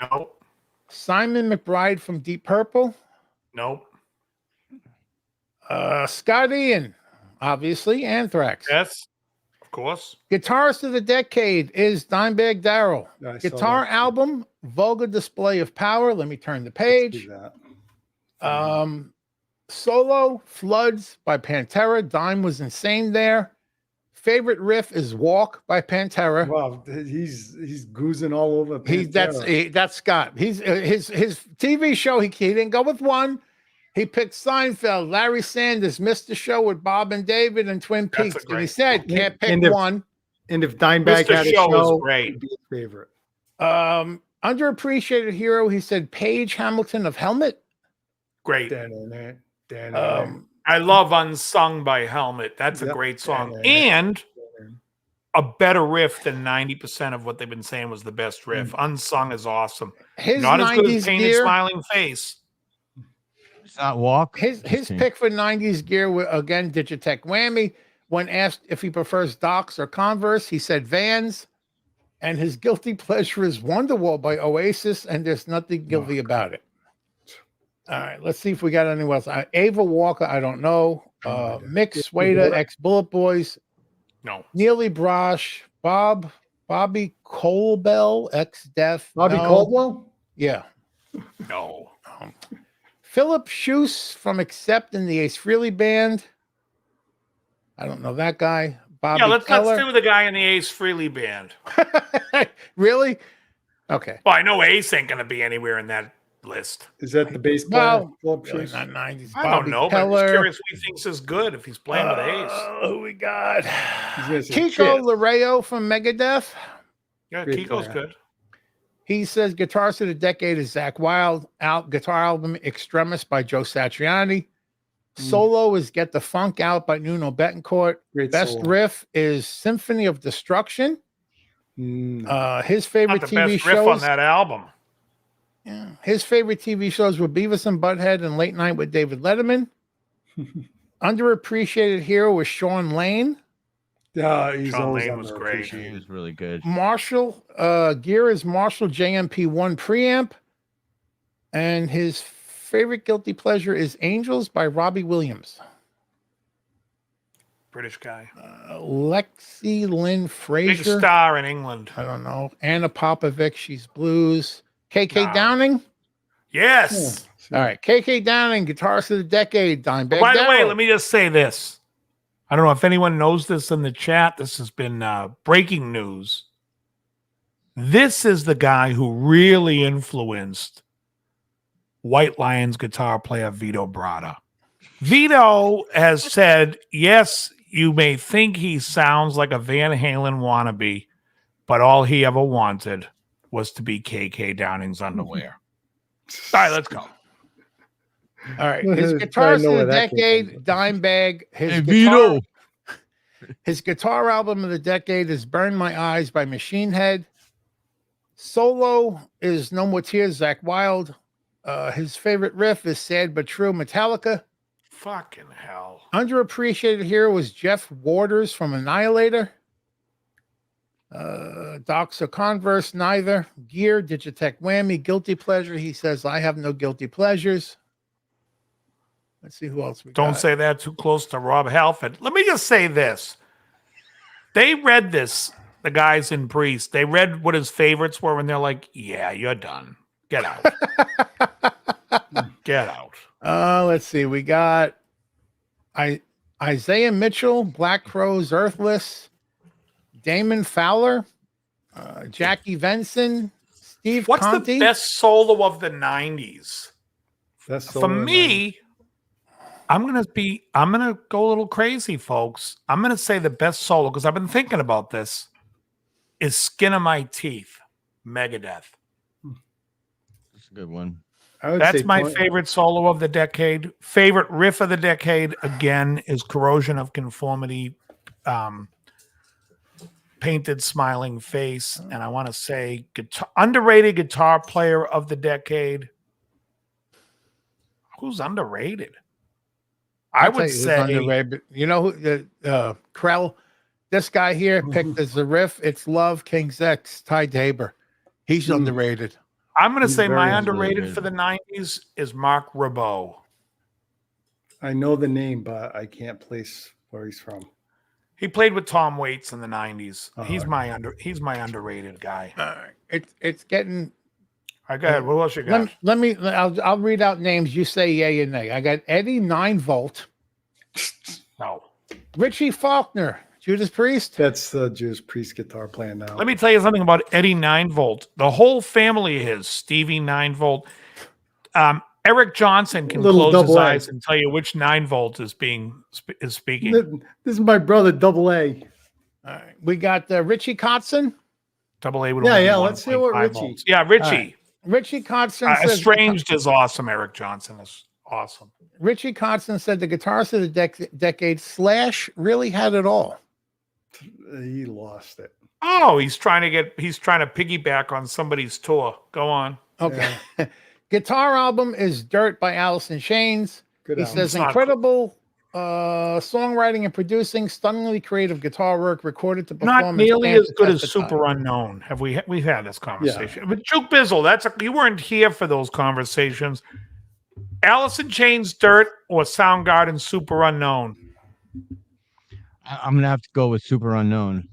No. Simon McBride from Deep Purple. Nope. Scott Ian, obviously, Anthrax. Yes. Of course. Guitarist of the decade is Dimebag Darrell. I saw Guitar that. album, Vulgar Display of Power. Let me turn the Let's page. do that. Solo, Floods by Pantera. Dime was insane there. Favorite riff is Walk by Pantera. Wow, he's goozing all over. Pantera. That's Scott. He's his TV show. He didn't go with one. He picked Seinfeld, Larry Sanders, missed the show with Bob and David and Twin That's a Peaks. And he great said, can't pick And if- one. And if Dimebag Mr. had a Show was show, great. it'd be his favorite. Underappreciated hero. He said Paige Hamilton of Helmet. Great. Um, I love Unsung by Helmet. That's a Yep. great song. And a better riff than 90% of what they've been saying was the best riff. Unsung is awesome. his Not as good as 90s Painted gear. Smiling Face. It's not walk. His Interesting. pick for 90s gear were again Digitech Whammy. When asked if he prefers Docs or Converse, he said Vans. And his guilty pleasure is Wonderwall by Oasis, and there's nothing guilty about it. All right, let's see if we got anyone else. Ava Walker, I don't know. Mick Swada, ex Bullet Boys. No. Neely Brosh, Bobby Colbell, ex Death. Bobby No. Caldwell? Yeah. No. Philip Schuse from Sept in the Ace Frehley Band. I don't know that guy. Bobby Yeah, let's Keller. do the guy in the Ace Frehley band. Really? Okay. Well, I know Ace ain't gonna be anywhere in that list. Is that the bass player? Well, Philip really Schultz? not 90s. I don't know, but I'm just curious what he thinks is good if he's playing with Ace. Who we got? He's gonna say Kiko shit. Laredo from Megadeth. Yeah, Great Kiko's player. good. He says Guitars of the Decade is Zach Wild. Guitar album Extremis by Joe Satriani. Solo is Get the Funk Out by Nuno Betancourt. Great Best solo. riff is Symphony of Destruction. Mm. His favorite Not the TV best riff on shows. that album. Yeah. His favorite TV shows were Beavis and Butthead and Late Night with David Letterman. Underappreciated hero was Sean Lane. He's Sean always Lane was great. He underappreciated. was really good. Marshall gear is Marshall JMP1 preamp. And his favorite guilty pleasure is Angels by Robbie Williams. British guy. Lexi Lynn Big Fraser. star in England. I don't know. Anna Popovic, she's blues. KK No. Downing. Yes. All right. KK Downing, Guitarist of the Decade. Dimebag By the way, Darrell. let me just say this. I don't know if anyone knows this in the chat. This has been breaking news. This is the guy who really influenced White Lions guitar player Vito Bratta. Vito has said, yes, you may think he sounds like a Van Halen wannabe, but all he ever wanted was to be KK Downing's underwear. All right, let's go. All right. His I Guitarist know of where the that came Decade, from. Dimebag. Hey, Vito. His guitar album of the decade is Burn My Eyes by Machine Head. Solo is No More Tears, Zach Wild. His favorite riff is Sad But True, Metallica. Fucking hell. Underappreciated hero was Jeff Waters from Annihilator. Docs or Converse, neither. Gear, Digitech Whammy, Guilty Pleasure. He says, I have no guilty pleasures. Let's see who else we got. Don't say that too close to Rob Halford. Let me just say this. They read this, the guys in Priest. They read what his favorites were, and they're like, yeah, you're done. Get out. Get out. Let's see. We got Isaiah Mitchell, Black Crowes, Earthless, Damon Fowler, Jackie Venson, Steve What's Conti. the best solo of the 90s? That's For me, I'm gonna go a little crazy, folks. I'm gonna say the best solo, because I've been thinking about this, is Skin of My Teeth, Megadeth. That's a good one. I would That's say my favorite solo of the decade. Favorite riff of the decade, again, is Corrosion of Conformity, Painted Smiling Face. And I want to say underrated guitar player of the decade. Who's underrated? I I'll tell would you who's say underrated. You know who Krell, this guy here picked as the riff. It's Love, King's X, Ty Tabor. He's underrated. I'm going to He's say my very underrated underrated. for the 90s is Mark Ribot. I know the name, but I can't place where he's from. He played with Tom Waits in the 90s. Oh, He's okay. he's my underrated guy. All right. It's getting. All right, go ahead. What else you got? I'll read out names. You say yay and nay. I got Eddie 9-Volt, No. Richie Faulkner, Judas Priest. That's the Judas Priest guitar player now. Let me tell you something about Eddie 9-Volt. The whole family of his, Stevie 9-Volt. Eric Johnson can Little close his double A. eyes and tell you which 9-Volt is speaking. This is my brother, Double A. All right. We got Richie Kotzen. Double A would Yeah, only be yeah, let's hear what 1.5 Richie- volts. Yeah, Richie. right. Richie Kotzen says Estranged is awesome. Eric Johnson is awesome. Richie Kotzen said the Guitarist of the decade Slash really had it all. He lost it. Oh, he's trying to piggyback on somebody's tour. Go on. Okay. Guitar album is Dirt by Alice in Chains. Good He album. says It's not incredible songwriting and producing, stunningly creative guitar work recorded to perform. Not nearly stand as the good test as of time. Super Unknown. We've had this conversation. But Juke Bizzle, you weren't here for those conversations. Alice in Chains, Dirt, or Soundgarden, Super Unknown? I'm gonna have to go with Super Unknown.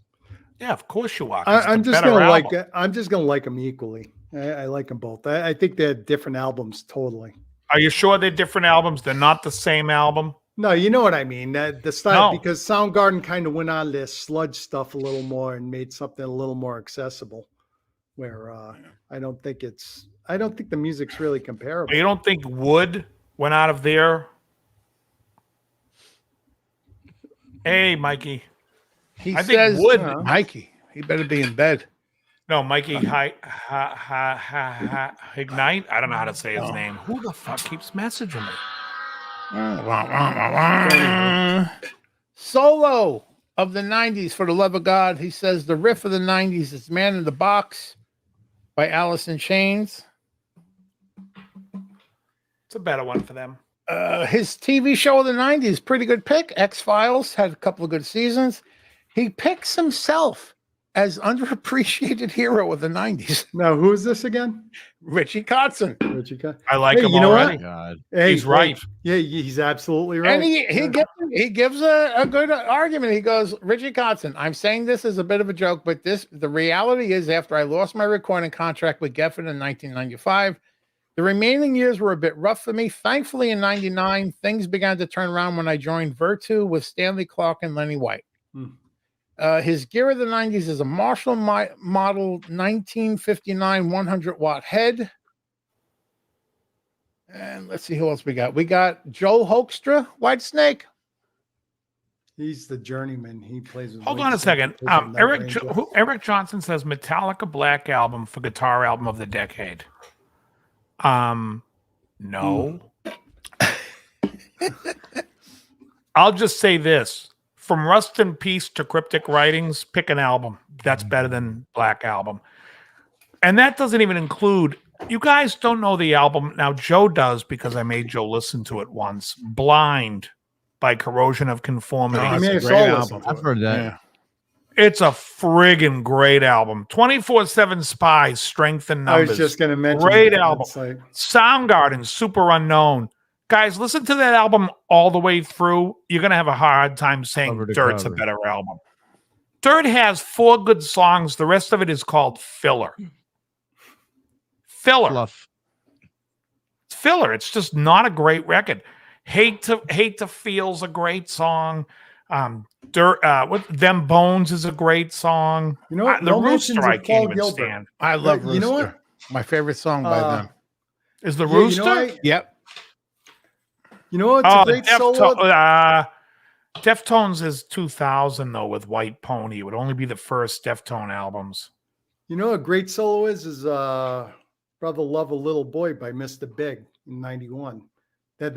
Yeah, of course you are. 'Cause it's I'm a just better gonna album. like. I'm just gonna like them equally. I like them both. I think they're different albums totally. Are you sure they're different albums? They're not the same album? No, you know what I mean. The style, No. because Soundgarden kind of went on this sludge stuff a little more and made something a little more accessible. Where I don't think the music's really comparable. You don't think Wood went out of there? Hey, Mikey. He I think says, Wood. Mikey, he better be in bed. No, Mikey Ignite. I don't know how to say his name. Who the fuck keeps messaging me? Solo of the 90s, for the love of God. He says the riff of the 90s is Man in the Box by Alice in Chains. It's a better one for them. His TV show of the 90s, pretty good pick. X-Files had a couple of good seasons. He picks himself as underappreciated hero of the 90s. Now, who is this again? Richie Kotzen. Richie Kotzen. I like him you know already. what? God. Hey, He's right. Yeah, he's absolutely right. And he gives a good argument. He goes, Richie Kotzen, I'm saying this as a bit of a joke, but the reality is after I lost my recording contract with Geffen in 1995, the remaining years were a bit rough for me. Thankfully, in 99, things began to turn around when I joined Virtu with Stanley Clark and Lenny White. His gear of the 90s is a Marshall model 1959 100-watt head. And let's see who else we got. We got Joe Hoekstra, White Snake. He's the journeyman. He plays with Hold White on a Snake, second. plays with Night Ranger. Eric Johnson says Metallica Black Album for guitar album of the decade. No. I'll just say this. From Rust in Peace to Cryptic Writings, pick an album. That's better than Black Album. And that doesn't even include, you guys don't know the album. Now, Joe does because I made Joe listen to it once. Blind by Corrosion of Conformity. I mean, It's it's a great all album. I've heard that. Yeah. It's a friggin' great album. 24/7 Spies, Strength in I Numbers. was just going to mention Great that. album. It's like, Soundgarden, Super Unknown. Guys, listen to that album all the way through. You're going to have a hard time saying Cover to Dirt's cover. a better album. Dirt has 4 good songs. The rest of it is called filler. Filler. Fluff. It's filler. It's just not a great record. Hate to Feel's a great song. Them Bones is a great song. you know what? The No mentions Rooster I of can't Paul even Gilbert. stand. I love Rooster. You know what? My favorite song by them. Is the Yeah, Rooster? Yep. You know what's Oh, a great solo? Deftones is 2000 though with White Pony. It would only be the first Deftone albums. You know what a great solo is Brother Love a Little Boy by Mr. Big in 91. That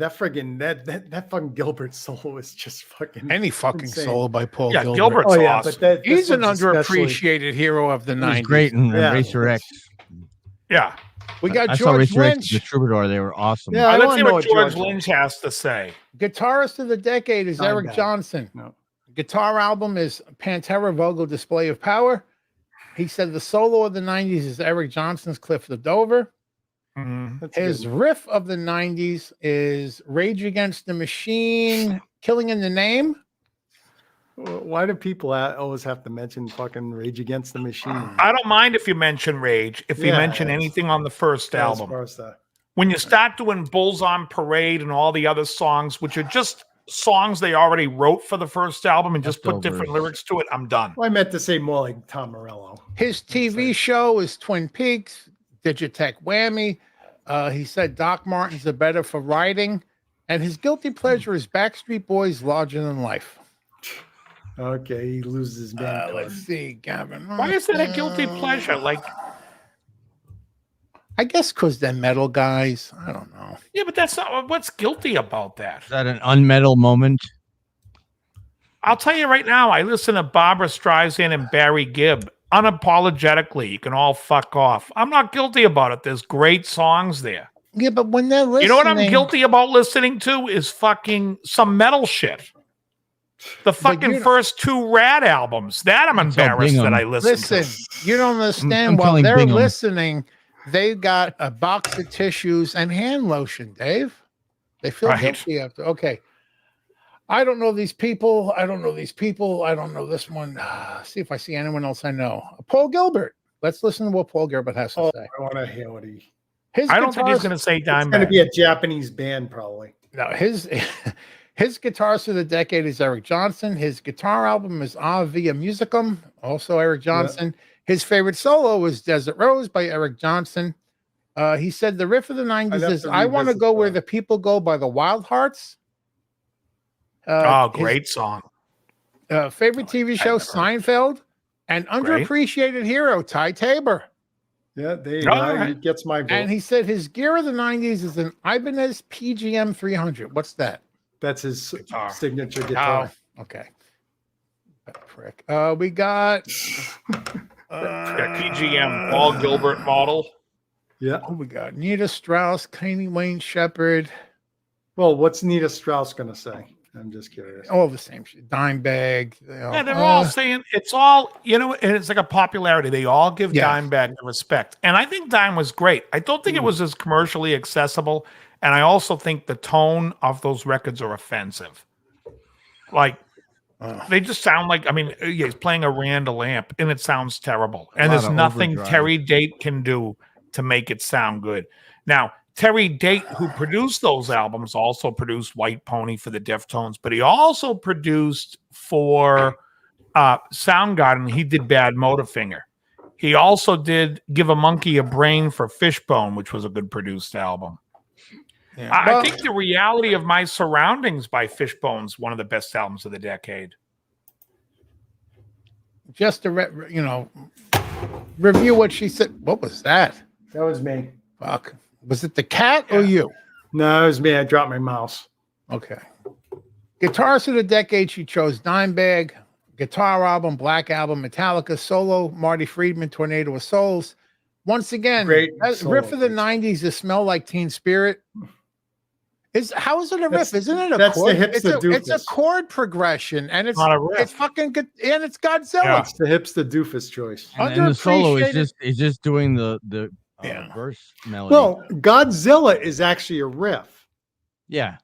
fucking Gilbert solo is just fucking Any fucking insane. solo by Paul Yeah, Gilbert. Gilbert's Oh yeah, awesome. but He's this an one's especially- underappreciated hero of the It was 90s. great in Yeah. Racer X. Yeah. We got I saw George Racer X, the Lynch. Troubadour. They were awesome. Yeah, I Let's want see to know what what George George Lynch has to say. Guitarist of the decade is Not Eric bad. Johnson. No. Guitar album is Pantera Vocal Display of Power. He said the solo of the 90s is Eric Johnson's Cliff of Dover. Mhm. That's His good. riff of the 90s is Rage Against the Machine, Killing in the Name. Why do people always have to mention fucking Rage Against the Machine? I don't mind if you mention Rage, if you Yeah, mention that's- anything on the first As album. far as that. When you start doing Bulls on Parade and all the other songs, which are just songs they already wrote for the first album and just put different Leftovers. lyrics to it, I'm done. Well, I meant to say more like Tom Morello. His TV show is Twin Peaks, Digitech Whammy. He said Doc Martens are better for writing. And his guilty pleasure is Backstreet Boys' Larger Than Life. Okay, he loses his band card. Let's see, Gavin. Why is that a guilty pleasure? Like, I guess because they're metal guys. I don't know. yeah, but that's not what's guilty about that. Is that an unmetal moment? I'll tell you right now, I listen to Barbara Streisand and Barry Gibb unapologetically. You can all fuck off. I'm not guilty about it. There's great songs there. Yeah, but when they're listening, You know what I'm guilty about listening to is fucking some metal shit. The fucking first 2 Rad albums. That I'm That's all embarrassed Bingham. that I listen Listen, to. you don't understand. I'm While killing they're Bingham. listening, they got a box of tissues and hand lotion, Dave. They feel Right. guilty after. Okay. I don't know these people. I don't know these people. I don't know this one. See if I see anyone else I know. Paul Gilbert. Let's listen to what Paul Gilbert has to say. I want to hear what he. His I don't think he's guitars- going to say It's going to Dimebag. be a Japanese band, probably. No, his guitars for the decade is Eric Johnson. His guitar album is Via Musicum, also Eric Johnson. His favorite solo is Desert Rose by Eric Johnson. He said the riff of the 90s is I Want to Go Where the People Go by the Wild Hearts. Great song. Favorite TV show, Seinfeld. And underappreciated hero, Ty Tabor. Yeah, there you go. right. He gets my vote. And he said his gear of the 90s is an Ibanez PGM 300. What's that? That's his Guitar. signature guitar. Oh, okay. Prick. We got PGM Paul Gilbert model. Yeah. who we got? Nita Strauss, Kenny Wayne Shepherd. Well, what's Nita Strauss going to say? I'm just curious. All the same shit. Dimebag. Yeah, they're all saying it's all, and it's like a popularity. They all give Dimebag the respect. And I think Dime was great. I don't think it was as commercially accessible. And I also think the tone of those records are offensive. Like, they just sound like, he's playing a Randall amp and it sounds terrible. And there's nothing Terry Date can do to make it sound good. Now, Terry Date, who produced those albums, also produced White Pony for the Deftones, but he also produced for Soundgarden. He did Bad Motorfinger. He also did Give a Monkey a Brain for Fishbone, which was a good produced album. Yeah. I think The Reality of My Surroundings by Fishbone's one of the best albums of the decade. Just to review what she said. What was that? That was me. Fuck. Was it the cat or you? No, it was me. I dropped my mouse. Okay. Guitars of the decade, she chose Dimebag, guitar album, Black Album, Metallica, solo, Marty Friedman, Tornado of Souls. Once again, that riff of the 90s is Smell Like Teen Spirit. How is it a riff? Isn't it a chord? It's a chord progression, and it's not a riff. It's fucking good, and it's Godzilla. Yeah. It's the hipster doofus choice. And the solo is just doing the verse melody. Well, Godzilla is actually a riff. Yeah.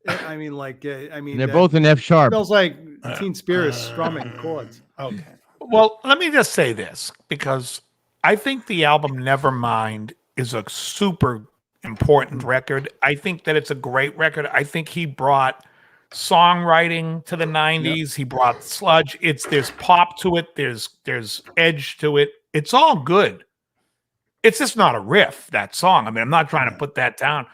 They're both in F sharp. Smells like Teen Spirit strumming chords. Okay. Well, let me just say this, because I think the album Nevermind is a super important record. I think that it's a great record. I think he brought songwriting to the 90s. Yep. He brought sludge. There's pop to it. There's edge to it. It's all good. It's just not a riff, that song. I'm not trying to put that down.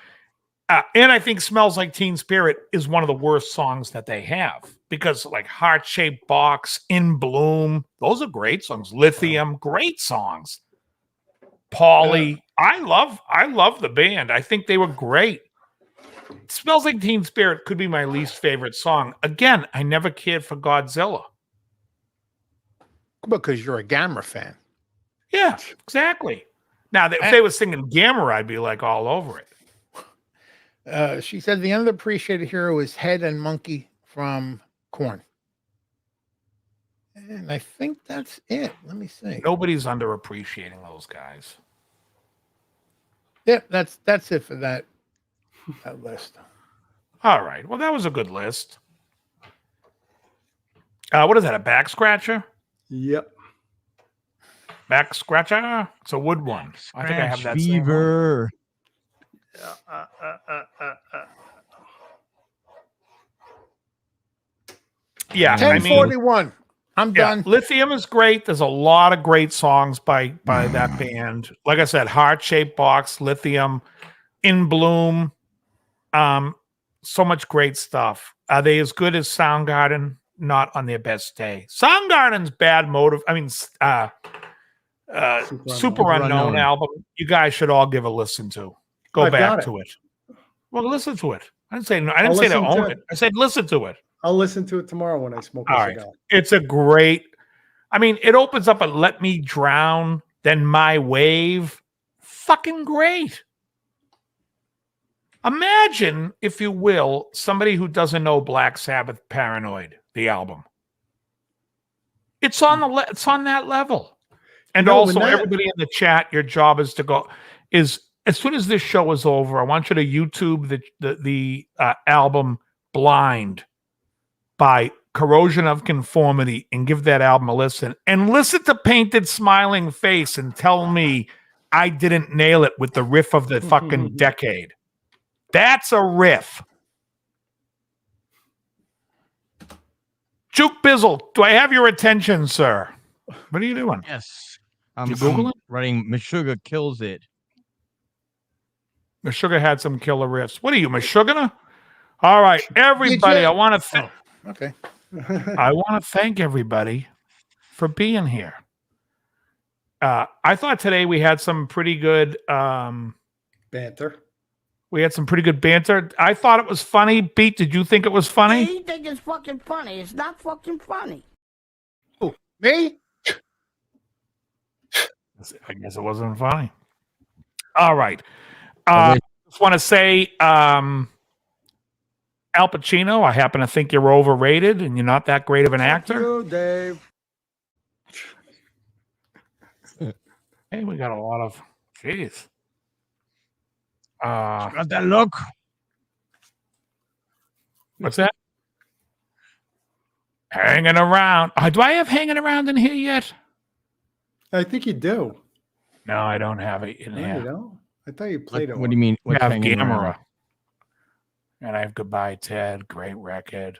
And I think Smells Like Teen Spirit is one of the worst songs that they have, because like Heart Shaped Box, In Bloom, those are great songs. Lithium, great songs. Paulie, I love the band. I think they were great. Smells Like Teen Spirit could be my least favorite song. Again, I never cared for Godzilla. Because you're a Gamera fan. Yeah, exactly. Now, if they were singing Gamera, I'd be like all over it. She said the underappreciated hero is Head and Monkey from Korn. And I think that's it. Let me see. Nobody's underappreciating those guys. Yeah, that's it for that list. All right. Well, that was a good list. What is that? A back scratcher? Yep. Back scratcher? It's a wood one. I think I have that. Fever. Yeah. 1041. I'm done. Lithium is great. There's a lot of great songs by that band. Like I said, Heart Shaped Box, Lithium, In Bloom. So much great stuff. Are they as good as Soundgarden? Not on their best day. Soundgarden's Bad Motive. Super Unknown album. You guys should all give a listen to. Go back to it. Well, listen to it. I didn't say to own it. I said listen to it. I'll listen to it tomorrow when I smoke a cigar. It's a great. It opens up a Let Me Drown, then My Wave. Fucking great. Imagine, if you will, somebody who doesn't know Black Sabbath Paranoid, the album. It's on that level. And also, everybody in the chat, your job is as soon as this show is over, I want you to YouTube the album Blind by Corrosion of Conformity and give that album a listen. And listen to Painted Smiling Face and tell me I didn't nail it with the riff of the fucking decade. That's a riff. Juke Bizzle, do I have your attention, sir? What are you doing? Yes. You Googling? Writing Meshuggah kills it. Meshuggah had some killer riffs. What are you, Meshuggah? All right, everybody, I want to Okay. I want to thank everybody for being here. I thought today we had some pretty good Banter. We had some pretty good banter. I thought it was funny. Pete, did you think it was funny? You think it's fucking funny. It's not fucking funny. Who, me? I guess it wasn't funny. All right. Just want to say, Al Pacino, I happen to think you're overrated and you're not that great of an actor. You, Dave. Hey, we got a lot of, jeez. Got that look? What's that? Hanging around. Do I have hanging around in here yet? I think you do. No, I don't have it in No, here. you don't? I thought you played it. What do you mean? I What's have hanging Gamera. around? And I have Goodbye, Ted. Great record.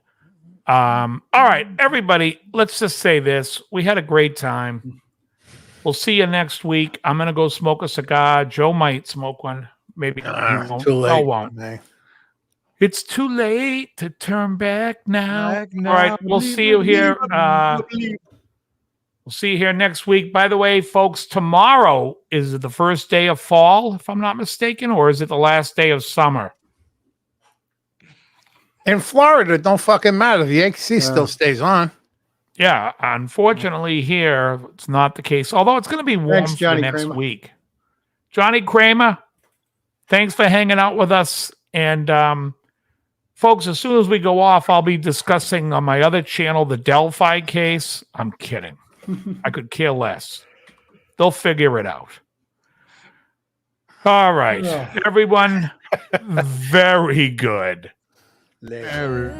All right, everybody, let's just say this. We had a great time. We'll see you next week. I'm going to go smoke a cigar. Joe might smoke one. Maybe he won't. Too late. Joe won't. It's too late to turn back now. Back now. All right, we'll see you here. We'll see you here next week. By the way, folks, tomorrow is the first day of fall, if I'm not mistaken, or is it the last day of summer? In Florida, it don't fucking matter. The AC still stays on. Yeah, unfortunately here, it's not the case. Although it's going to be warm Thanks, for the Johnny next Kramer. week. Johnny Kramer, thanks for hanging out with us. And folks, as soon as we go off, I'll be discussing on my other channel the Delphi case. I'm kidding. I could care less. They'll figure it out. All right, everyone. Very good. Later.